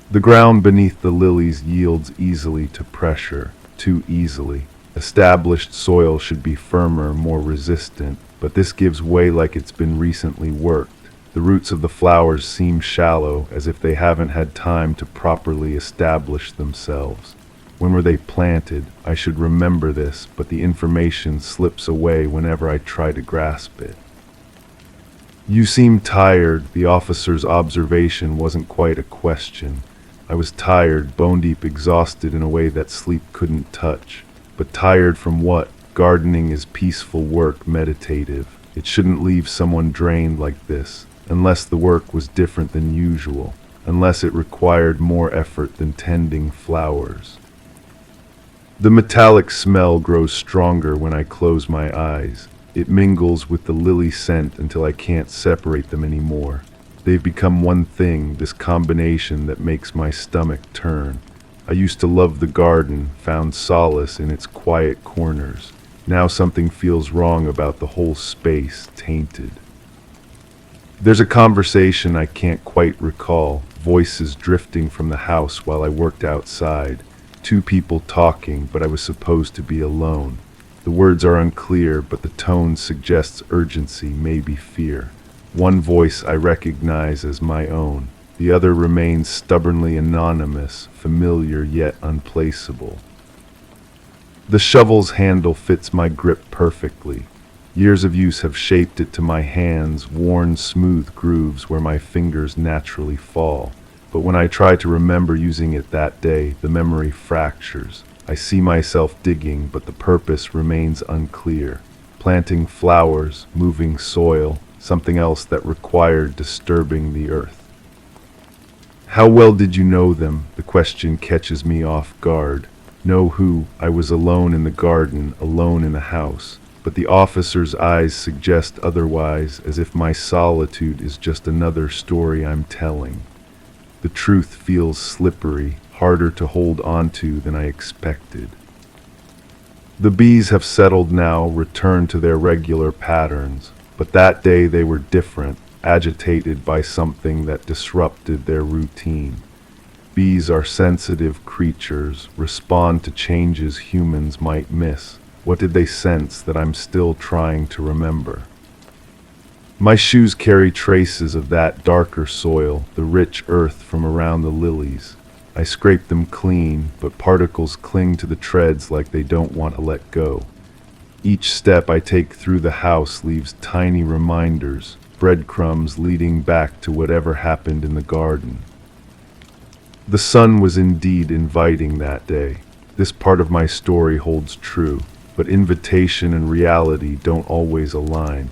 The ground beneath the lilies yields easily to pressure, too easily. Established soil should be firmer, more resistant, but this gives way like it's been recently worked. The roots of the flowers seem shallow, as if they haven't had time to properly establish themselves. When were they planted? I should remember this, but the information slips away whenever I try to grasp it. You seem tired. The officer's observation wasn't quite a question. I was tired, bone-deep exhausted in a way that sleep couldn't touch. But tired from what? Gardening is peaceful work, meditative. It shouldn't leave someone drained like this, unless the work was different than usual, unless it required more effort than tending flowers. The metallic smell grows stronger when I close my eyes. It mingles with the lily scent until I can't separate them anymore. They've become one thing, this combination that makes my stomach turn. I used to love the garden, found solace in its quiet corners. Now something feels wrong about the whole space, tainted. There's a conversation I can't quite recall, voices drifting from the house while I worked outside. Two people talking, but I was supposed to be alone. The words are unclear, but the tone suggests urgency, maybe fear. One voice I recognize as my own. The other remains stubbornly anonymous, familiar yet unplaceable. The shovel's handle fits my grip perfectly. Years of use have shaped it to my hands, worn smooth grooves where my fingers naturally fall. But when I try to remember using it that day, the memory fractures. I see myself digging, but the purpose remains unclear. Planting flowers, moving soil, something else that required disturbing the earth. How well did you know them? The question catches me off guard. Know who? I was alone in the garden, alone in the house. But the officer's eyes suggest otherwise, as if my solitude is just another story I'm telling. The truth feels slippery, harder to hold onto than I expected. The bees have settled now, returned to their regular patterns, But that day they were different, agitated by something that disrupted their routine. Bees are sensitive creatures, respond to changes humans might miss. What did they sense that I'm still trying to remember? My shoes carry traces of that darker soil, the rich earth from around the lilies. I scrape them clean, but particles cling to the treads like they don't want to let go. Each step I take through the house leaves tiny reminders, breadcrumbs leading back to whatever happened in the garden. The sun was indeed inviting that day. This part of my story holds true, but invitation and reality don't always align.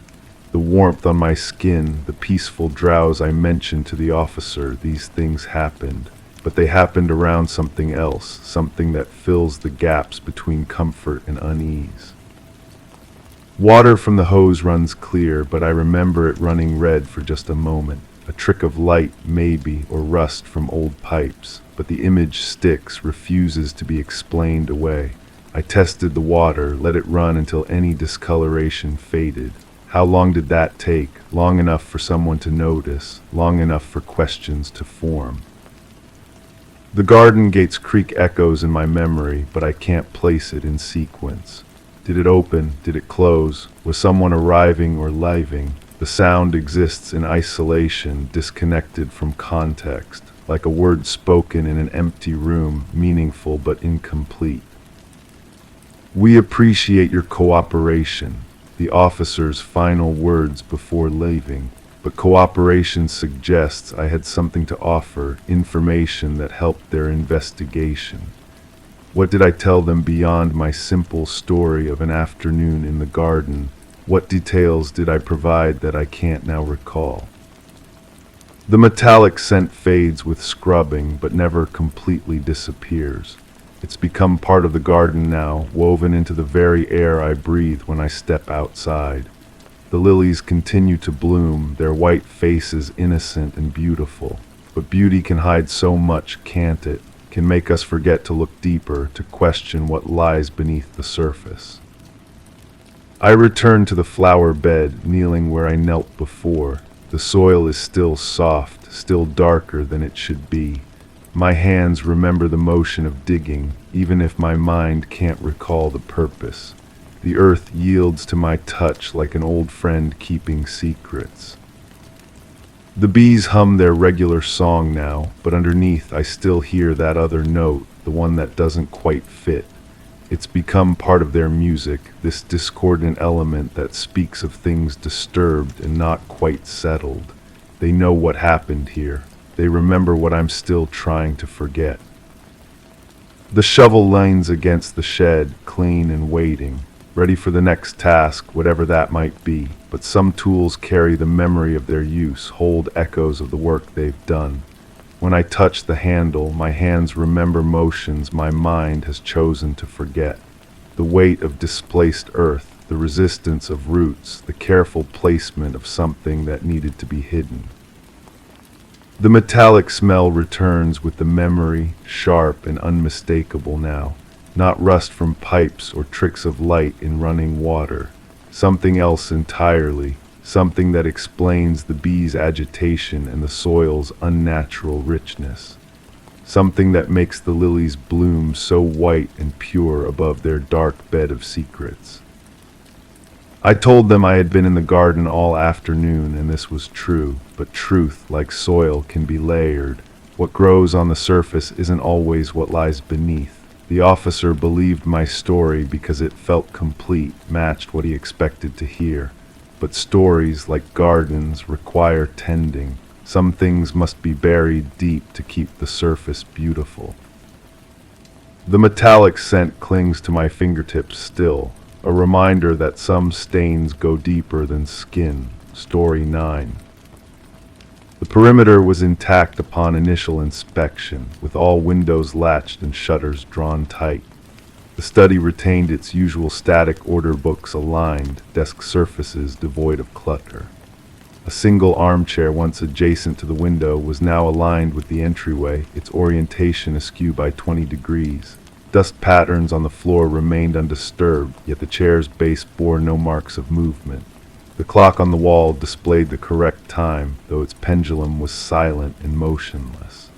The warmth on my skin, the peaceful drowse I mentioned to the officer, these things happened. But they happened around something else, something that fills the gaps between comfort and unease. Water from the hose runs clear, but I remember it running red for just a moment. A trick of light, maybe, or rust from old pipes, but the image sticks, refuses to be explained away. I tested the water, let it run until any discoloration faded. How long did that take? Long enough for someone to notice, long enough for questions to form. The garden gate's creak echoes in my memory, but I can't place it in sequence. Did it open? Did it close? Was someone arriving or leaving? The sound exists in isolation, disconnected from context, like a word spoken in an empty room, meaningful but incomplete. We appreciate your cooperation, the officer's final words before leaving, but cooperation suggests I had something to offer, information that helped their investigation. What did I tell them beyond my simple story of an afternoon in the garden? What details did I provide that I can't now recall? The metallic scent fades with scrubbing, but never completely disappears. It's become part of the garden now, woven into the very air I breathe when I step outside. The lilies continue to bloom, their white faces innocent and beautiful. But beauty can hide so much, can't it? Can make us forget to look deeper, to question what lies beneath the surface. I return to the flower bed, kneeling where I knelt before. The soil is still soft, still darker than it should be. My hands remember the motion of digging, even if my mind can't recall the purpose. The earth yields to my touch like an old friend keeping secrets. The bees hum their regular song now, but underneath I still hear that other note, the one that doesn't quite fit. It's become part of their music, this discordant element that speaks of things disturbed and not quite settled. They know what happened here. They remember what I'm still trying to forget. The shovel leans against the shed, clean and waiting, ready for the next task, whatever that might be. But some tools carry the memory of their use, hold echoes of the work they've done. When I touch the handle, my hands remember motions my mind has chosen to forget. The weight of displaced earth, the resistance of roots, the careful placement of something that needed to be hidden. The metallic smell returns with the memory, sharp and unmistakable now. Not rust from pipes or tricks of light in running water. Something else entirely. Something that explains the bees' agitation and the soil's unnatural richness. Something that makes the lilies bloom so white and pure above their dark bed of secrets. I told them I had been in the garden all afternoon, and this was true, but truth, like soil, can be layered. What grows on the surface isn't always what lies beneath. The officer believed my story because it felt complete, matched what he expected to hear. But stories, like gardens, require tending. Some things must be buried deep to keep the surface beautiful. The metallic scent clings to my fingertips still, a reminder that some stains go deeper than skin. Story 9. The perimeter was intact upon initial inspection, with all windows latched and shutters drawn tight. The study retained its usual static order books aligned, desk surfaces devoid of clutter. A single armchair once adjacent to the window was now aligned with the entryway, its orientation askew by 20 degrees. Dust patterns on the floor remained undisturbed, yet the chair's base bore no marks of movement. The clock on the wall displayed the correct time, though its pendulum was silent and motionless.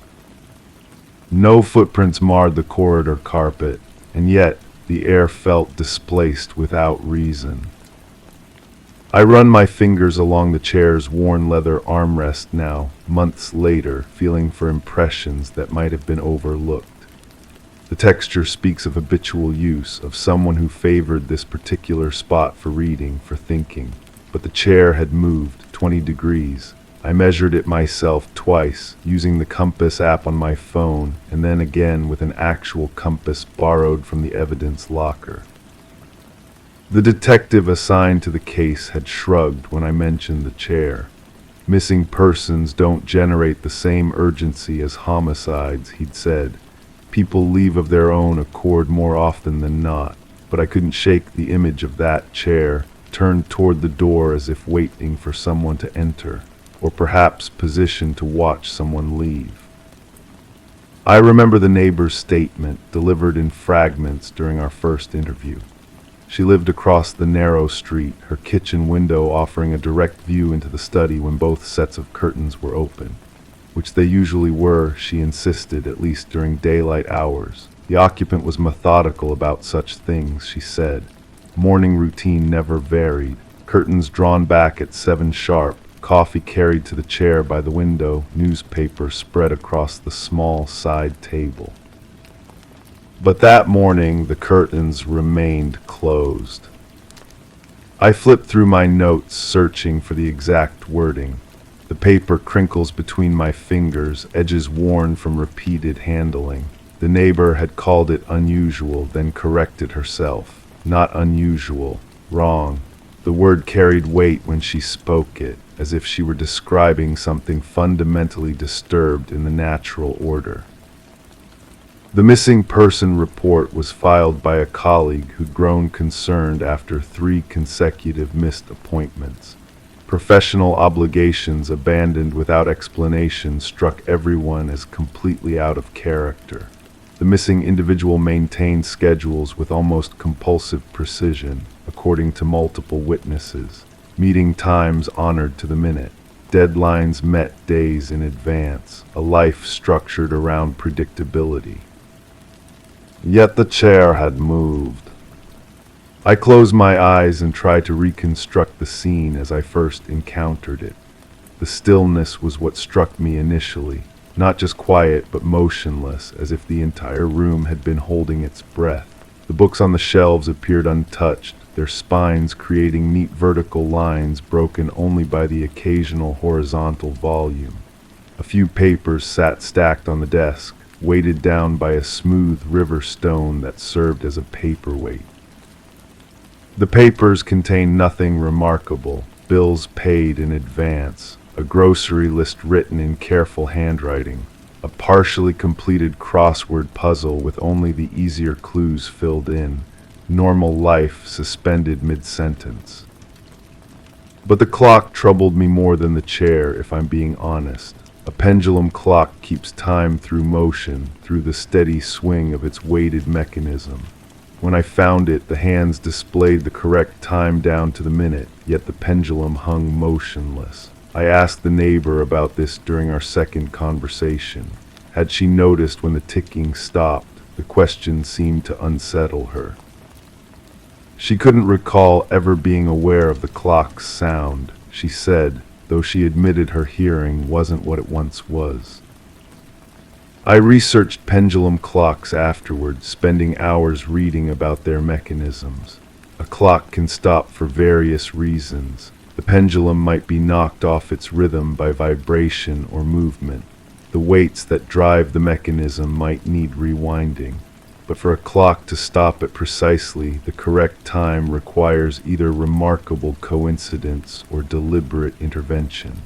No footprints marred the corridor carpet, and yet the air felt displaced without reason. I run my fingers along the chair's worn leather armrest now, months later, feeling for impressions that might have been overlooked. The texture speaks of habitual use, of someone who favored this particular spot for reading, for thinking. But the chair had moved 20 degrees. I measured it myself twice, using the compass app on my phone, and then again with an actual compass borrowed from the evidence locker. The detective assigned to the case had shrugged when I mentioned the chair. Missing persons don't generate the same urgency as homicides, he'd said. People leave of their own accord more often than not, but I couldn't shake the image of that chair, turned toward the door as if waiting for someone to enter, or perhaps positioned to watch someone leave. I remember the neighbor's statement, delivered in fragments during our first interview. She lived across the narrow street, her kitchen window offering a direct view into the study when both sets of curtains were open, which they usually were, she insisted, at least during daylight hours. The occupant was methodical about such things, she said. Morning routine never varied. Curtains drawn back at 7 sharp, coffee carried to the chair by the window, newspaper spread across the small side table. But that morning the curtains remained closed. I flipped through my notes, searching for the exact wording. The paper crinkles between my fingers, edges worn from repeated handling. The neighbor had called it unusual, then corrected herself. Not unusual, wrong. The word carried weight when she spoke it, as if she were describing something fundamentally disturbed in the natural order. The missing person report was filed by a colleague who'd grown concerned after 3 consecutive missed appointments. Professional obligations abandoned without explanation struck everyone as completely out of character. The missing individual maintained schedules with almost compulsive precision, according to multiple witnesses. Meeting times honored to the minute. Deadlines met days in advance. A life structured around predictability. Yet the chair had moved. I closed my eyes and tried to reconstruct the scene as I first encountered it. The stillness was what struck me initially. Not just quiet, but motionless, as if the entire room had been holding its breath. The books on the shelves appeared untouched, their spines creating neat vertical lines broken only by the occasional horizontal volume. A few papers sat stacked on the desk, weighted down by a smooth river stone that served as a paperweight. The papers contained nothing remarkable. Bills paid in advance, a grocery list written in careful handwriting, a partially completed crossword puzzle with only the easier clues filled in, normal life suspended mid-sentence. But the clock troubled me more than the chair, if I'm being honest. A pendulum clock keeps time through motion, through the steady swing of its weighted mechanism. When I found it, the hands displayed the correct time down to the minute, yet the pendulum hung motionless. I asked the neighbor about this during our second conversation. Had she noticed when the ticking stopped? The question seemed to unsettle her. She couldn't recall ever being aware of the clock's sound, she said, though she admitted her hearing wasn't what it once was. I researched pendulum clocks afterward, spending hours reading about their mechanisms. A clock can stop for various reasons. The pendulum might be knocked off its rhythm by vibration or movement. The weights that drive the mechanism might need rewinding. But for a clock to stop at precisely the correct time requires either remarkable coincidence or deliberate intervention.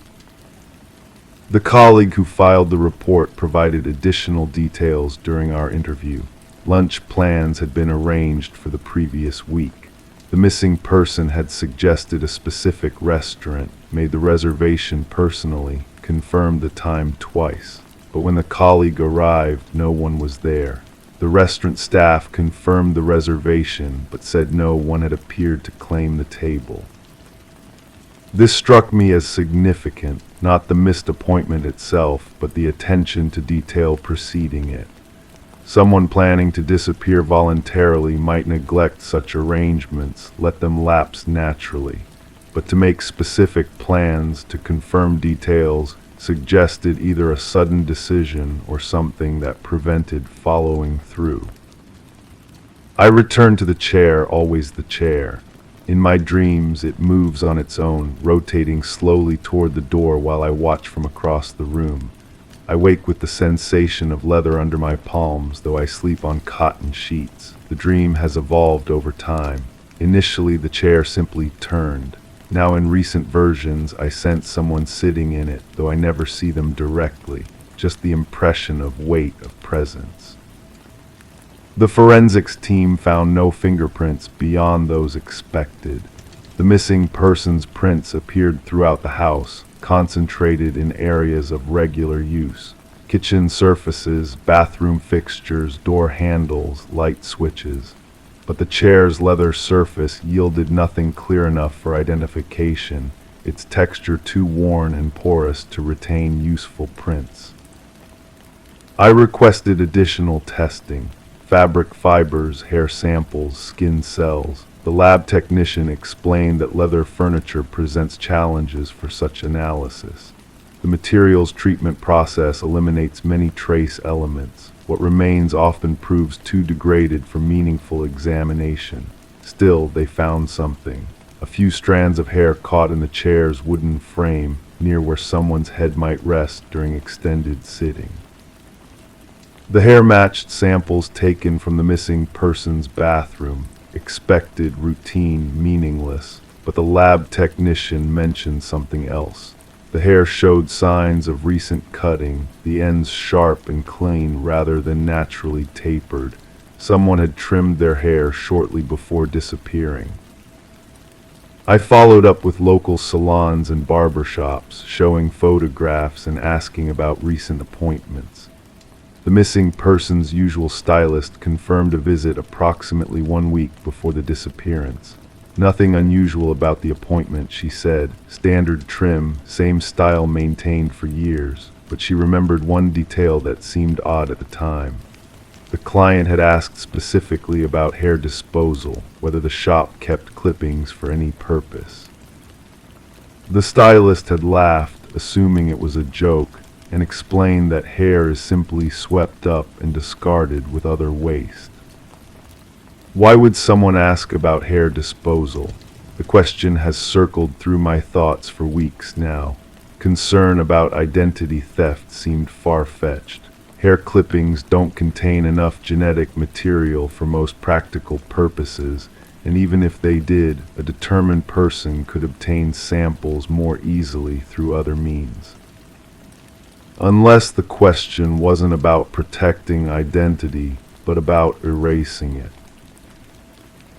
The colleague who filed the report provided additional details during our interview. Lunch plans had been arranged for the previous week. The missing person had suggested a specific restaurant, made the reservation personally, confirmed the time twice. But when the colleague arrived, no one was there. The restaurant staff confirmed the reservation, but said no one had appeared to claim the table. This struck me as significant, not the missed appointment itself, but the attention to detail preceding it. Someone planning to disappear voluntarily might neglect such arrangements, let them lapse naturally. But to make specific plans, to confirm details, suggested either a sudden decision or something that prevented following through. I return to the chair, always the chair. In my dreams, it moves on its own, rotating slowly toward the door while I watch from across the room. I wake with the sensation of leather under my palms, though I sleep on cotton sheets. The dream has evolved over time. Initially, the chair simply turned. Now in recent versions, I sense someone sitting in it, though I never see them directly, just the impression of weight of presence. The forensics team found no fingerprints beyond those expected. The missing person's prints appeared throughout the house, concentrated in areas of regular use. Kitchen surfaces, bathroom fixtures, door handles, light switches. But the chair's leather surface yielded nothing clear enough for identification, its texture too worn and porous to retain useful prints. I requested additional testing. Fabric fibers, hair samples, skin cells. The lab technician explained that leather furniture presents challenges for such analysis. The materials treatment process eliminates many trace elements. What remains often proves too degraded for meaningful examination. Still, they found something. A few strands of hair caught in the chair's wooden frame, near where someone's head might rest during extended sitting. The hair matched samples taken from the missing person's bathroom. Expected, routine, meaningless. But the lab technician mentioned something else. The hair showed signs of recent cutting, the ends sharp and clean rather than naturally tapered. Someone had trimmed their hair shortly before disappearing. I followed up with local salons and barbershops, showing photographs and asking about recent appointments. The missing person's usual stylist confirmed a visit approximately 1 week before the disappearance. Nothing unusual about the appointment, she said. Standard trim, same style maintained for years. But she remembered one detail that seemed odd at the time. The client had asked specifically about hair disposal, whether the shop kept clippings for any purpose. The stylist had laughed, assuming it was a joke, and explained that hair is simply swept up and discarded with other waste. Why would someone ask about hair disposal? The question has circled through my thoughts for weeks now. Concern about identity theft seemed far-fetched. Hair clippings don't contain enough genetic material for most practical purposes, and even if they did, a determined person could obtain samples more easily through other means. Unless the question wasn't about protecting identity, but about erasing it.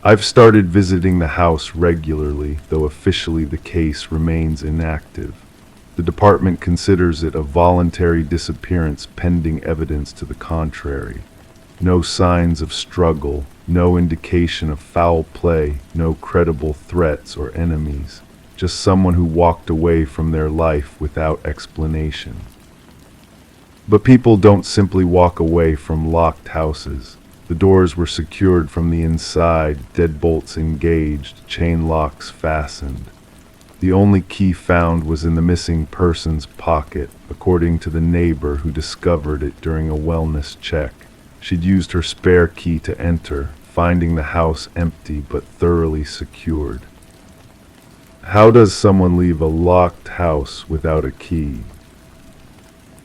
I've started visiting the house regularly, though officially the case remains inactive. The department considers it a voluntary disappearance pending evidence to the contrary. No signs of struggle, no indication of foul play, no credible threats or enemies. Just someone who walked away from their life without explanation. But people don't simply walk away from locked houses. The doors were secured from the inside, deadbolts engaged, chain locks fastened. The only key found was in the missing person's pocket, according to the neighbor who discovered it during a wellness check. She'd used her spare key to enter, finding the house empty but thoroughly secured. How does someone leave a locked house without a key?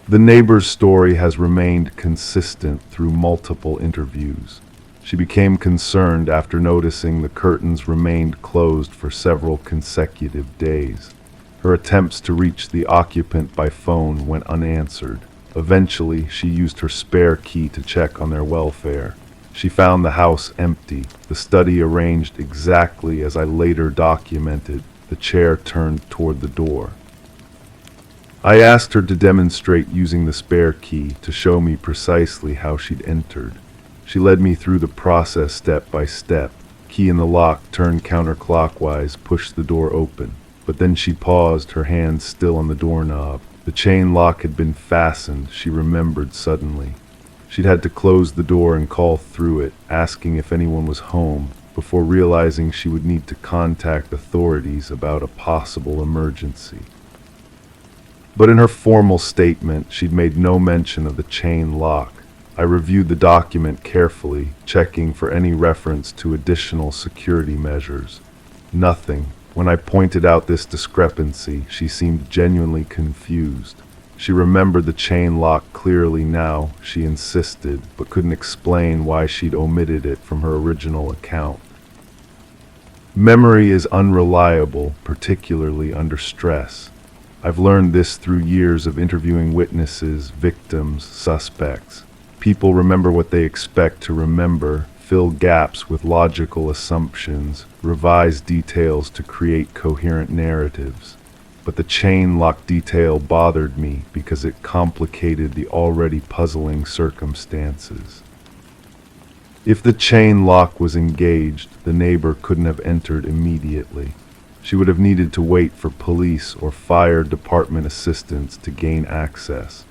The neighbor's story has remained consistent through multiple interviews. She became concerned after noticing the curtains remained closed for several consecutive days. Her attempts to reach the occupant by phone went unanswered. Eventually, she used her spare key to check on their welfare. She found the house empty, the study arranged exactly as I later documented, the chair turned toward the door. I asked her to demonstrate using the spare key to show me precisely how she'd entered. She led me through the process step by step. Key in the lock, turn counterclockwise, push the door open. But then she paused, her hand still on the doorknob. The chain lock had been fastened, she remembered suddenly. She'd had to close the door and call through it, asking if anyone was home, before realizing she would need to contact authorities about a possible emergency. But in her formal statement, she'd made no mention of the chain lock. I reviewed the document carefully, checking for any reference to additional security measures. Nothing. When I pointed out this discrepancy, she seemed genuinely confused. She remembered the chain lock clearly now, she insisted, but couldn't explain why she'd omitted it from her original account. Memory is unreliable, particularly under stress. I've learned this through years of interviewing witnesses, victims, suspects. People remember what they expect to remember, fill gaps with logical assumptions, revise details to create coherent narratives. But the chain lock detail bothered me because it complicated the already puzzling circumstances. If the chain lock was engaged, the neighbor couldn't have entered immediately. She would have needed to wait for police or fire department assistance to gain access.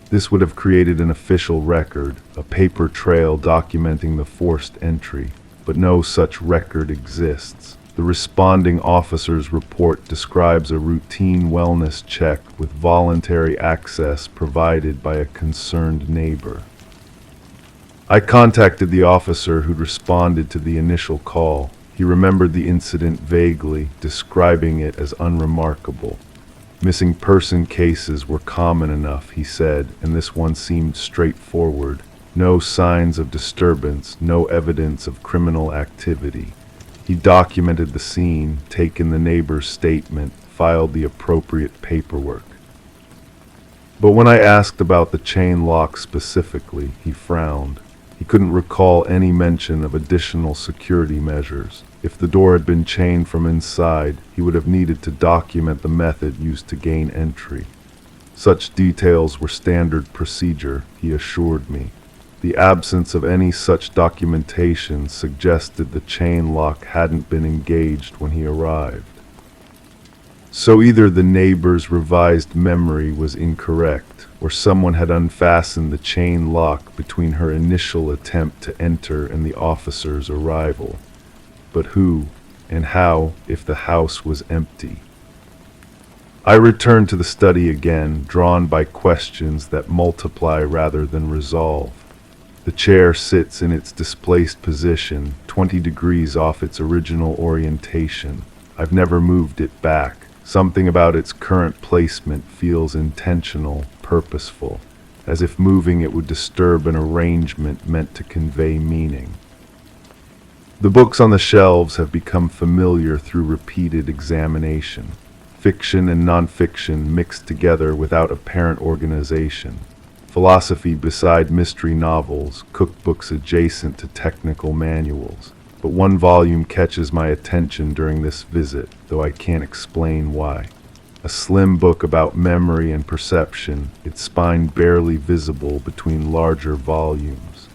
This would have created an official record, a paper trail documenting the forced entry, but no such record exists. The responding officer's report describes a routine wellness check with voluntary access provided by a concerned neighbor. I contacted the officer who'd responded to the initial call. He remembered the incident vaguely, describing it as unremarkable. Missing person cases were common enough, he said, and this one seemed straightforward. No signs of disturbance, no evidence of criminal activity. He documented the scene, taken the neighbor's statement, filed the appropriate paperwork. But when I asked about the chain lock specifically, he frowned. He couldn't recall any mention of additional security measures. If the door had been chained from inside, he would have needed to document the method used to gain entry. Such details were standard procedure, he assured me. The absence of any such documentation suggested the chain lock hadn't been engaged when he arrived. So either the neighbor's revised memory was incorrect, or someone had unfastened the chain lock between her initial attempt to enter and the officer's arrival. But who and how if the house was empty? I returned to the study again, drawn by questions that multiply rather than resolve. The chair sits in its displaced position, 20 degrees off its original orientation. I've never moved it back. Something about its current placement feels intentional, purposeful, as if moving it would disturb an arrangement meant to convey meaning. The books on the shelves have become familiar through repeated examination. Fiction and nonfiction mixed together without apparent organization. Philosophy beside mystery novels, cookbooks adjacent to technical manuals. But one volume catches my attention during this visit, though I can't explain why. A slim book about memory and perception, its spine barely visible between larger volumes.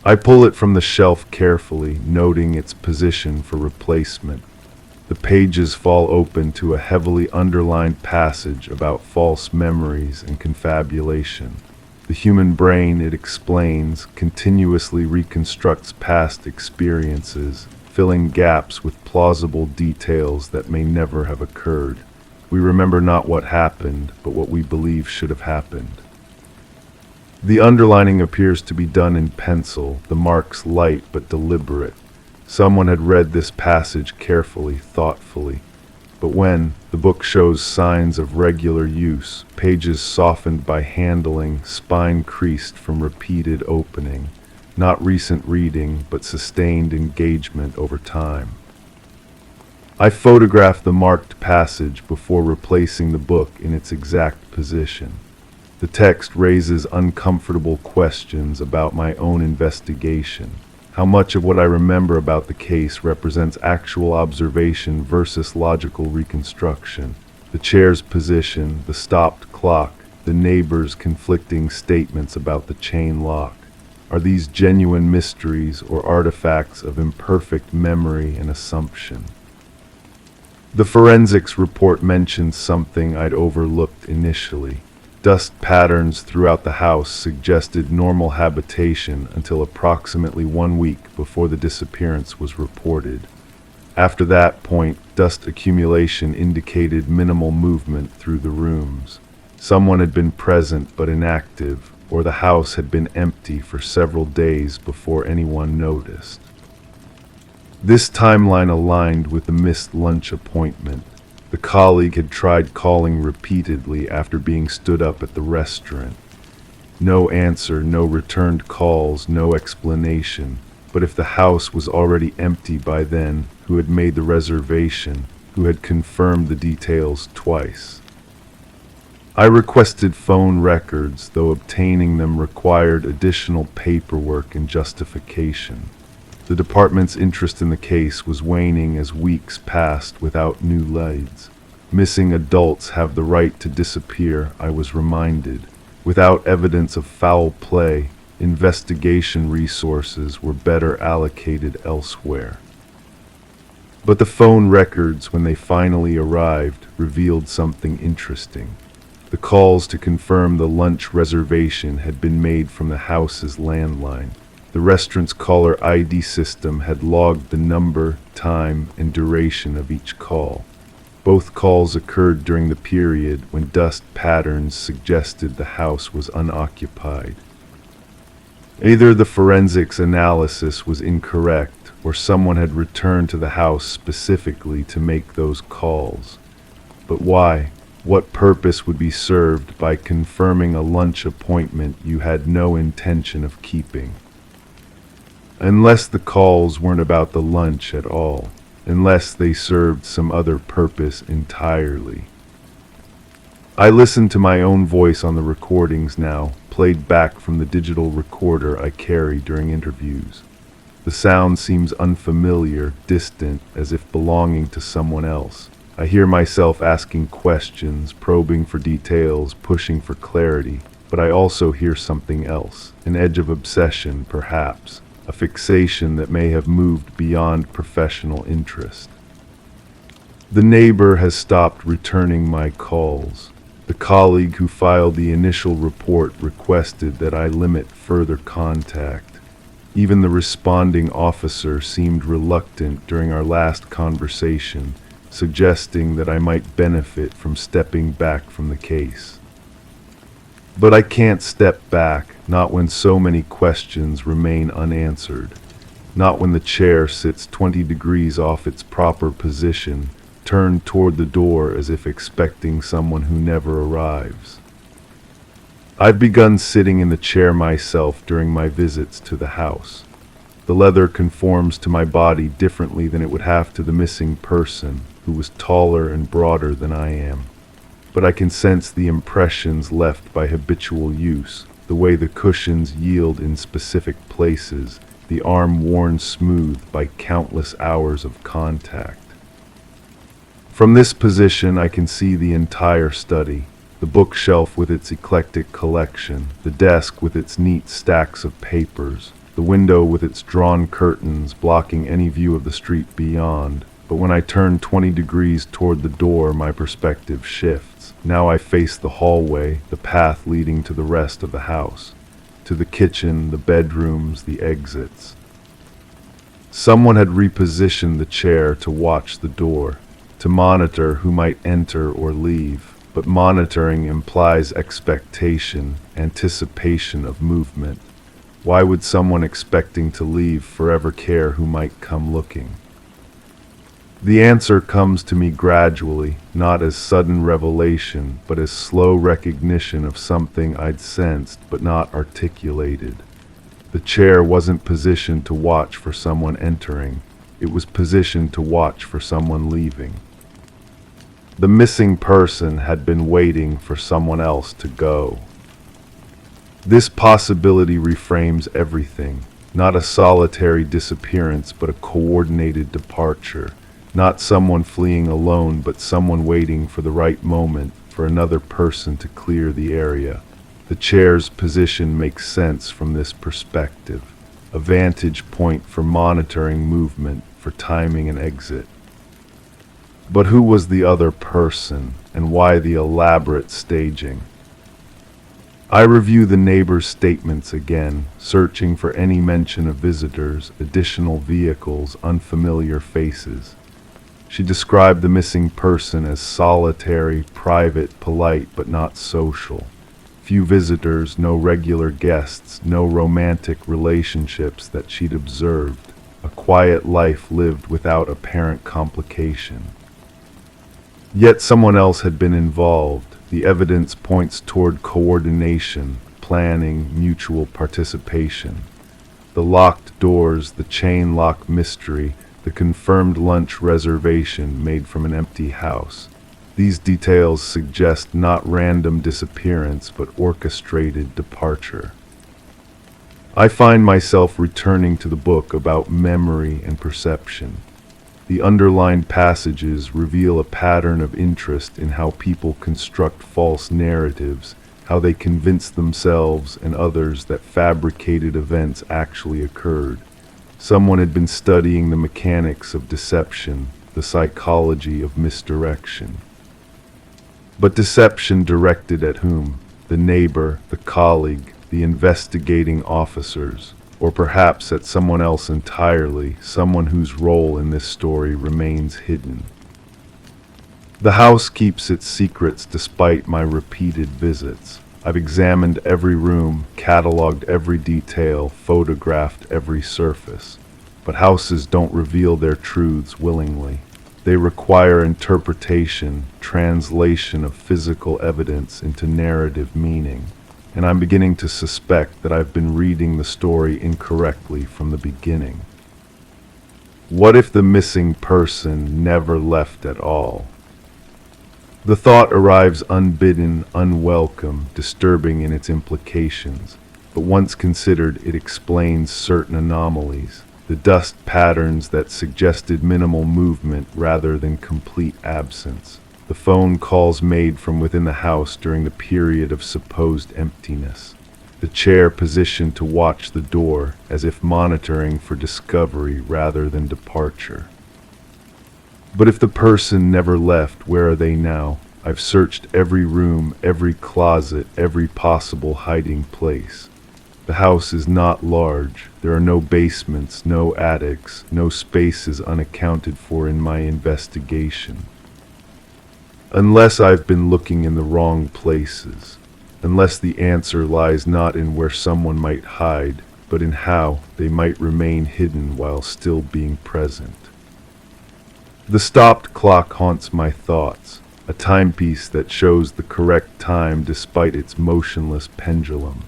I pull it from the shelf carefully, noting its position for replacement. The pages fall open to a heavily underlined passage about false memories and confabulation. The human brain, it explains, continuously reconstructs past experiences, filling gaps with plausible details that may never have occurred. We remember not what happened, but what we believe should have happened. The underlining appears to be done in pencil, the marks light but deliberate. Someone had read this passage carefully, thoughtfully. But when the book shows signs of regular use, pages softened by handling, spine creased from repeated opening, not recent reading, but sustained engagement over time. I photographed the marked passage before replacing the book in its exact position. The text raises uncomfortable questions about my own investigation. How much of what I remember about the case represents actual observation versus logical reconstruction? The chair's position, the stopped clock, the neighbor's conflicting statements about the chain lock. Are these genuine mysteries or artifacts of imperfect memory and assumption? The forensics report mentioned something I'd overlooked initially. Dust patterns throughout the house suggested normal habitation until approximately 1 week before the disappearance was reported. After that point, dust accumulation indicated minimal movement through the rooms. Someone had been present but inactive, or the house had been empty for several days before anyone noticed. This timeline aligned with the missed lunch appointment. The colleague had tried calling repeatedly after being stood up at the restaurant. No answer, no returned calls, no explanation. But if the house was already empty by then, who had made the reservation, who had confirmed the details twice? I requested phone records, though obtaining them required additional paperwork and justification. The department's interest in the case was waning as weeks passed without new leads. Missing adults have the right to disappear, I was reminded. Without evidence of foul play, investigation resources were better allocated elsewhere. But the phone records, when they finally arrived, revealed something interesting. The calls to confirm the lunch reservation had been made from the house's landline. The restaurant's caller ID system had logged the number, time, and duration of each call. Both calls occurred during the period when dust patterns suggested the house was unoccupied. Either the forensics analysis was incorrect, or someone had returned to the house specifically to make those calls. But why? What purpose would be served by confirming a lunch appointment you had no intention of keeping? Unless the calls weren't about the lunch at all, unless they served some other purpose entirely. I listened to my own voice on the recordings now, played back from the digital recorder I carry during interviews. The sound seems unfamiliar, distant, as if belonging to someone else. I hear myself asking questions, probing for details, pushing for clarity, but I also hear something else, an edge of obsession, perhaps. A fixation that may have moved beyond professional interest. The neighbor has stopped returning my calls. The colleague who filed the initial report requested that I limit further contact. Even the responding officer seemed reluctant during our last conversation, suggesting that I might benefit from stepping back from the case. But I can't step back, not when so many questions remain unanswered. Not when the chair sits 20 degrees off its proper position, turned toward the door as if expecting someone who never arrives. I've begun sitting in the chair myself during my visits to the house. The leather conforms to my body differently than it would have to the missing person, who was taller and broader than I am. But I can sense the impressions left by habitual use, the way the cushions yield in specific places, the arm worn smooth by countless hours of contact. From this position I can see the entire study, the bookshelf with its eclectic collection, the desk with its neat stacks of papers, the window with its drawn curtains blocking any view of the street beyond. But when I turn 20 degrees toward the door, my perspective shifts. Now I face the hallway, the path leading to the rest of the house, to the kitchen, the bedrooms, the exits. Someone had repositioned the chair to watch the door, to monitor who might enter or leave, but monitoring implies expectation, anticipation of movement. Why would someone expecting to leave forever care who might come looking? The answer comes to me gradually, not as sudden revelation, but as slow recognition of something I'd sensed but not articulated. The chair wasn't positioned to watch for someone entering. It was positioned to watch for someone leaving. The missing person had been waiting for someone else to go. This possibility reframes everything, not a solitary disappearance, but a coordinated departure. Not someone fleeing alone, but someone waiting for the right moment for another person to clear the area. The chair's position makes sense from this perspective, a vantage point for monitoring movement, for timing an exit. But who was the other person, and why the elaborate staging? I review the neighbor's statements again, searching for any mention of visitors, additional vehicles, unfamiliar faces. She described the missing person as solitary, private, polite, but not social. Few visitors, no regular guests, no romantic relationships that she'd observed. A quiet life lived without apparent complication. Yet someone else had been involved. The evidence points toward coordination, planning, mutual participation. The locked doors, the chain lock mystery, the confirmed lunch reservation made from an empty house. These details suggest not random disappearance, but orchestrated departure. I find myself returning to the book about memory and perception. The underlined passages reveal a pattern of interest in how people construct false narratives, how they convince themselves and others that fabricated events actually occurred. Someone had been studying the mechanics of deception, the psychology of misdirection. But deception directed at whom? The neighbor, the colleague, the investigating officers, or perhaps at someone else entirely, someone whose role in this story remains hidden. The house keeps its secrets despite my repeated visits. I've examined every room, cataloged every detail, photographed every surface. But houses don't reveal their truths willingly. They require interpretation, translation of physical evidence into narrative meaning. And I'm beginning to suspect that I've been reading the story incorrectly from the beginning. What if the missing person never left at all? The thought arrives unbidden, unwelcome, disturbing in its implications, but once considered, it explains certain anomalies, the dust patterns that suggested minimal movement rather than complete absence. The phone calls made from within the house during the period of supposed emptiness. The chair positioned to watch the door, as if monitoring for discovery rather than departure. But if the person never left, where are they now? I've searched every room, every closet, every possible hiding place. The house is not large. There are no basements, no attics, no spaces unaccounted for in my investigation. Unless I've been looking in the wrong places, unless the answer lies not in where someone might hide, but in how they might remain hidden while still being present. The stopped clock haunts my thoughts, a timepiece that shows the correct time despite its motionless pendulum.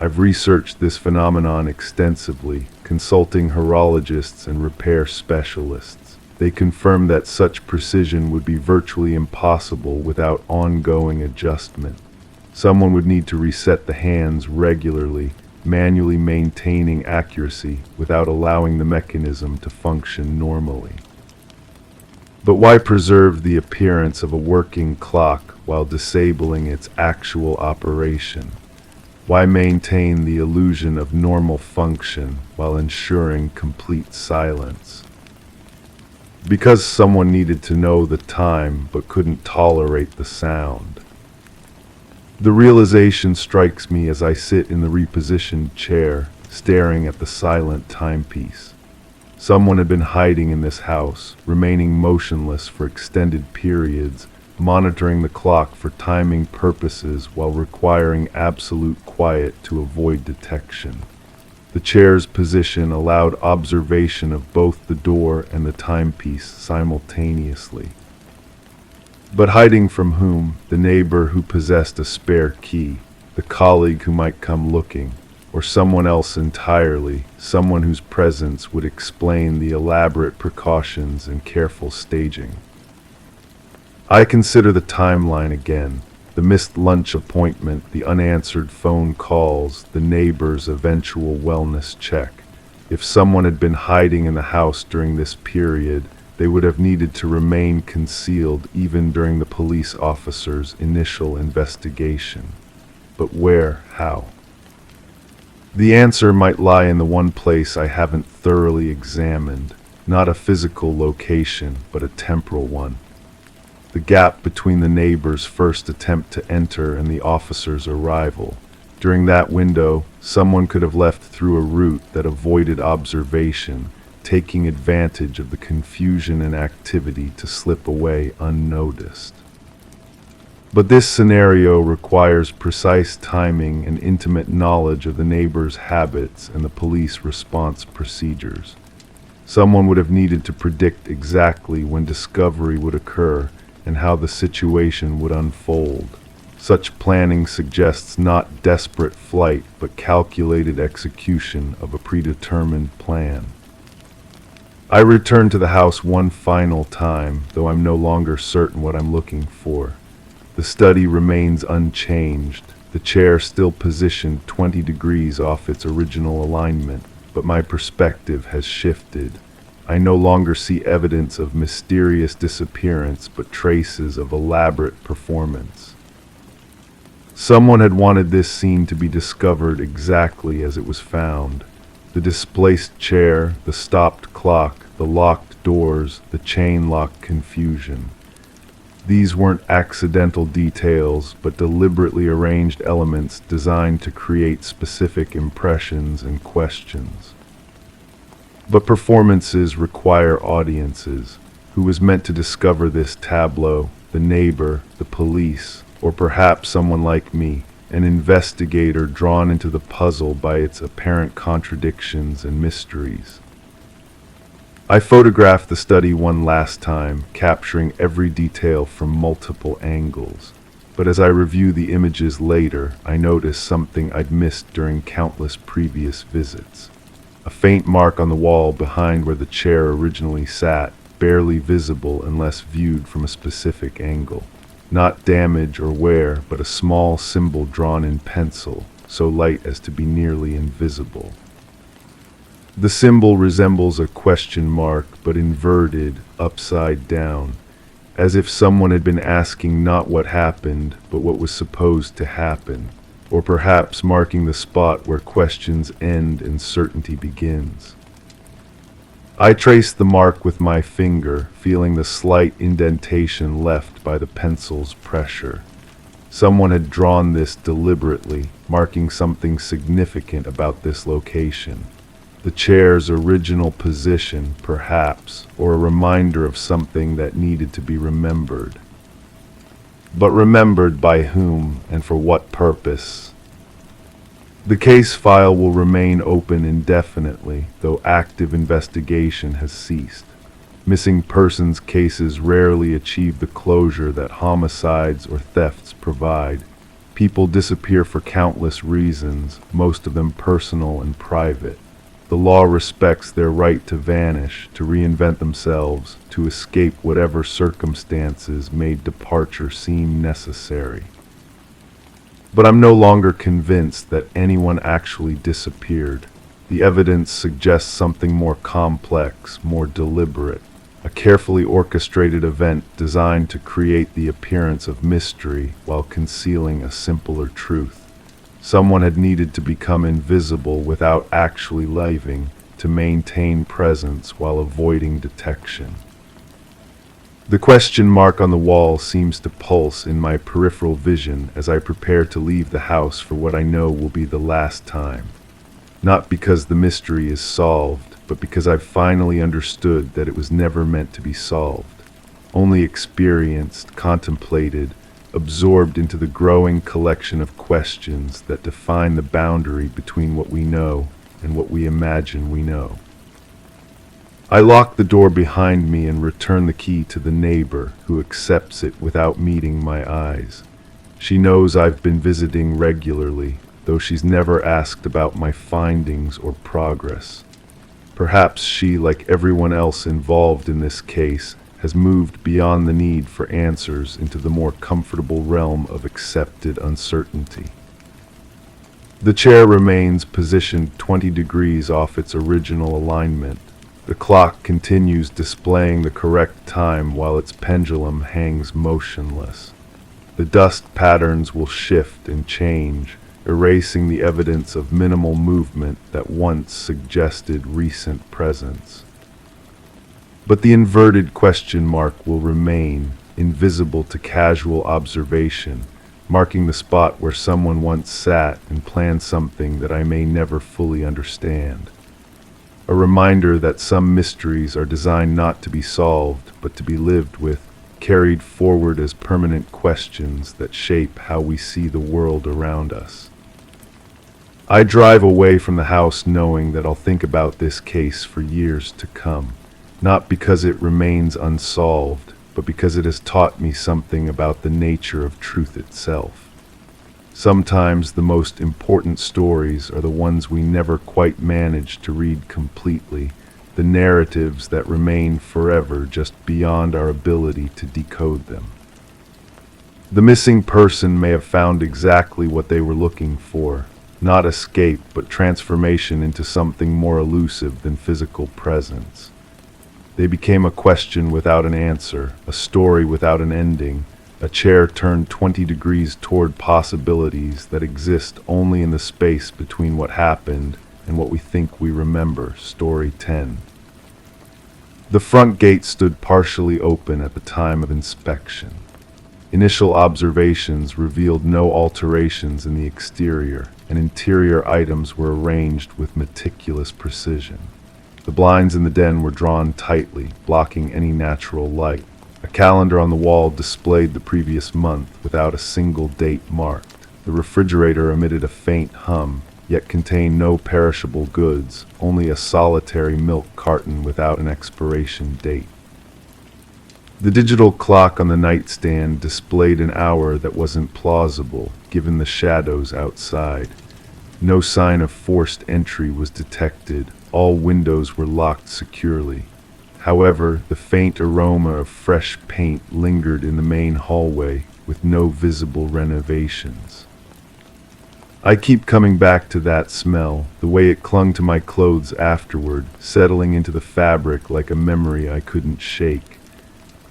I've researched this phenomenon extensively, consulting horologists and repair specialists. They confirm that such precision would be virtually impossible without ongoing adjustment. Someone would need to reset the hands regularly, manually maintaining accuracy without allowing the mechanism to function normally. But why preserve the appearance of a working clock while disabling its actual operation? Why maintain the illusion of normal function while ensuring complete silence? Because someone needed to know the time but couldn't tolerate the sound. The realization strikes me as I sit in the repositioned chair, staring at the silent timepiece. Someone had been hiding in this house, remaining motionless for extended periods, monitoring the clock for timing purposes while requiring absolute quiet to avoid detection. The chair's position allowed observation of both the door and the timepiece simultaneously. But hiding from whom? The neighbor who possessed a spare key, the colleague who might come looking, or someone else entirely, someone whose presence would explain the elaborate precautions and careful staging. I consider the timeline again. The missed lunch appointment, the unanswered phone calls, the neighbor's eventual wellness check. If someone had been hiding in the house during this period, they would have needed to remain concealed even during the police officer's initial investigation. But where? How? The answer might lie in the one place I haven't thoroughly examined, not a physical location, but a temporal one. the gap between the neighbor's first attempt to enter and the officer's arrival. During that window, someone could have left through a route that avoided observation, taking advantage of the confusion and activity to slip away unnoticed. But this scenario requires precise timing and intimate knowledge of the neighbor's habits and the police response procedures. Someone would have needed to predict exactly when discovery would occur and how the situation would unfold. Such planning suggests not desperate flight, but calculated execution of a predetermined plan. I return to the house one final time, though I'm no longer certain what I'm looking for. The study remains unchanged, the chair still positioned 20 degrees off its original alignment, but my perspective has shifted. I no longer see evidence of mysterious disappearance, but traces of elaborate performance. Someone had wanted this scene to be discovered exactly as it was found. The displaced chair, the stopped clock, the locked doors, the chain lock confusion. These weren't accidental details, but deliberately arranged elements designed to create specific impressions and questions. But performances require audiences. Who was meant to discover this tableau? The neighbor, the police, or perhaps someone like me, an investigator drawn into the puzzle by its apparent contradictions and mysteries. I photographed the study one last time, capturing every detail from multiple angles. But as I review the images later, I notice something I'd missed during countless previous visits. A faint mark on the wall behind where the chair originally sat, barely visible unless viewed from a specific angle. Not damage or wear, but a small symbol drawn in pencil, so light as to be nearly invisible. The symbol resembles a question mark, but inverted, upside down, as if someone had been asking not what happened, but what was supposed to happen, or perhaps marking the spot where questions end and certainty begins. I traced the mark with my finger, feeling the slight indentation left by the pencil's pressure. Someone had drawn this deliberately, marking something significant about this location. The chair's original position, perhaps, or a reminder of something that needed to be remembered. But remembered by whom and for what purpose? The case file will remain open indefinitely, though active investigation has ceased. Missing persons cases rarely achieve the closure that homicides or thefts provide. People disappear for countless reasons, most of them personal and private. The law respects their right to vanish, to reinvent themselves, to escape whatever circumstances made departure seem necessary. But I'm no longer convinced that anyone actually disappeared. The evidence suggests something more complex, more deliberate, a carefully orchestrated event designed to create the appearance of mystery while concealing a simpler truth. Someone had needed to become invisible without actually leaving, to maintain presence while avoiding detection. The question mark on the wall seems to pulse in my peripheral vision as I prepare to leave the house for what I know will be the last time. Not because the mystery is solved, but because I've finally understood that it was never meant to be solved. Only experienced, contemplated, absorbed into the growing collection of questions that define the boundary between what we know and what we imagine we know. I lock the door behind me and return the key to the neighbor, who accepts it without meeting my eyes. She knows I've been visiting regularly, though she's never asked about my findings or progress. Perhaps she, like everyone else involved in this case, has moved beyond the need for answers into the more comfortable realm of accepted uncertainty. The chair remains positioned 20 degrees off its original alignment. The clock continues displaying the correct time while its pendulum hangs motionless. The dust patterns will shift and change, erasing the evidence of minimal movement that once suggested recent presence. But the inverted question mark will remain, invisible to casual observation, marking the spot where someone once sat and planned something that I may never fully understand. A reminder that some mysteries are designed not to be solved, but to be lived with, carried forward as permanent questions that shape how we see the world around us. I drive away from the house knowing that I'll think about this case for years to come, not because it remains unsolved, but because it has taught me something about the nature of truth itself. Sometimes the most important stories are the ones we never quite manage to read completely, the narratives that remain forever just beyond our ability to decode them. The missing person may have found exactly what they were looking for, not escape, but transformation into something more elusive than physical presence. They became a question without an answer, a story without an ending, a chair turned 20 degrees toward possibilities that exist only in the space between what happened and what we think we remember. Story 10. The front gate stood partially open at the time of inspection. Initial observations revealed no alterations in the exterior, and interior items were arranged with meticulous precision. The blinds in the den were drawn tightly, blocking any natural light. A calendar on the wall displayed the previous month without a single date marked. The refrigerator emitted a faint hum, yet contained no perishable goods, only a solitary milk carton without an expiration date. The digital clock on the nightstand displayed an hour that wasn't plausible, given the shadows outside. No sign of forced entry was detected. All windows were locked securely. However, the faint aroma of fresh paint lingered in the main hallway, with no visible renovations. I keep coming back to that smell, the way it clung to my clothes afterward, settling into the fabric like a memory I couldn't shake.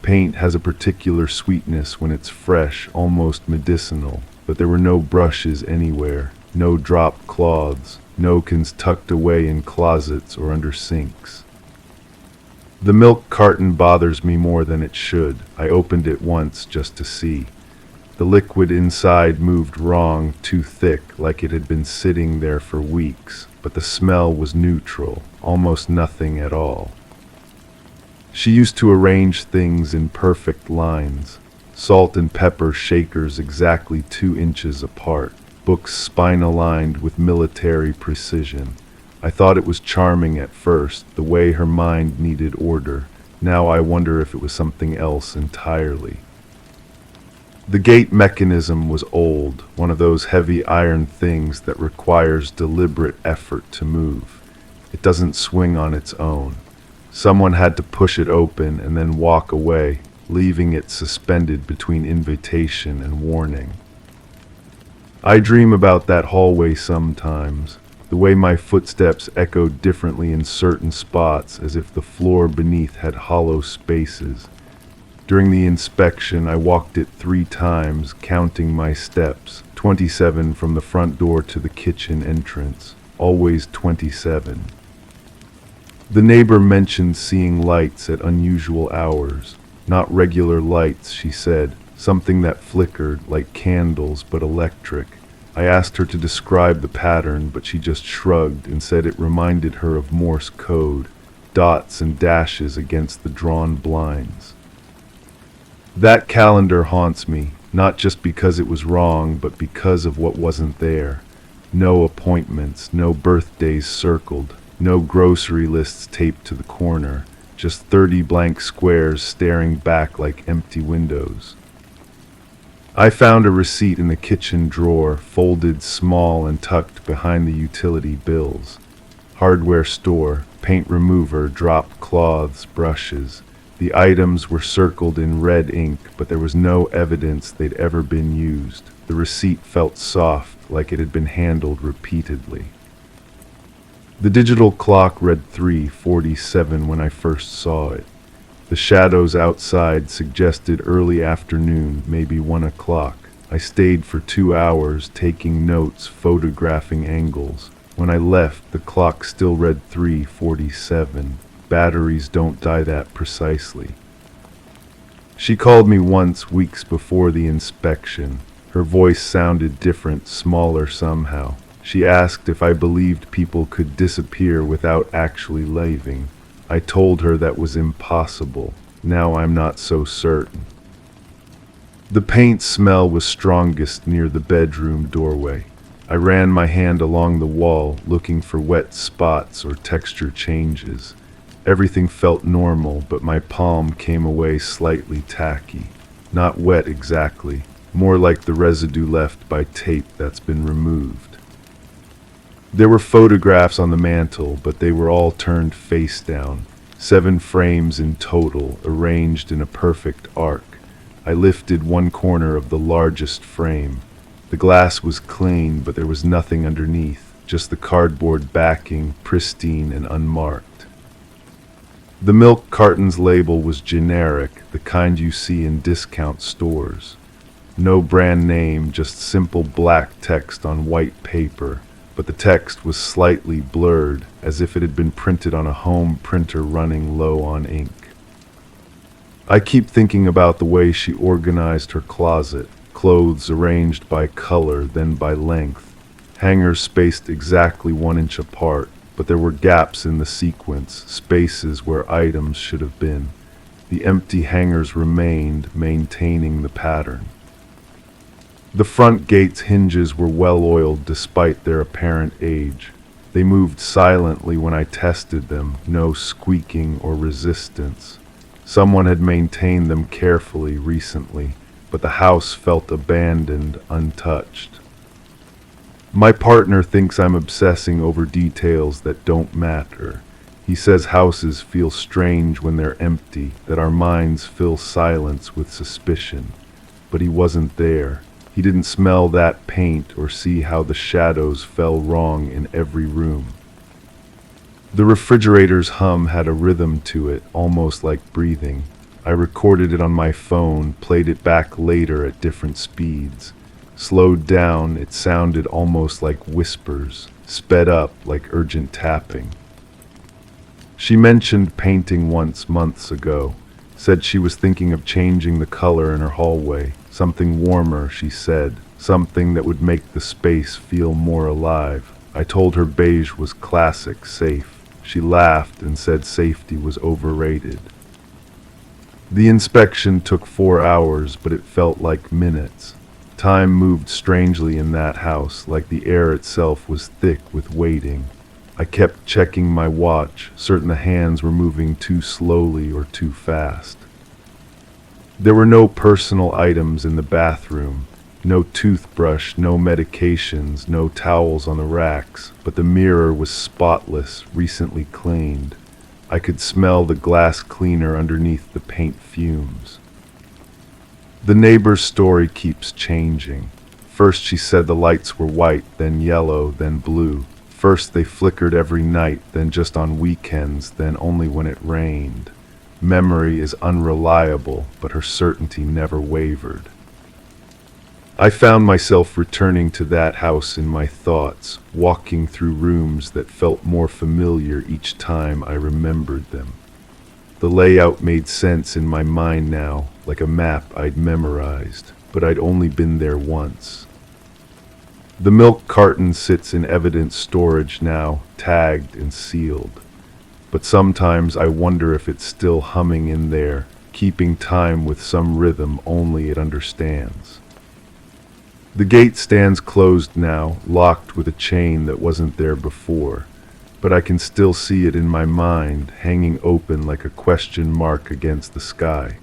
Paint has a particular sweetness when it's fresh, almost medicinal, but there were no brushes anywhere, no dropped cloths, no cans tucked away in closets or under sinks. The milk carton bothers me more than it should. I opened it once just to see. The liquid inside moved wrong, too thick, like it had been sitting there for weeks, but the smell was neutral, almost nothing at all. She used to arrange things in perfect lines, salt and pepper shakers exactly 2 inches apart, books spine-aligned with military precision. I thought it was charming at first, the way her mind needed order. Now I wonder if it was something else entirely. The gate mechanism was old, one of those heavy iron things that requires deliberate effort to move. It doesn't swing on its own. Someone had to push it open and then walk away, leaving it suspended between invitation and warning. I dream about that hallway sometimes. The way my footsteps echoed differently in certain spots, as if the floor beneath had hollow spaces. During the inspection, I walked it 3 times, counting my steps, 27 from the front door to the kitchen entrance, always 27. The neighbor mentioned seeing lights at unusual hours. Not regular lights, she said, something that flickered, like candles, but electric. I asked her to describe the pattern, but she just shrugged and said it reminded her of Morse code, dots and dashes against the drawn blinds. That calendar haunts me, not just because it was wrong, but because of what wasn't there. No appointments, no birthdays circled, no grocery lists taped to the corner, just 30 blank squares staring back like empty windows. I found a receipt in the kitchen drawer, folded small and tucked behind the utility bills. Hardware store, paint remover, dropped cloths, brushes. The items were circled in red ink, but there was no evidence they'd ever been used. The receipt felt soft, like it had been handled repeatedly. The digital clock read 3:47 when I first saw it. The shadows outside suggested early afternoon, maybe 1 o'clock. I stayed for 2 hours, taking notes, photographing angles. When I left, the clock still read 3:47. Batteries don't die that precisely. She called me once weeks before the inspection. Her voice sounded different, smaller somehow. She asked if I believed people could disappear without actually leaving. I told her that was impossible. Now I'm not so certain. The paint smell was strongest near the bedroom doorway. I ran my hand along the wall, looking for wet spots or texture changes. Everything felt normal, but my palm came away slightly tacky. Not wet exactly, more like the residue left by tape that's been removed. There were photographs on the mantel, but they were all turned face down. 7 frames in total, arranged in a perfect arc. I lifted one corner of the largest frame. The glass was clean, but there was nothing underneath, just the cardboard backing, pristine and unmarked. The milk carton's label was generic, the kind you see in discount stores. No brand name, just simple black text on white paper, but the text was slightly blurred, as if it had been printed on a home printer running low on ink. I keep thinking about the way she organized her closet, clothes arranged by color, then by length, hangers spaced exactly 1 inch apart, but there were gaps in the sequence, spaces where items should have been. The empty hangers remained, maintaining the pattern. The front gate's hinges were well-oiled despite their apparent age. They moved silently when I tested them, no squeaking or resistance. Someone had maintained them carefully recently, but the house felt abandoned, untouched. My partner thinks I'm obsessing over details that don't matter. He says houses feel strange when they're empty, that our minds fill silence with suspicion. But he wasn't there. He didn't smell that paint or see how the shadows fell wrong in every room. The refrigerator's hum had a rhythm to it, almost like breathing. I recorded it on my phone, played it back later at different speeds. Slowed down, it sounded almost like whispers, sped up like urgent tapping. She mentioned painting once months ago, said she was thinking of changing the color in her hallway, something warmer, she said, something that would make the space feel more alive. I told her beige was classic, safe. She laughed and said safety was overrated. The inspection took 4 hours, but it felt like minutes. Time moved strangely in that house, like the air itself was thick with waiting. I kept checking my watch, certain the hands were moving too slowly or too fast. There were no personal items in the bathroom. No toothbrush, no medications, no towels on the racks, but the mirror was spotless, recently cleaned. I could smell the glass cleaner underneath the paint fumes. The neighbor's story keeps changing. First she said the lights were white, then yellow, then blue. First they flickered every night, then just on weekends, then only when it rained. Memory is unreliable, but her certainty never wavered. I found myself returning to that house in my thoughts, walking through rooms that felt more familiar each time I remembered them. The layout made sense in my mind now, like a map I'd memorized, but I'd only been there once. The milk carton sits in evidence storage now, tagged and sealed. But sometimes I wonder if it's still humming in there, keeping time with some rhythm only it understands. The gate stands closed now, locked with a chain that wasn't there before, but I can still see it in my mind, hanging open like a question mark against the sky.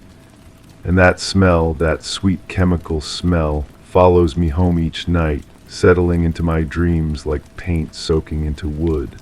And that smell, that sweet chemical smell, follows me home each night, settling into my dreams like paint soaking into wood.